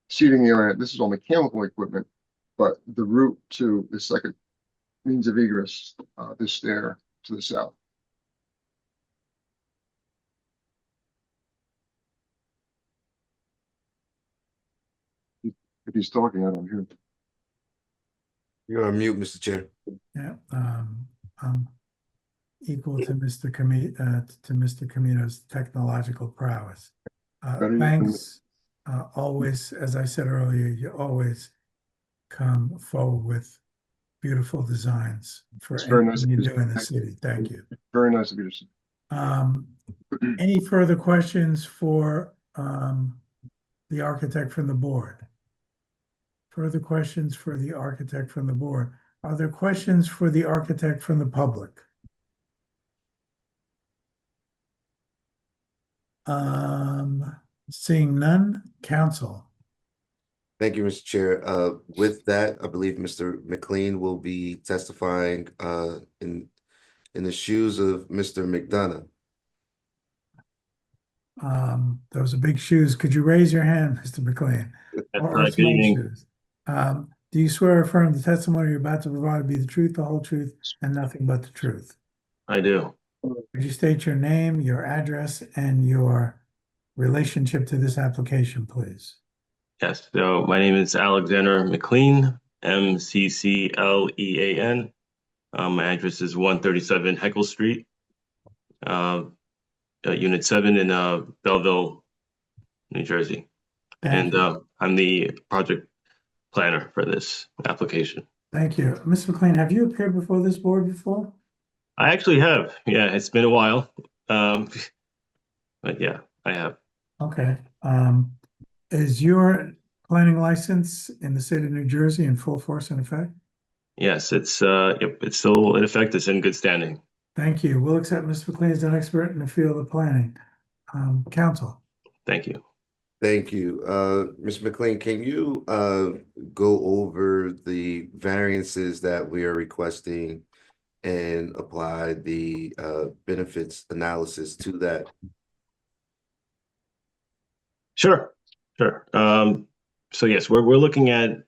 Seating area. This is all mechanical equipment, but the route to the second means of egress, this stair to the south. If he's talking, I don't hear him. You're on mute, Mr. Chair. Yeah. Equal to Mr. Comito's technological prowess. Thanks. Always, as I said earlier, you always come forward with beautiful designs for anything you do in the city. Thank you. Very nice of you to see. Any further questions for the architect from the board? Further questions for the architect from the board? Are there questions for the architect from the public? Seeing none, council. Thank you, Mr. Chair. With that, I believe Mr. McLean will be testifying in the shoes of Mr. McDonough. Those are big shoes. Could you raise your hand, Mr. McLean? Or small shoes. Do you swear or affirm the testimony you're about to provide to be the truth, the whole truth, and nothing but the truth? I do. Could you state your name, your address, and your relationship to this application, please? Yes. So my name is Alexander McLean, McClean. My address is 137 Heckle Street, Unit 7 in Belleville, New Jersey. Thank and I'm the project planner for this application. Thank you. Mr. McLean, have you appeared before this board before? I actually have. Yeah, it's been a while. But yeah, I have. Okay. Is your planning license in the state of New Jersey in full force and effect? Yes, it's still in effect. It's in good standing. Thank you. We'll accept Mr. McLean as an expert in the field of planning. Council. Thank you. Thank you. Mr. McLean, can you go over the variances that we are requesting and apply the benefits analysis to that? Sure. So yes, we're looking at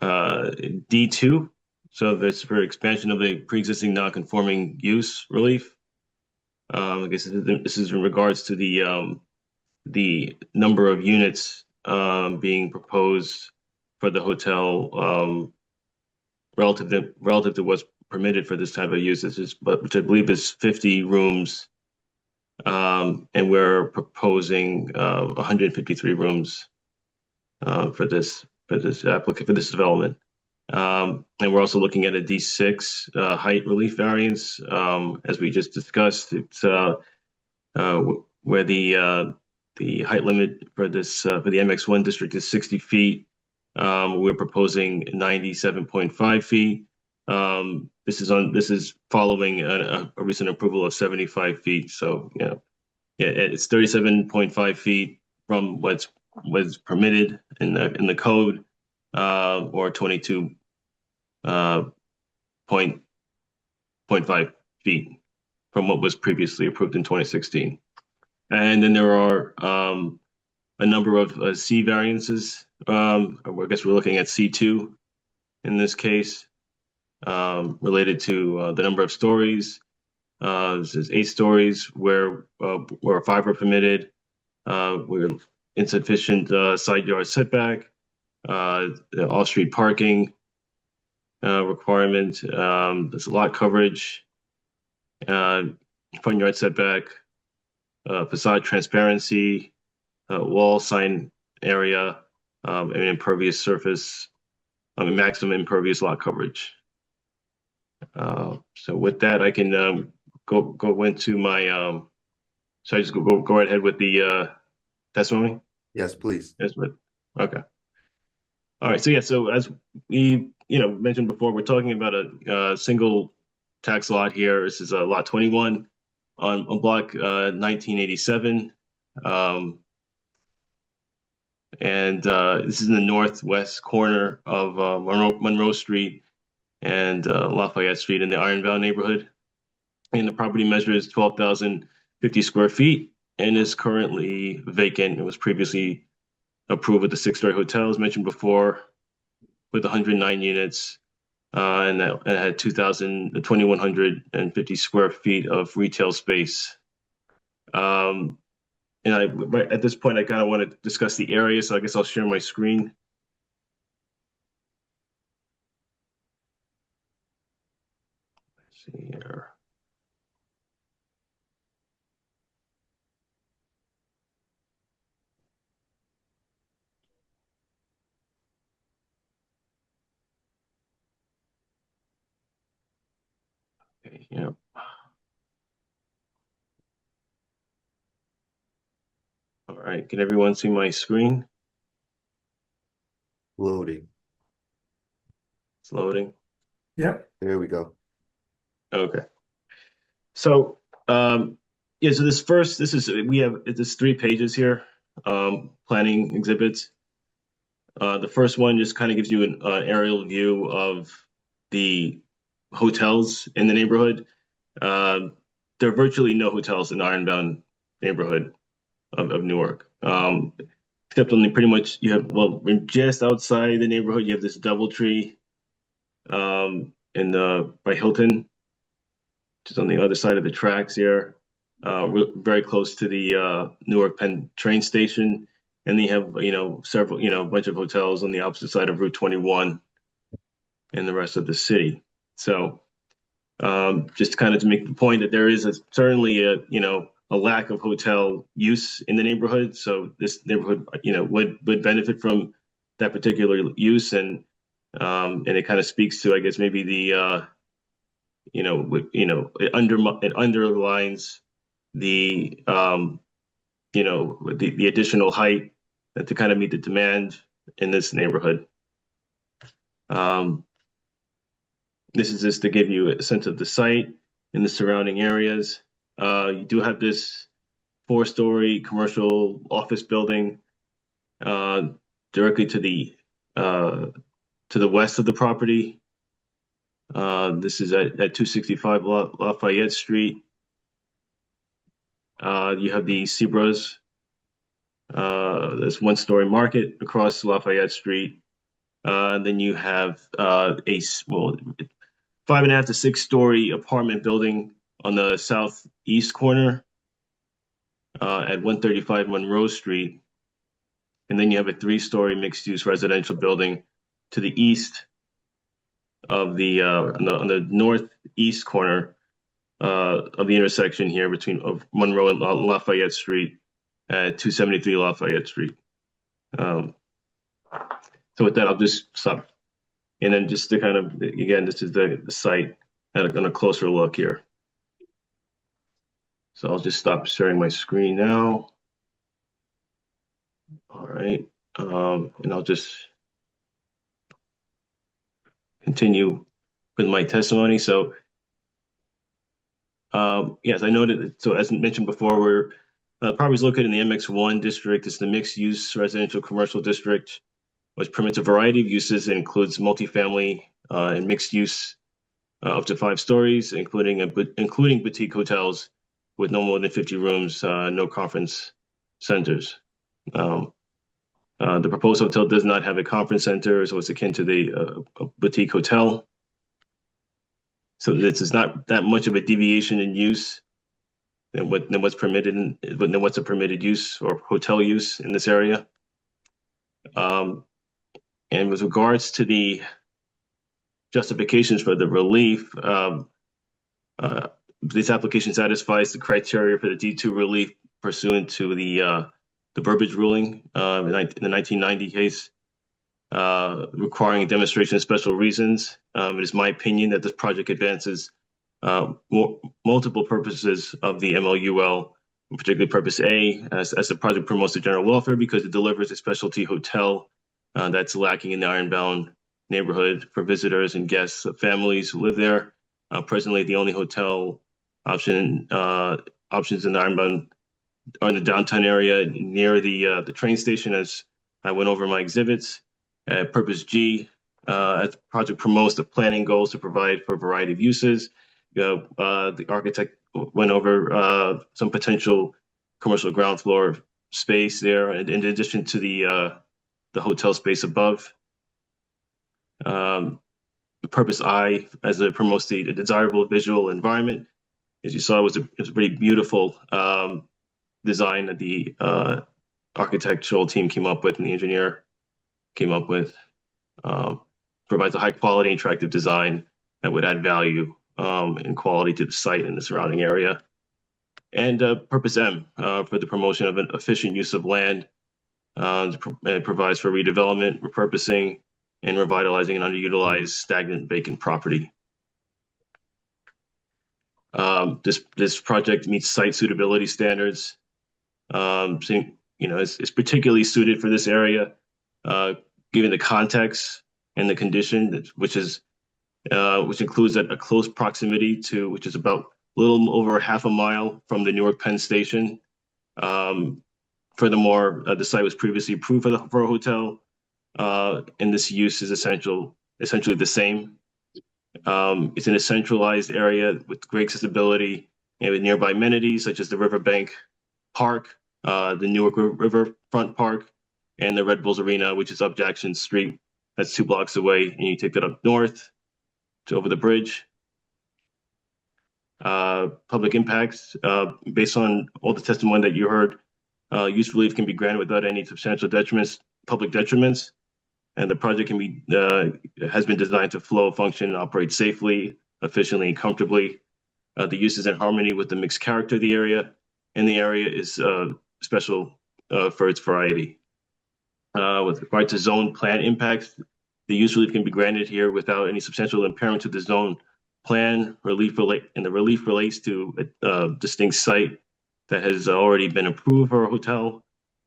D2. So that's for expansion of the pre-existing non-conforming use relief. I guess this is in regards to the number of units being proposed for the hotel relative to what's permitted for this type of use. Which I believe is 50 rooms. And we're proposing 153 rooms for this development. And we're also looking at a D6 height relief variance. As we just discussed, it's where the height limit for this for the MX1 district is 60 feet. We're proposing 97.5 feet. This is following a recent approval of 75 feet. So it's 37.5 feet from what's permitted in the code, or 22.5 feet from what was previously approved in 2016. And then there are a number of C variances. I guess we're looking at C2 in this case. related to the number of stories. This is 8 stories where 5 are permitted. We're insufficient side yard setback, the off-street parking requirement. There's lot coverage, front yard setback, facade transparency, wall sign area, and impervious surface, maximum impervious lot coverage. So with that, I can go into my. So I just go right ahead with the testimony. Yes, please. Yes, but okay. All right. So yeah. So as we mentioned before, we're talking about a single tax lot here. This is lot 21 on block 1987. And this is in the northwest corner of Monroe Street and Lafayette Street in the Ironbound neighborhood. And the property measures 12,050 square feet and is currently vacant. It was previously approved with the 6-story hotel, as mentioned before, with 109 units. And it had 2,150 square feet of retail space. And right at this point, I kind of want to discuss the area, so I guess I'll share my screen. Let's see here. Okay, yeah. All right, can everyone see my screen? Loading. It's loading. Yep. There we go. Okay. So yeah, so we have 3 pages here, planning exhibits. The first one just kind of gives you an aerial view of the hotels in the neighborhood. There are virtually no hotels in the Ironbound neighborhood of Newark. Except only pretty much you have, well, just outside the neighborhood, you have this DoubleTree by Hilton, just on the other side of the tracks here, very close to the Newark Penn train station. And they have, several, a bunch of hotels on the opposite side of Route 21 and the rest of the city. So just kind of to make the point that there is certainly a lack of hotel use in the neighborhood. So this neighborhood, would benefit from that particular use. And it kind of speaks to, I guess, maybe the, it underlines the, the additional height to kind of meet the demand in this neighborhood. This is just to give you a sense of the site and the surrounding areas. You do have this 4-story commercial office building directly to the west of the property. This is at 265 Lafayette Street. You have the Zebras. There's 1-story market across Lafayette Street. Then you have a 5.5 to 6-story apartment building on the southeast corner at 135 Monroe Street. And then you have a 3-story mixed-use residential building to the east of the on the northeast corner of the intersection here between Monroe and Lafayette Street at 273 Lafayette Street. So with that, I'll just stop. And then just to kind of, again, this is the site on a closer look here. So I'll just stop sharing my screen now. All right. And I'll just continue with my testimony. So yes, I noted, so as mentioned before, we're property is located in the MX1 district. It's the mixed use residential commercial district, which permits a variety of uses. It includes multifamily and mixed use up to 5 stories, including boutique hotels with no more than 50 rooms, no conference centers. The proposed hotel does not have a conference center, so it's akin to the boutique hotel. So this is not that much of a deviation in use than what's permitted than what's a permitted use or hotel use in this area. And with regards to the justifications for the relief, this application satisfies the criteria for the D2 relief pursuant to the Burbidge ruling in the 1990 case, requiring a demonstration of special reasons. It is my opinion that this project advances multiple purposes of the MLUL, particularly purpose A, as the project promotes the general welfare because it delivers a specialty hotel that's lacking in the Ironbound neighborhood for visitors and guests of families who live there. Presently, the only hotel options in the Ironbound are in the downtown area near the train station, as I went over my exhibits. Purpose G, as the project promotes the planning goals to provide for a variety of uses. The architect went over some potential commercial ground floor space there, in addition to the hotel space above. Purpose I, as it promotes the desirable visual environment. As you saw, it was a pretty beautiful design that the architectural team came up with and the engineer came up with. Provides a high quality, attractive design that would add value and quality to the site and the surrounding area. And purpose M, for the promotion of an efficient use of land. It provides for redevelopment, repurposing, and revitalizing an underutilized, stagnant, vacant property. This project meets site suitability standards. So, it's particularly suited for this area, given the context and the condition, which includes a close proximity to, which is about a little over half a mile from the Newark Penn Station. Furthermore, the site was previously approved for a hotel, and this use is essentially the same. It's in a centralized area with great accessibility and with nearby amenities such as the Riverbank Park, the Newark Riverfront Park, and the Red Bulls Arena, which is up Jackson Street. That's 2 blocks away, and you take it up north to over the bridge. Public impacts, based on all the testimony that you heard, use relief can be granted without any substantial public detriments, and the project has been designed to flow, function, and operate safely, efficiently, and comfortably. The use is in harmony with the mixed character of the area, and the area is special for its variety. With regard to zone plan impacts, the use relief can be granted here without any substantial impairment to the zone plan. And the relief relates to a distinct site that has already been approved for a hotel.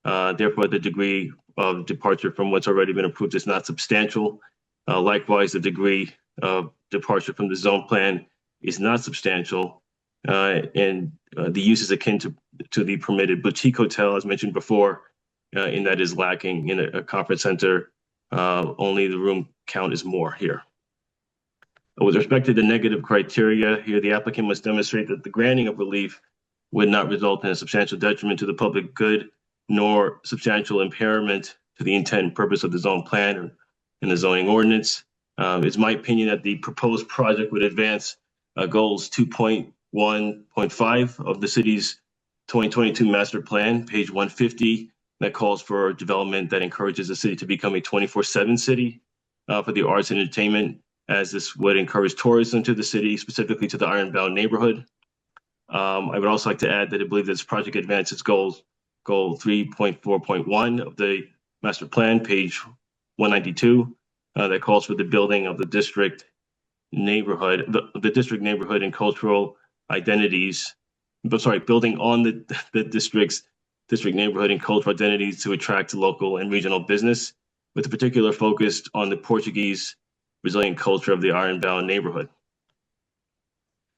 Therefore, the degree of departure from what's already been approved is not substantial. Likewise, the degree of departure from the zone plan is not substantial. And the use is akin to the permitted boutique hotel, as mentioned before, in that is lacking in a conference center. Only the room count is more here. With respect to the negative criteria here, the applicant must demonstrate that the granting of relief would not result in a substantial detriment to the public good, nor substantial impairment to the intent and purpose of the zone plan or in the zoning ordinance. It's my opinion that the proposed project would advance goals 2.1.5 of the city's 2022 master plan, page 150, that calls for development that encourages the city to become a 24/7 city for the arts and entertainment, as this would encourage tourism to the city, specifically to the Ironbound neighborhood. I would also like to add that I believe this project advances goal 3.4.1 of the master plan, page 192, that calls for the building of the district neighborhood, the district neighborhood and cultural identities. Building on the district neighborhood and cultural identities to attract local and regional business, with a particular focus on the Portuguese resilient culture of the Ironbound neighborhood.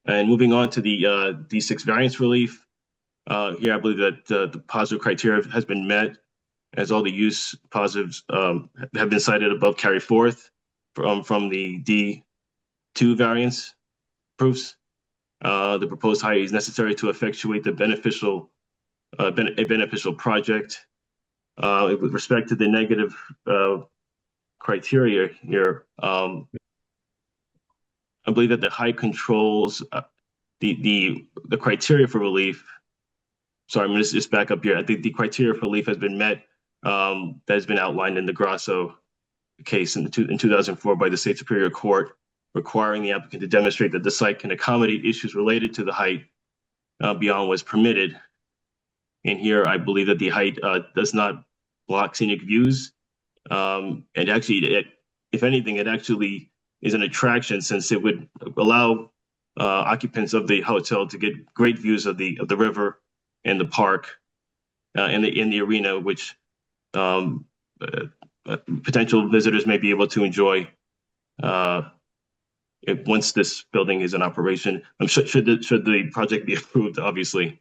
And moving on to the D6 variance relief, here I believe that the positive criteria has been met, as all the use positives have been cited above carry forth from the D2 variance proofs. The proposed height is necessary to effectuate the beneficial project. With respect to the negative criteria here, I believe that the height controls the criteria for relief. Sorry, I'm going to just back up here. I think the criteria for relief has been met. That has been outlined in the Grasso case in 2004 by the State Superior Court, requiring the applicant to demonstrate that the site can accommodate issues related to the height beyond what's permitted. And here, I believe that the height does not block scenic views. And actually, if anything, it actually is an attraction, since it would allow occupants of the hotel to get great views of the river and the park in the arena, which potential visitors may be able to enjoy once this building is in operation. Should the project be approved, obviously,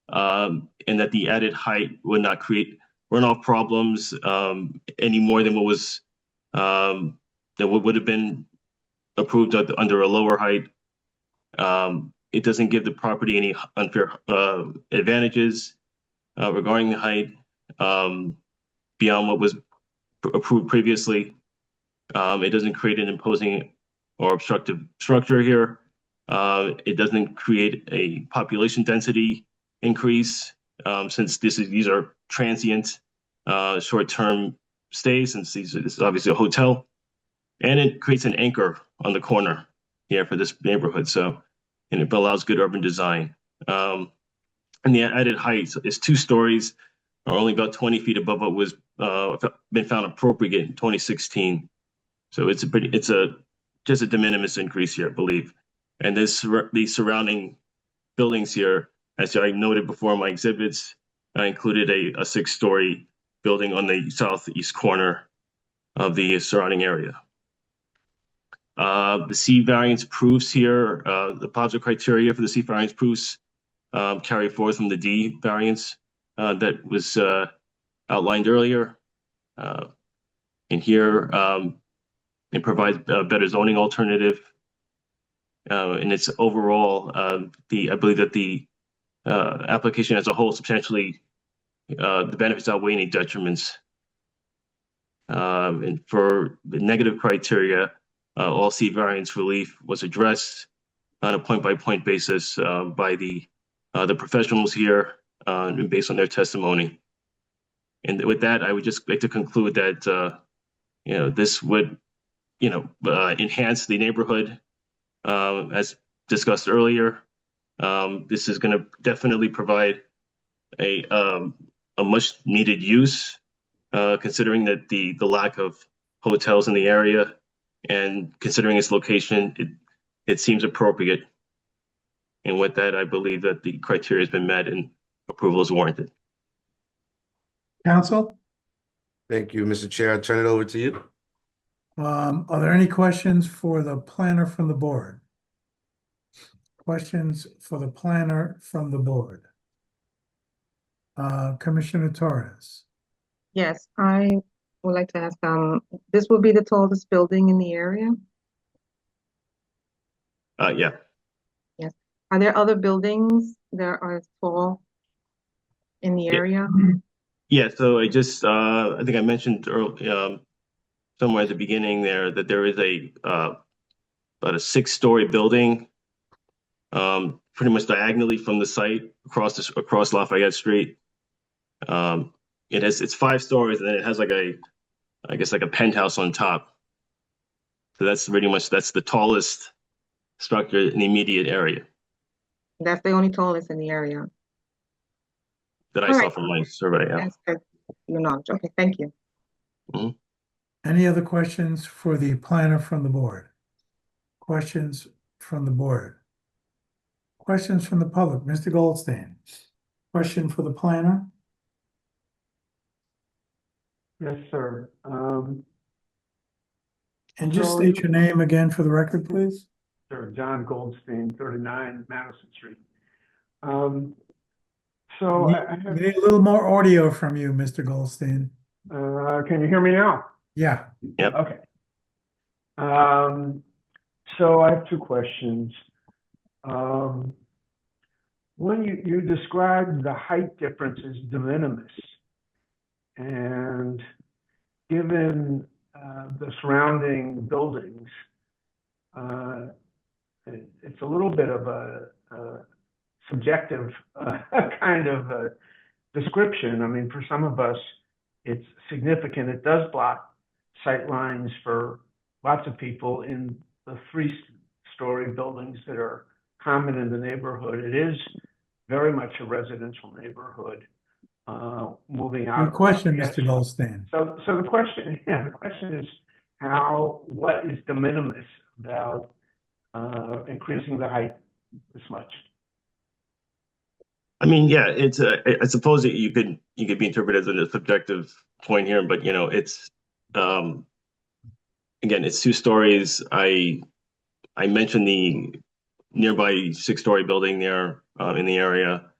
and that the added height would not create runoff problems any more than what was that would have been approved under a lower height. It doesn't give the property any unfair advantages regarding the height beyond what was approved previously. It doesn't create an imposing or obstructive structure here. It doesn't create a population density increase, since these are transient, short-term stays, since this is obviously a hotel. And it creates an anchor on the corner here for this neighborhood. And it allows good urban design. And the added height is 2 stories, or only about 20 feet above what was been found appropriate in 2016. So it's just a de minimis increase here, I believe. And the surrounding buildings here, as I noted before in my exhibits, included a 6-story building on the southeast corner of the surrounding area. The C variance proofs here, the positive criteria for the C variance proofs carry forward from the D variance that was outlined earlier. And here, it provides a better zoning alternative. And it's overall, I believe that the application as a whole substantially, the benefits outweigh any detriments. And for the negative criteria, all C variance relief was addressed on a point-by-point basis by the professionals here and based on their testimony. And with that, I would just like to conclude that this would enhance the neighborhood as discussed earlier. This is going to definitely provide a much needed use, considering that the lack of hotels in the area, and considering its location, it seems appropriate. And with that, I believe that the criteria has been met and approval is warranted. Council? Thank you, Mr. Chair. I'll turn it over to you. Are there any questions for the planner from the board? Questions for the planner from the board? Commissioner Torres? Yes, I would like to ask, this will be the tallest building in the area? Yeah. Yes. Are there other buildings that are tall in the area? Yeah, so I just, I think I mentioned earlier, somewhere at the beginning there, that there is about a 6-story building, pretty much diagonally from the site across Lafayette Street. It's 5 stories, and then it has I guess like a penthouse on top. So that's pretty much, that's the tallest structure in the immediate area That's the only tallest in the area. that I All saw right. from my survey. Yeah. That's good. Your knowledge. Okay, thank you. Mhm. Any other questions for the planner from the board? Questions from the board? Questions from the public? Mr. Goldstein? Question for the planner? Yes, sir. And just So state your name again for the record, please. Sure, John Goldstein, 39 Madison Street. So We I have, need a little more audio from you, Mr. Goldstein. can you hear me now? Yeah. Yep. Okay. So I have 2 questions. When you described the height difference as de minimis, and given the surrounding buildings, it's a little bit of a subjective kind of description. I mean, for some of us, it's significant. It does block sight lines for lots of people in the 3-story buildings that are common in the neighborhood. It is very much a residential neighborhood. Moving out. Good question, Mr. Goldstein. So the question is what is de minimis about increasing the height this much? I mean, yeah, I suppose that you could be interpreted as a subjective point here, but it's again, it's 2 stories. I mentioned the nearby 6-story building there in the area.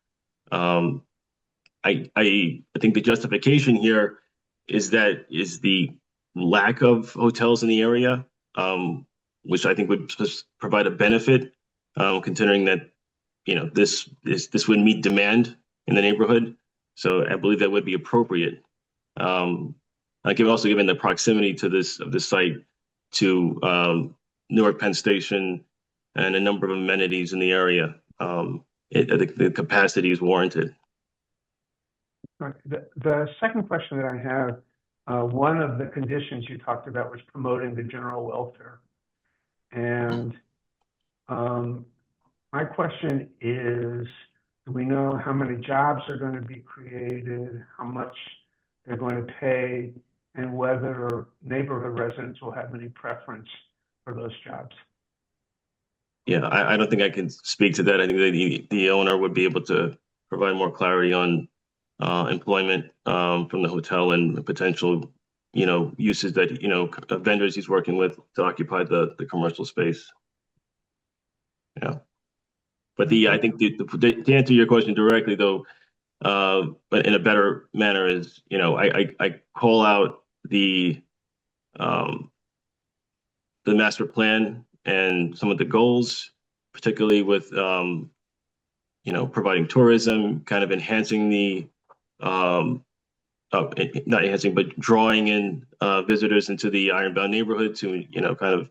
I think the justification here is the lack of hotels in the area, which I think would provide a benefit, considering that this would meet demand in the neighborhood. So I believe that would be appropriate. Also given the proximity to this site to Newark Penn Station and a number of amenities in the area, the capacity is warranted. The second question that I have, one of the conditions you talked about was promoting the general welfare. And my question is, do we know how many jobs are going to be created, how much they're going to pay, and whether neighborhood residents will have any preference for those jobs? Yeah, I don't think I can speak to that. I think the owner would be able to provide more clarity on employment from the hotel and potential, uses that, vendors he's working with to occupy the commercial space. Yeah. But I think to answer your question directly, though, but in a better manner is, I call out the master plan and some of the goals, particularly with, providing tourism, kind of enhancing the, not enhancing, but drawing in visitors into the Ironbound neighborhood to, kind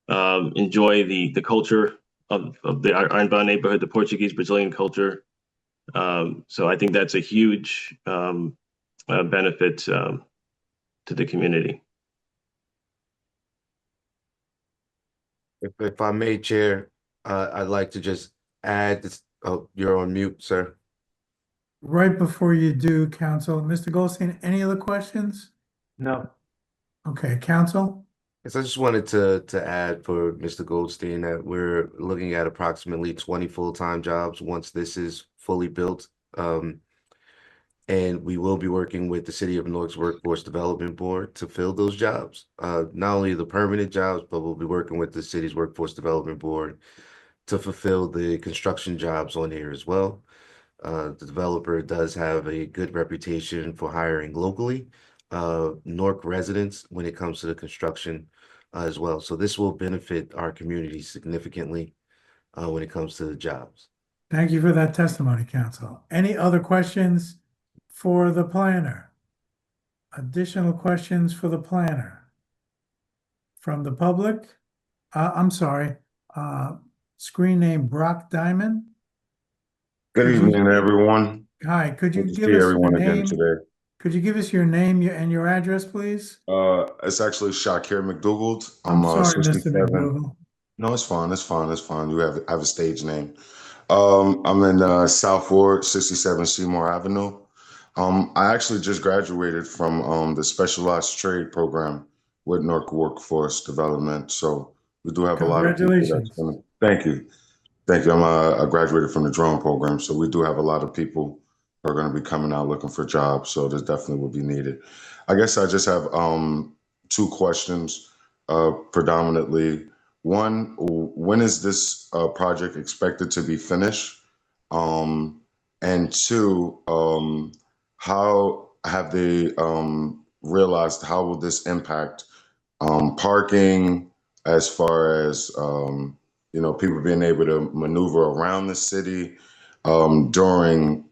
of enjoy the culture of the Ironbound neighborhood, the Portuguese Brazilian culture. So I think that's a huge benefit to the community. If I may, Chair, I'd like to just add this. Oh, you're on mute, sir. Right before you do, Council, Mr. Goldstein, any other questions? No. Okay, Council? Yes, I just wanted to add for Mr. Goldstein that we're looking at approximately 20 full-time jobs once this is fully built. And we will be working with the City of Newark's Workforce Development Board to fill those jobs. Not only the permanent jobs, but we'll be working with the city's Workforce Development Board to fulfill the construction jobs on here as well. The developer does have a good reputation for hiring locally, Newark residents when it comes to the construction as well. So this will benefit our community significantly when it comes to the jobs. Thank you for that testimony, Council. Any other questions for the planner? Additional questions for the planner? From the public? I'm sorry, screen name Brock Diamond. Good evening, everyone. Hi, could you Good to give see us everyone your again name? today. Could you give us your name and your address, please? It's actually Shakir McDougald. I'm sorry, Mr. 67. McDougald. No, it's fine. It's fine. It's fine. You have a stage name. I'm in South Ward, 67 Seymour Avenue. I actually just graduated from the specialized trade program with Newark Workforce Development. So we do have a lot of people that's gonna, thank you. Thank you. I graduated from the drone program. So we do have a lot of people who are going to be coming out looking for jobs. So this definitely will be needed. I guess I just have 2 questions predominantly. One, when is this project expected to be finished? And 2, how have they realized how will this impact parking as far as people being able to maneuver around the city during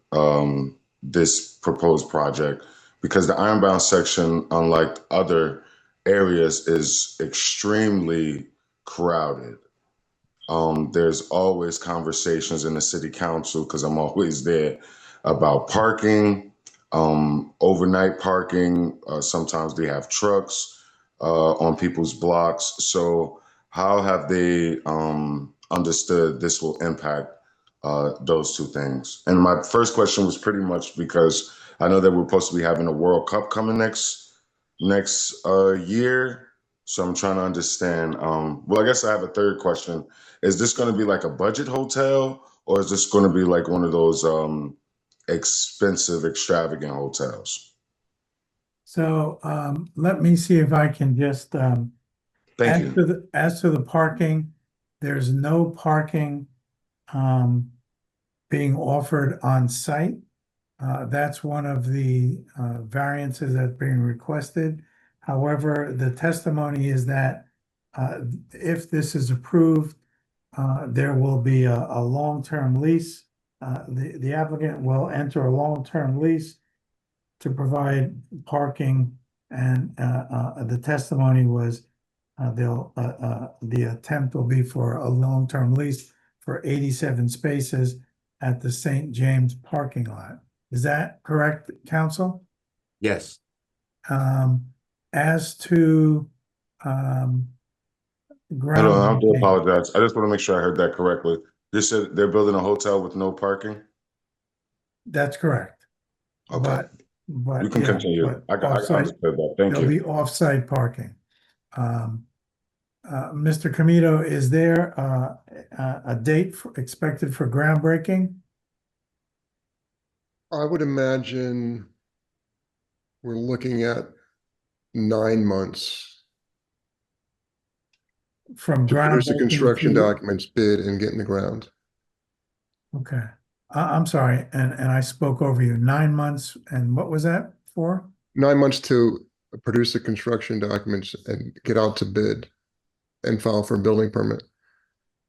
this proposed project? Because the Ironbound section, unlike other areas, is extremely crowded. there's always conversations in the city council, because I'm always there, about parking, overnight parking. Sometimes they have trucks on people's blocks. So how have they understood this will impact those two things? And my first question was pretty much because I know that we're supposed to be having a World Cup coming next year. So I'm trying to understand. Well, I guess I have a third question. Is this going to be like a budget hotel, or is this going to be like one of those expensive, extravagant hotels? So let me see if I can just Thank you. As to the parking, there's no parking being offered on site. That's one of the variances that's being requested. However, the testimony is that if this is approved, there will be a long-term lease. The applicant will enter a long-term lease to provide parking, and the testimony was the attempt will be for a long-term lease for 87 spaces at the St. James parking lot. Is that correct, counsel? Yes. As to Hold on, I do groundbreaking, apologize. I just want to make sure I heard that correctly. You said they're building a hotel with no parking? that's correct. Okay. But You can yeah, continue. but I understood that. Thank there'll be you. off-site parking. Mr. Comito, is there a date expected for groundbreaking? I would imagine we're looking at 9 months From to produce the groundbreaking construction to, documents, bid, and get in the ground. okay. I'm sorry, and I spoke over you. 9 months, and what was that for? 9 months to produce the construction documents and get out to bid and file for a building permit.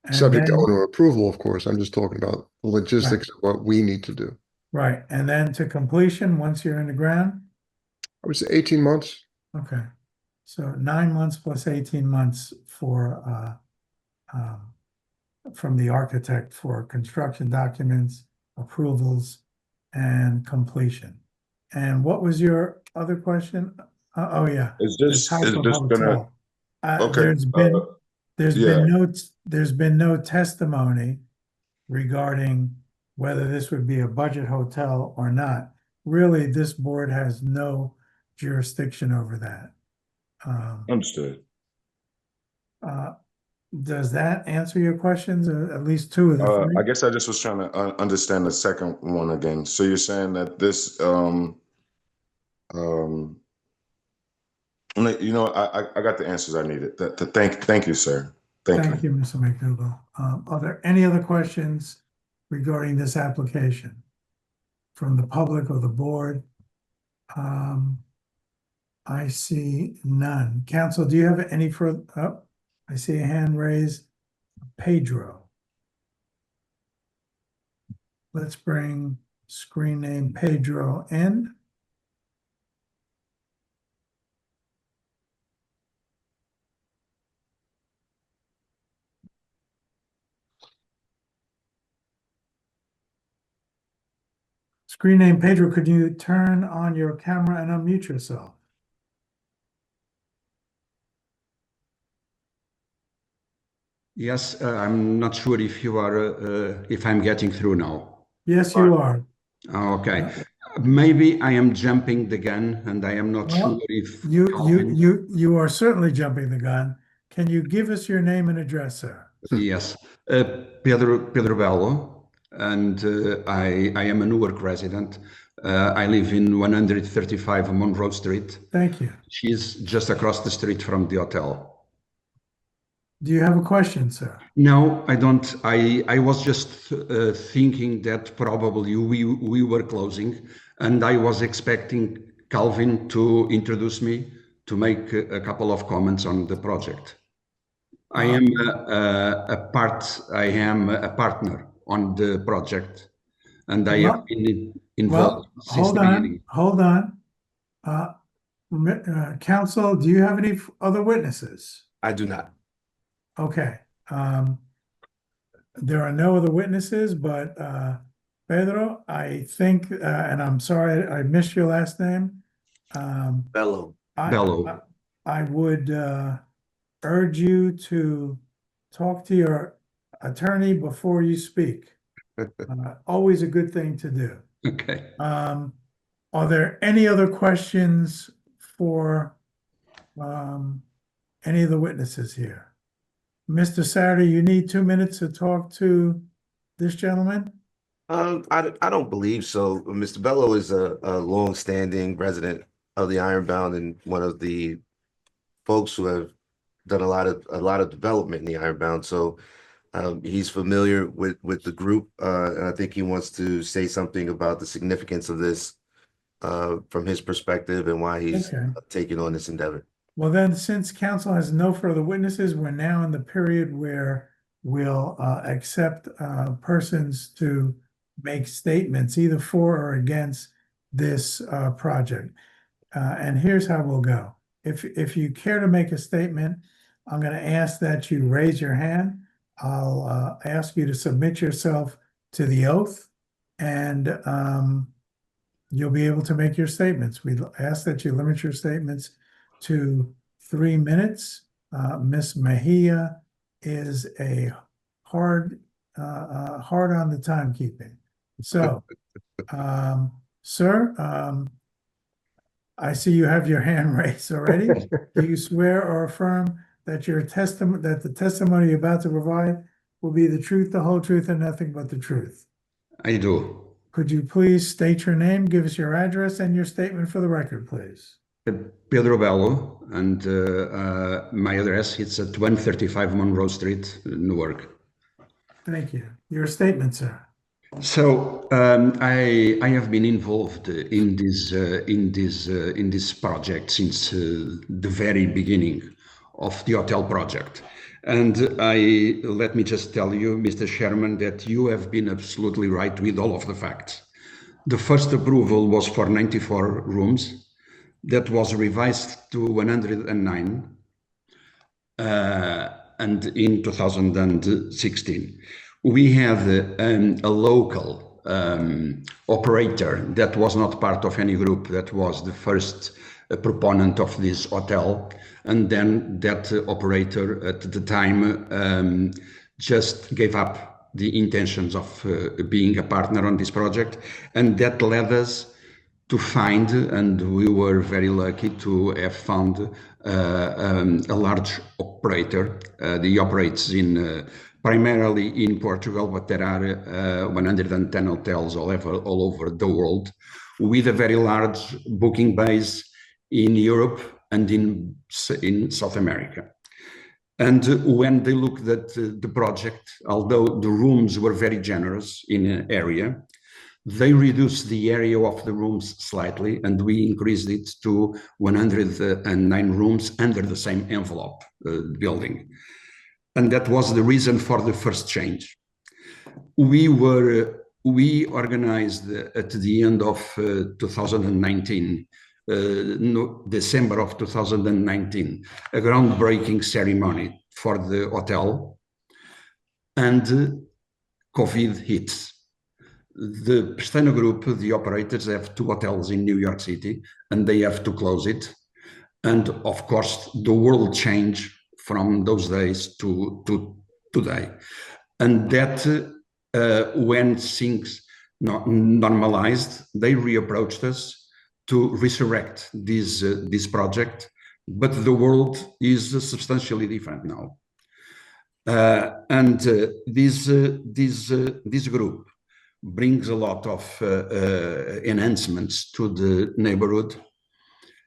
And Subject to then, owner approval, of course. I'm just talking about the logistics of what we need to do. right, and then to completion, once you're in the ground? I would say 18 months. Okay, so 9 months plus 18 months for from the architect for construction documents, approvals, and completion. And what was your other question? Oh yeah, Is the this type of gonna, hotel. okay, There's yeah. been no testimony regarding whether this would be a budget hotel or not. Really, this board has no jurisdiction over that. Understood. Does that answer your questions? At least two of the three? I guess I just was trying to understand the second one again. So you're saying that this, you know, I got the answers I needed. Thank you, sir. Thank you, Mr. McDougall. Are there any other questions regarding this application from the public or the board? I see none. Council, do you have any further? Oh, I see a hand raised. Pedro. Let's bring screen name Pedro in. Screen name Pedro, could you turn on your camera and unmute yourself? Yes, I'm not sure if you are, if I'm getting through now. Yes, you are. Okay. Maybe I am jumping the gun and I am not sure if you are certainly jumping the gun. Can you give us your name and address, sir? Yes, Pedro Bello, and I am a Newark resident. I live in 135 Monroe Street. Thank you. She's just across the street from the hotel. Do you have a question, sir? No, I don't. I was just thinking that probably we were closing, and I was expecting Calvin to introduce me to make a couple of comments on the project. I am a partner on the project, and I have been involved since the beginning. Hold on. Counsel, do you have any other witnesses? I do not. Okay. there are no other witnesses, but Pedro, I think, and I'm sorry, I missed your last name. Bello. Bello. I would urge you to talk to your attorney before you speak. Always a good thing to do. Okay. Are there any other questions for any of the witnesses here? Mr. Saturday, you need 2 minutes to talk to this gentleman? I don't believe so. Mr. Bello is a long-standing resident of the Ironbound and one of the folks who have done a lot of development in the Ironbound. So he's familiar with the group, and I think he wants to say something about the significance of this from his perspective and why he's Okay. taking on this endeavor. Well, then, since council has no further witnesses, we're now in the period where we'll accept persons to make statements either for or against this project. And here's how we'll go. If you care to make a statement, I'm going to ask that you raise your hand. I'll ask you to submit yourself to the oath, and you'll be able to make your statements. We ask that you limit your statements to 3 minutes. Ms. Mejia is a hard on the timekeeping. So, sir, I see you have your hand raised already. Do you swear or affirm that the testimony you're about to provide will be the truth, the whole truth, and nothing but the truth? I do. Could you please state your name, give us your address and your statement for the record, please? Pedro Bello, and my address is at 135 Monroe Street, Newark. Thank you. Your statement, sir. So I have been involved in this project since the very beginning of the hotel project. And let me just tell you, Mr. Chairman, that you have been absolutely right with all of the facts. The first approval was for 94 rooms. That was revised to 109 and in 2016. We had a local operator that was not part of any group, that was the first proponent of this hotel. And then that operator at the time just gave up the intentions of being a partner on this project. And that led us to find, and we were very lucky to have found a large operator. He operates primarily in Portugal, but there are 110 hotels all over the world, with a very large booking base in Europe and in South America. And when they looked at the project, although the rooms were very generous in area, they reduced the area of the rooms slightly, and we increased it to 109 rooms under the same envelope building. And that was the reason for the first change. We organized at the end of 2019, December of 2019, a groundbreaking ceremony for the hotel, and COVID hits. The Pestana Group, the operators, have 2 hotels in New York City, and they have to close it. And of course, the world changed from those days to today. And that when things normalized, they reapproached us to resurrect this project, but the world is substantially different now. And this group brings a lot of enhancements to the neighborhood,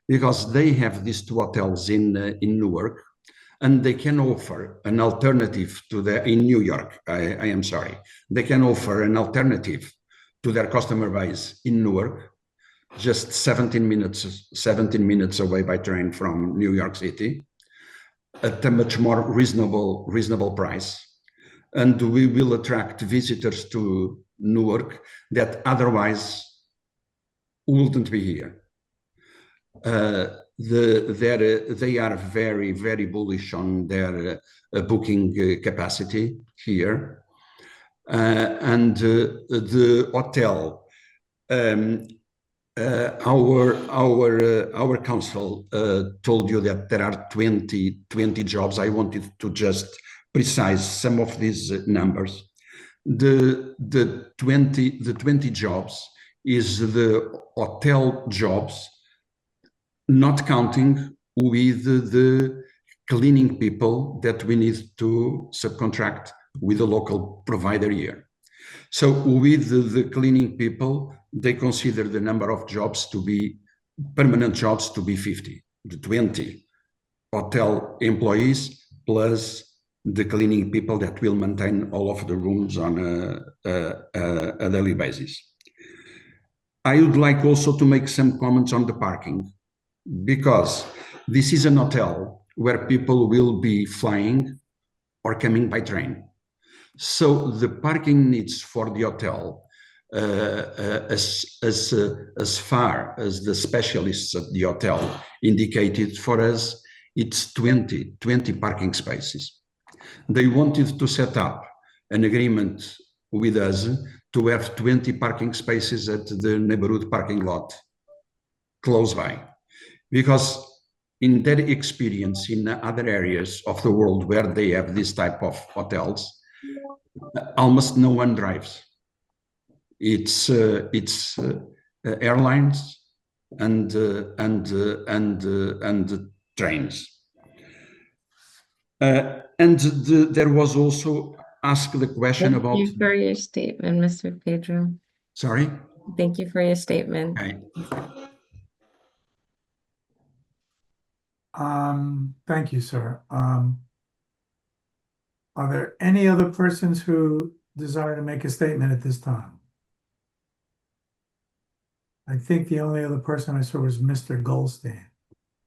because they have these 2 hotels in Newark, and they can offer an alternative to in New York. I am sorry. They can offer an alternative to their customer base in Newark, just 17 minutes away by train from New York City, at a much more reasonable price. And we will attract visitors to Newark that otherwise wouldn't be here. They are very, very bullish on their booking capacity here. and the hotel. Our council told you that there are 20 jobs. I wanted to just precise some of these numbers. The 20 jobs is the hotel jobs, not counting with the cleaning people that we need to subcontract with the local provider here. So with the cleaning people, they consider the number of jobs to be permanent jobs to be 50, the 20 hotel employees plus the cleaning people that will maintain all of the rooms on a daily basis. I would like also to make some comments on the parking, because this is an hotel where people will be flying or coming by train. So the parking needs for the hotel, as far as the specialists at the hotel indicated for us, it's 20 parking spaces. They wanted to set up an agreement with us to have 20 parking spaces at the neighborhood parking lot close by, because in their experience in other areas of the world where they have this type of hotels, almost no one drives. It's airlines and trains. There was also asked the question about. Thank you for your statement, Mr. Pedro. Sorry? Thank you for your statement. Okay. Thank you, sir. Are there any other persons who desire to make a statement at this time? I think the only other person I saw was Mr. Goldstein.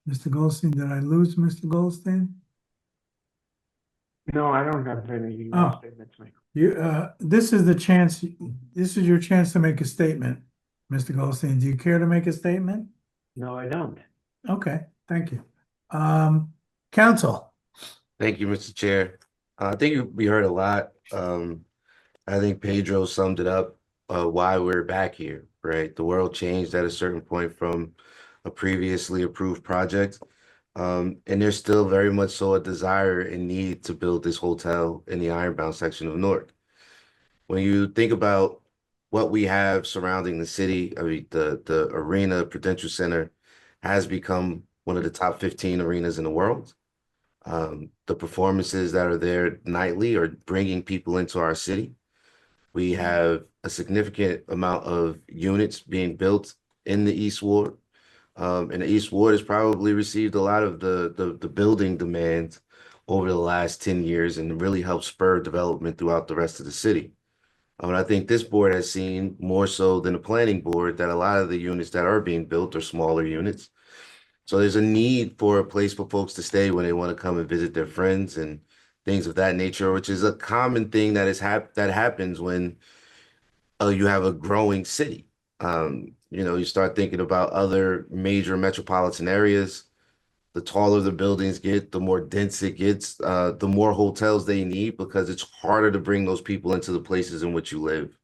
Mr. Goldstein, did I lose Mr. Goldstein? No, I don't have any Oh. statements to make. This is the chance, this is your chance to make a statement, Mr. Goldstein. Do you care to make a statement? No, I don't. Okay, thank you. Council. Thank you, Mr. Chair. I think we heard a lot. I think Pedro summed it up, why we're back here, right? The world changed at a certain point from a previously approved project. And there's still very much so a desire and need to build this hotel in the Ironbound section of Newark. When you think about what we have surrounding the city, I mean, the arena, Prudential Center, has become one of the top 15 arenas in the world. The performances that are there nightly are bringing people into our city. We have a significant amount of units being built in the East Ward. And the East Ward has probably received a lot of the building demand over the last 10 years and really helped spur development throughout the rest of the city. And I think this board has seen more so than the planning board that a lot of the units that are being built are smaller units. So there's a need for a place for folks to stay when they want to come and visit their friends and things of that nature, which is a common thing that that happens when you have a growing city. You start thinking about other major metropolitan areas. The taller the buildings get, the more dense it gets, the more hotels they need, because it's harder to bring those people into the places in which you live.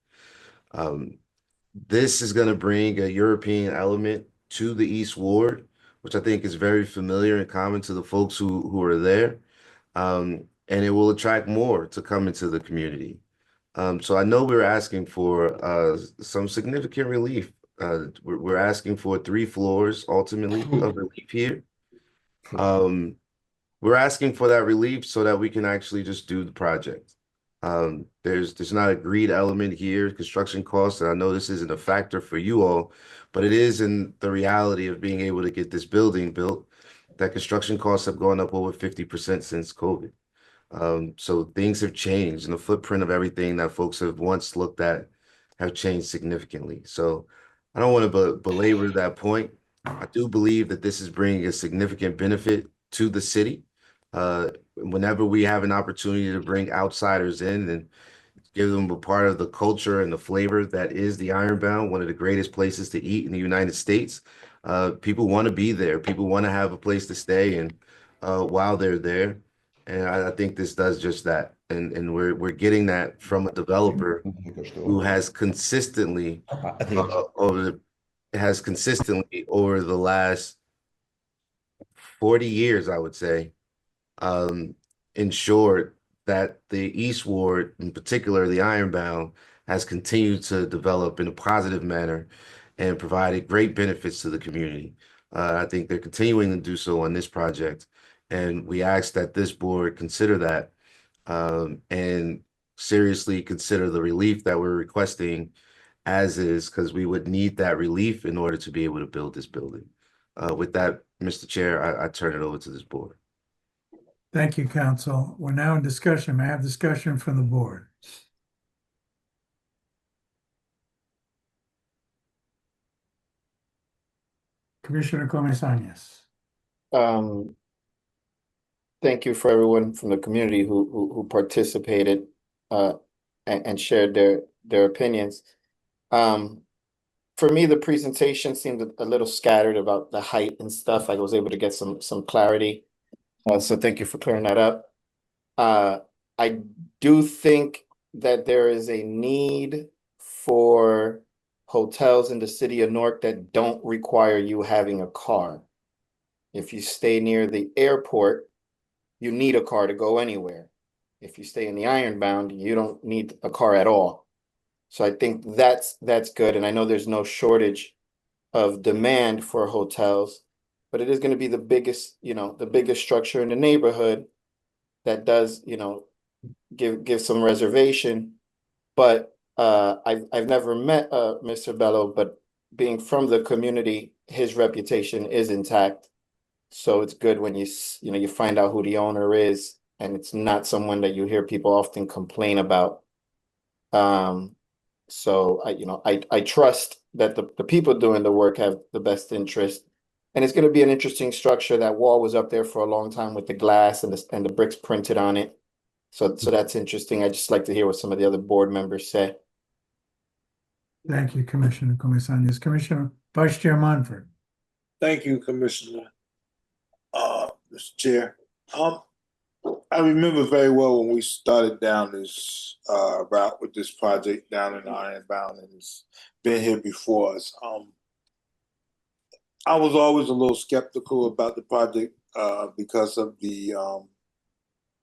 This is going to bring a European element to the East Ward, which I think is very familiar and common to the folks who are there. And it will attract more to come into the community. So I know we're asking for some significant relief. We're asking for 3 floors ultimately of relief here. We're asking for that relief so that we can actually just do the project. There's not a greed element here, construction costs, and I know this isn't a factor for you all, but it is in the reality of being able to get this building built, that construction costs have gone up over 50% since COVID. So things have changed, and the footprint of everything that folks have once looked at have changed significantly. So I don't want to belabor that point. I do believe that this is bringing a significant benefit to the city. Whenever we have an opportunity to bring outsiders in and give them a part of the culture and the flavor that is the Ironbound, one of the greatest places to eat in the United States, people want to be there. People want to have a place to stay and while they're there. And I think this does just that. and we're getting that from a developer who has consistently over the last 40 years, I would say, ensured that the East Ward, in particular the Ironbound, has continued to develop in a positive manner and provided great benefits to the community. I think they're continuing to do so on this project, and we ask that this board consider that and seriously consider the relief that we're requesting as is, because we would need that relief in order to be able to build this building. With that, Mr. Chair, I turn it over to this board. Thank you, counsel. We're now in discussion. May I have discussion from the board? Commissioner Comesañas. Thank you for everyone from the community who participated and shared their opinions. For me, the presentation seemed a little scattered about the height and stuff. I was able to get some clarity. So thank you for clearing that up. I do think that there is a need for hotels in the city of Newark that don't require you having a car. If you stay near the airport, you need a car to go anywhere. If you stay in the Ironbound, you don't need a car at all. So I think that's good. And I know there's no shortage of demand for hotels, but it is going to be the biggest structure in the neighborhood that does, give some reservation. But I've never met Mr. Bello, but being from the community, his reputation is intact. So it's good when you find out who the owner is, and it's not someone that you hear people often complain about. So I trust that the people doing the work have the best interest, and it's going to be an interesting structure. That wall was up there for a long time with the glass and the bricks printed on it. So that's interesting. I just like to hear what some of the other board members say. Thank you, Commissioner Comesañas. Commissioner Vice Chair Monfort. Thank you, Commissioner. Mr. Chair. I remember very well when we started down this route with this project down in Ironbound, and it's been here before us. I was always a little skeptical about the project because of the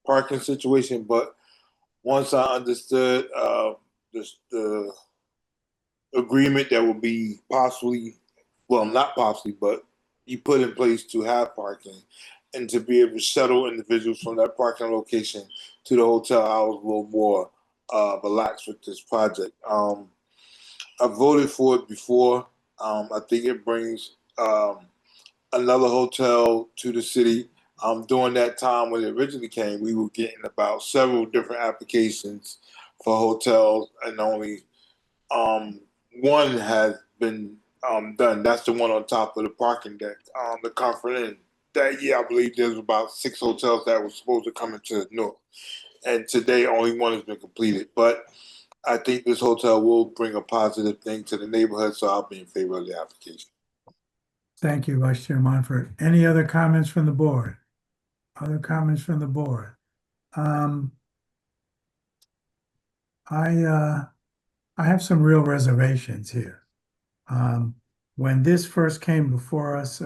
parking situation, but once I understood the agreement that would be not possibly, but be put in place to have parking and to be able to shuttle individuals from that parking location to the hotel, I was a little more relaxed with this project. I voted for it before. I think it brings another hotel to the city. During that time when it originally came, we were getting about several different applications for hotels, and only one has been done. That's the one on top of the parking deck, the Comfort Inn. That year, I believe there's about 6 hotels that were supposed to come into Newark, and today only one has been completed. But I think this hotel will bring a positive thing to the neighborhood, so I'll be in favor of the application. Thank you, Vice Chair Monfort. Any other comments from the board? Other comments from the board? I have some real reservations here. When this first came before us,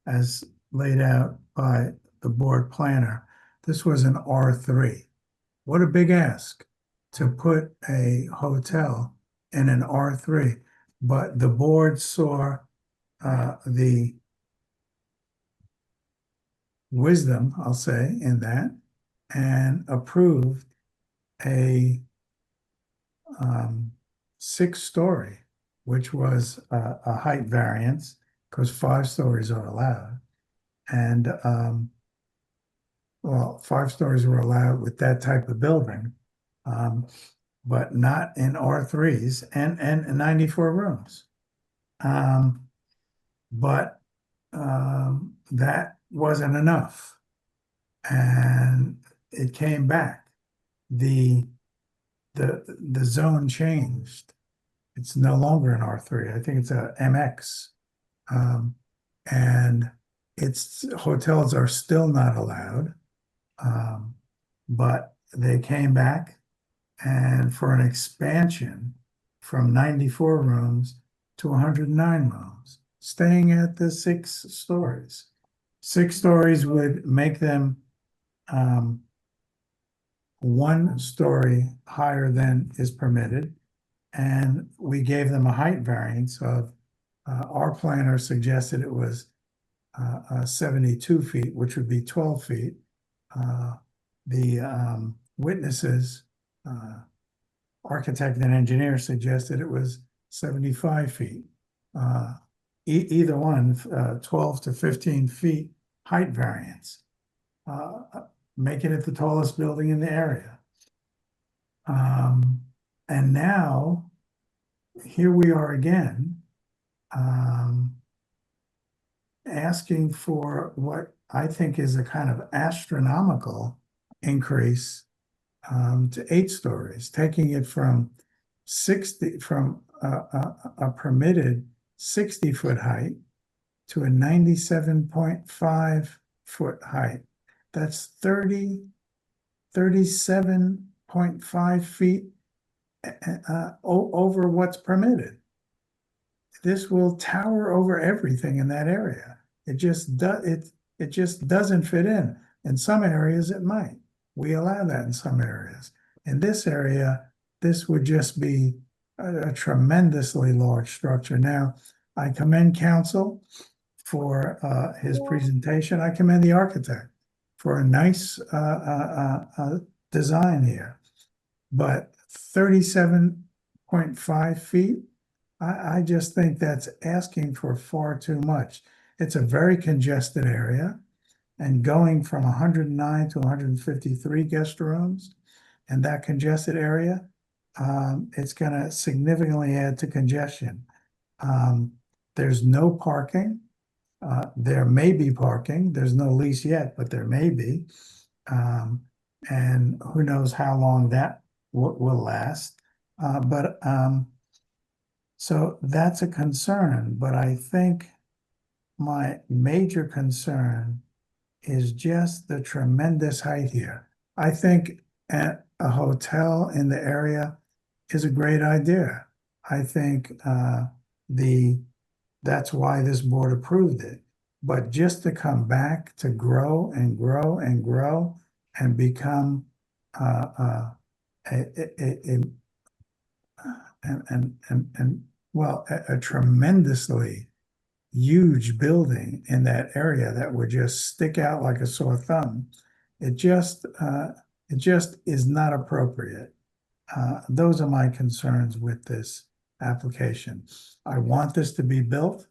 as laid out by the board planner, this was an R3. What a big ask to put a hotel in an R3. But the board saw the wisdom, I'll say, in that, and approved a 6-story, which was a height variance, because 5 stories are allowed. And 5 stories were allowed with that type of building, but not in R3s, and 94 rooms. But that wasn't enough, and it came back. The zone changed. It's no longer an R3. I think it's a MX, and its hotels are still not allowed. But they came back and for an expansion from 94 rooms to 109 rooms, staying at the 6 stories. 6 stories would make them 1 story higher than is permitted. And we gave them a height variance of, our planner suggested it was 72 feet, which would be 12 feet. The witnesses, architect and engineer suggested it was 75 feet. Either one, 12 to 15 feet height variance, making it the tallest building in the area. And now, here we are again, asking for what I think is a kind of astronomical increase to 8 stories, taking it from 60 from a permitted 60-foot height to a 97.5 foot height. That's 37.5 feet over what's permitted. This will tower over everything in that area. It just doesn't fit in. In some areas it might. We allow that in some areas. In this area, this would just be a tremendously large structure. Now, I commend council for his presentation. I commend the architect for a nice design here. But 37.5 feet, I just think that's asking for far too much. It's a very congested area, and going from 109 to 153 guest rooms in that congested area, it's going to significantly add to congestion. There's no parking. There may be parking. There's no lease yet, but there may be. And who knows how long that will last. So that's a concern, but I think my major concern is just the tremendous height here. I think a hotel in the area is a great idea. I think that's why this board approved it. But just to come back to grow and grow and grow and become a tremendously huge building in that area that would just stick out like a sore thumb. It just is not appropriate. Those are my concerns with this application. I want this to be built.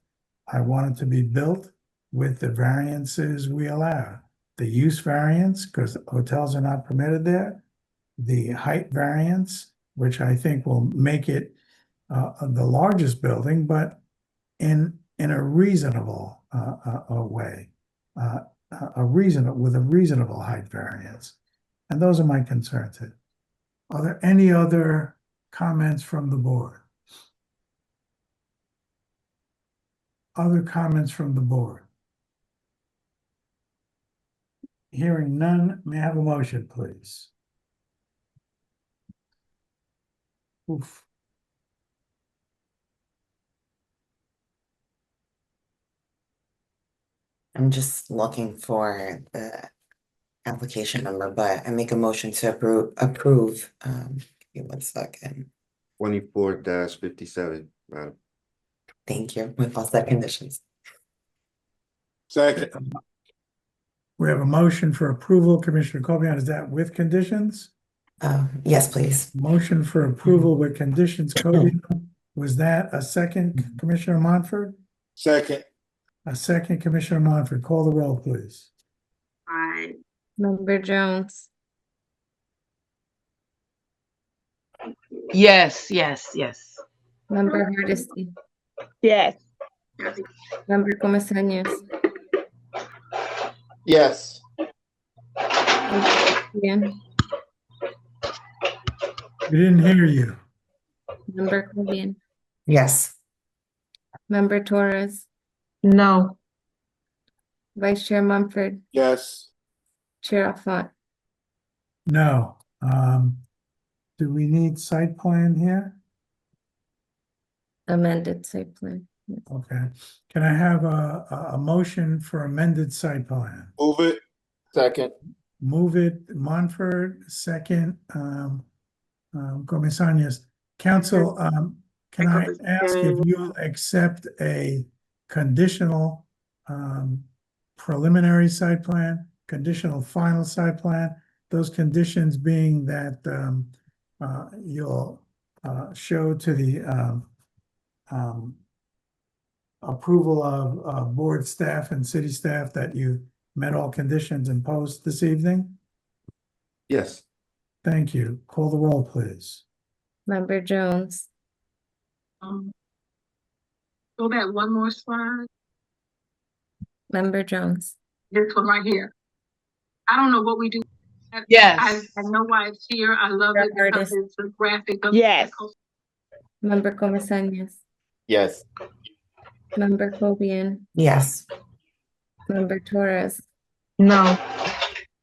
I want it to be built with the variances we allow. The use variance, because hotels are not permitted there. The height variance, which I think will make it the largest building, but in a reasonable way, with a reasonable height variance. And those are my concerns. Are there any other comments from the board? Other comments from the board? Hearing none, may I have a motion, please? Oof. I'm just looking for the application number, but I make a motion to approve. Give me 1 second. 24-57, madam. Thank you, with all set conditions. Second. We have a motion for approval, Commissioner Cobian. Is that with conditions? Yes, please. Motion for approval with conditions, Cobian. Was that a second, Commissioner Montford? Second. A second, Commissioner Montford. Call the roll, please. Aye. Member Jones, Yes. Member Hardesty, Yes. Member Comesañas, Yes. Member We didn't hear you. Member Cobian, Yes. Member Torres, No. Vice Chair Mumford, Yes. Chair Afant. No, Do we need site plan here? Amended site plan. Yes. Okay. Can I have a motion for amended site plan? Move it. Second. Move it, Montfort, second, Comisarios. Council, can I ask if you'll accept a conditional preliminary site plan, conditional final site plan? Those conditions being that you'll show to the approval of board staff and city staff that you met all conditions imposed this evening? Yes. Thank you. Call the roll, please. Member Jones, Go back one more slide. Member Jones, This one right here. I don't know what we do. Yes. I know why it's here. I love it because Artist. it's a graphic of. Yes. Member Comisarios, Yes. Member Cobian, Yes. Member Torres, No.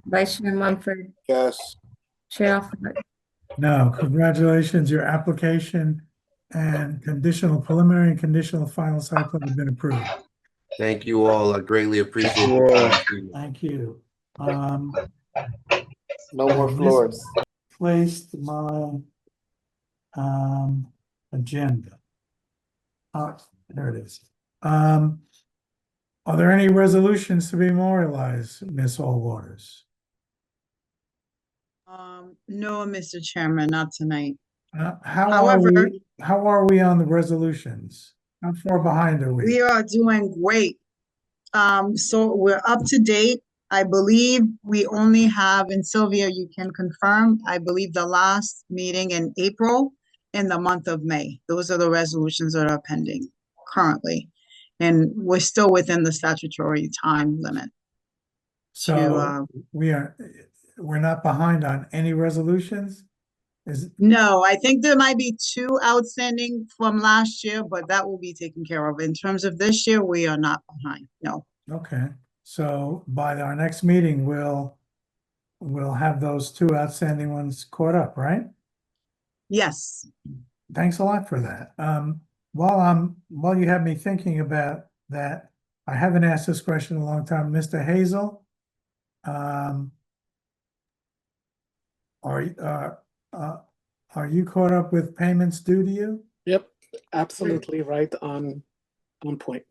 Vice Chair Mumford, Yes. Chair Alford. No, congratulations, your application and conditional preliminary and conditional final site plan have been approved. Thank you all. I greatly appreciate it. Thank you. No more floors. Placed my agenda. There it is. Are there any resolutions to be memorialized, Ms. Allwaters? No, Mr. Chairman, not tonight. How are we on the resolutions? How far behind are we? We are doing great. So we're up to date. I believe we only have, and Sylvia, you can confirm, I believe the last meeting in April and the month of May. Those are the resolutions that are pending currently. And we're still within the statutory time limit. So we're not behind on any resolutions? No, I think there might be 2 outstanding from last year, but that will be taken care of. In terms of this year, we are not behind, no. Okay, so by our next meeting, we'll have those 2 outstanding ones caught up, right? Yes. Thanks a lot for that. While you have me thinking about that, I haven't asked this question in a long time. Mr. Hazel, are you caught up with payments due to you? Yep, absolutely right on point.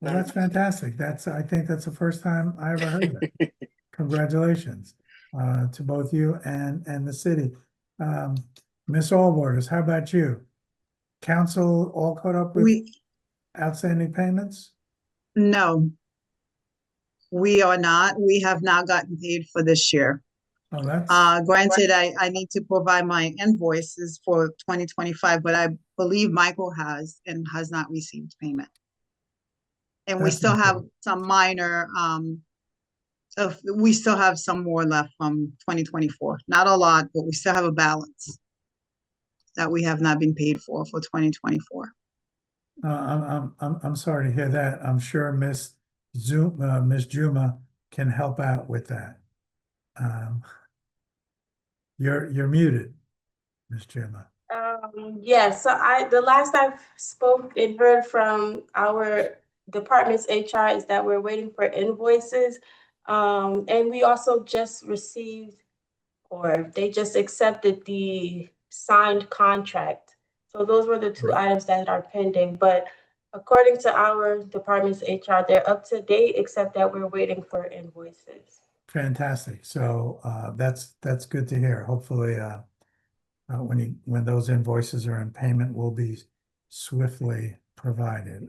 Well, that's fantastic. I think that's the first time I ever heard that. Congratulations to both you and the city. Ms. Allwaters, how about you? Council all caught up with outstanding payments? No. We are not. We have not gotten paid for this year. Oh, that's granted, I need to provide my invoices for 2025, but I believe Michael has and has not received payment. And we still have some minor, we still have some more left from 2024. Not a lot, but we still have a balance that we have not been paid for 2024. I'm sorry to hear that. I'm sure Miss Juma can help out with that. You're muted, Miss Juma. Yes, so the last I spoke and heard from our department's HR is that we're waiting for invoices. And we also just received, or they just accepted the signed contract. So those were the 2 items that are pending, but according to our department's HR, they're up to date, except that we're waiting for invoices. Fantastic. So that's good to hear. Hopefully when those invoices are in payment will be swiftly provided.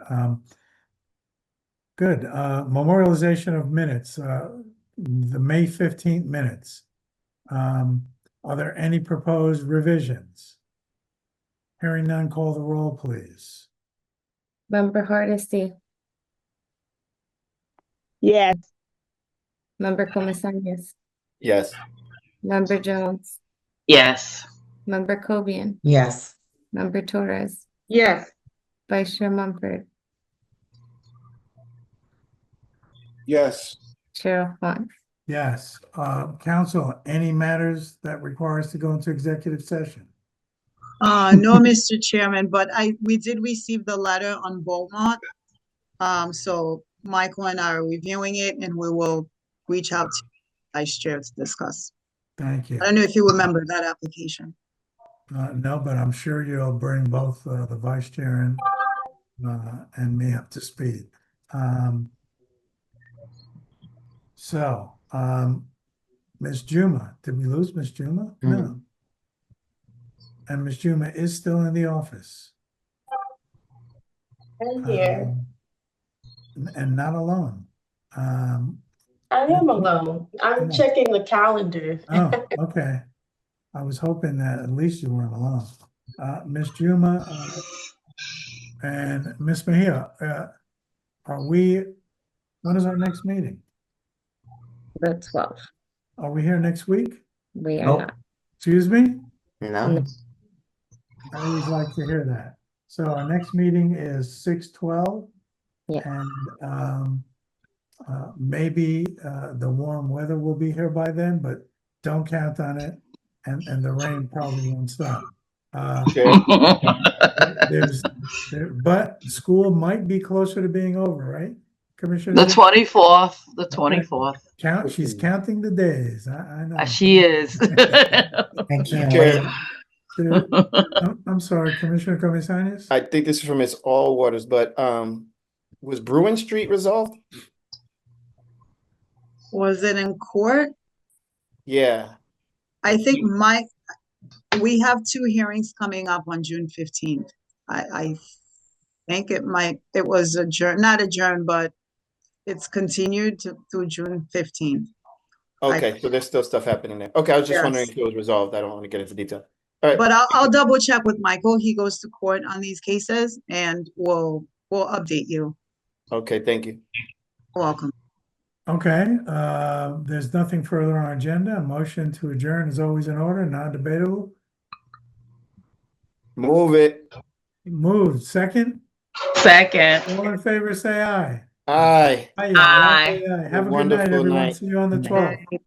Good. Memorialization of minutes, the May 15th minutes. Are there any proposed revisions? Hearing none, call the roll, please. Member Hardesty, Yes. Member Comisarios, Yes. Member Jones, Yes. Member Cobian, Yes. Member Torres, Yes. Vice Chair Mumford, Yes. Chair Alford. Yes, council, any matters that require us to go into executive session? No, Mr. Chairman, but we did receive the letter on Beaumont. So Michael and I are reviewing it and we will reach out to Vice Chair to discuss. Thank you. I don't know if you remember that application. No, but I'm sure you'll bring both the vice chair and me up to speed. Ms. Juma, did we lose Ms. Juma? No. And Ms. Juma is still in the office. I'm here. And not alone. I am alone. I'm checking the calendar. Oh, okay. I was hoping that at least you weren't alone. Ms. Juma and Ms. Mejia, when is our next meeting? The 12th. Are we here next week? We are Nope. not. Excuse me? No. I always like to hear that. So our next meeting is 6/12. Yeah. And maybe the warm weather will be here by then, but don't count on it. And the rain probably won't stop. But school might be closer to being over, right? Commissioner? The 24th, the 24th. She's counting the days. I know. She is. I can't wait. I'm sorry, Commissioner Comisanis? I think this is from Ms. Allwaters, but was Bruin Street resolved? Was it in court? Yeah. I think we have 2 hearings coming up on June 15th. I think it was not adjourned, but it's continued through June 15th. Okay, so there's still stuff happening there. Okay, I was just wondering Yes. if it was resolved. I don't want to get into detail. All right. But I'll double check with Michael. He goes to court on these cases and we'll update you. Okay, thank you. You're welcome. Okay, there's nothing further on our agenda. A motion to adjourn is always in order, non-debatable. Move it. Moved. Second? Second. All in favor, say aye. Aye. Aye. Aye. Have a good night, Wonderful everyone. night. See you on the 12th.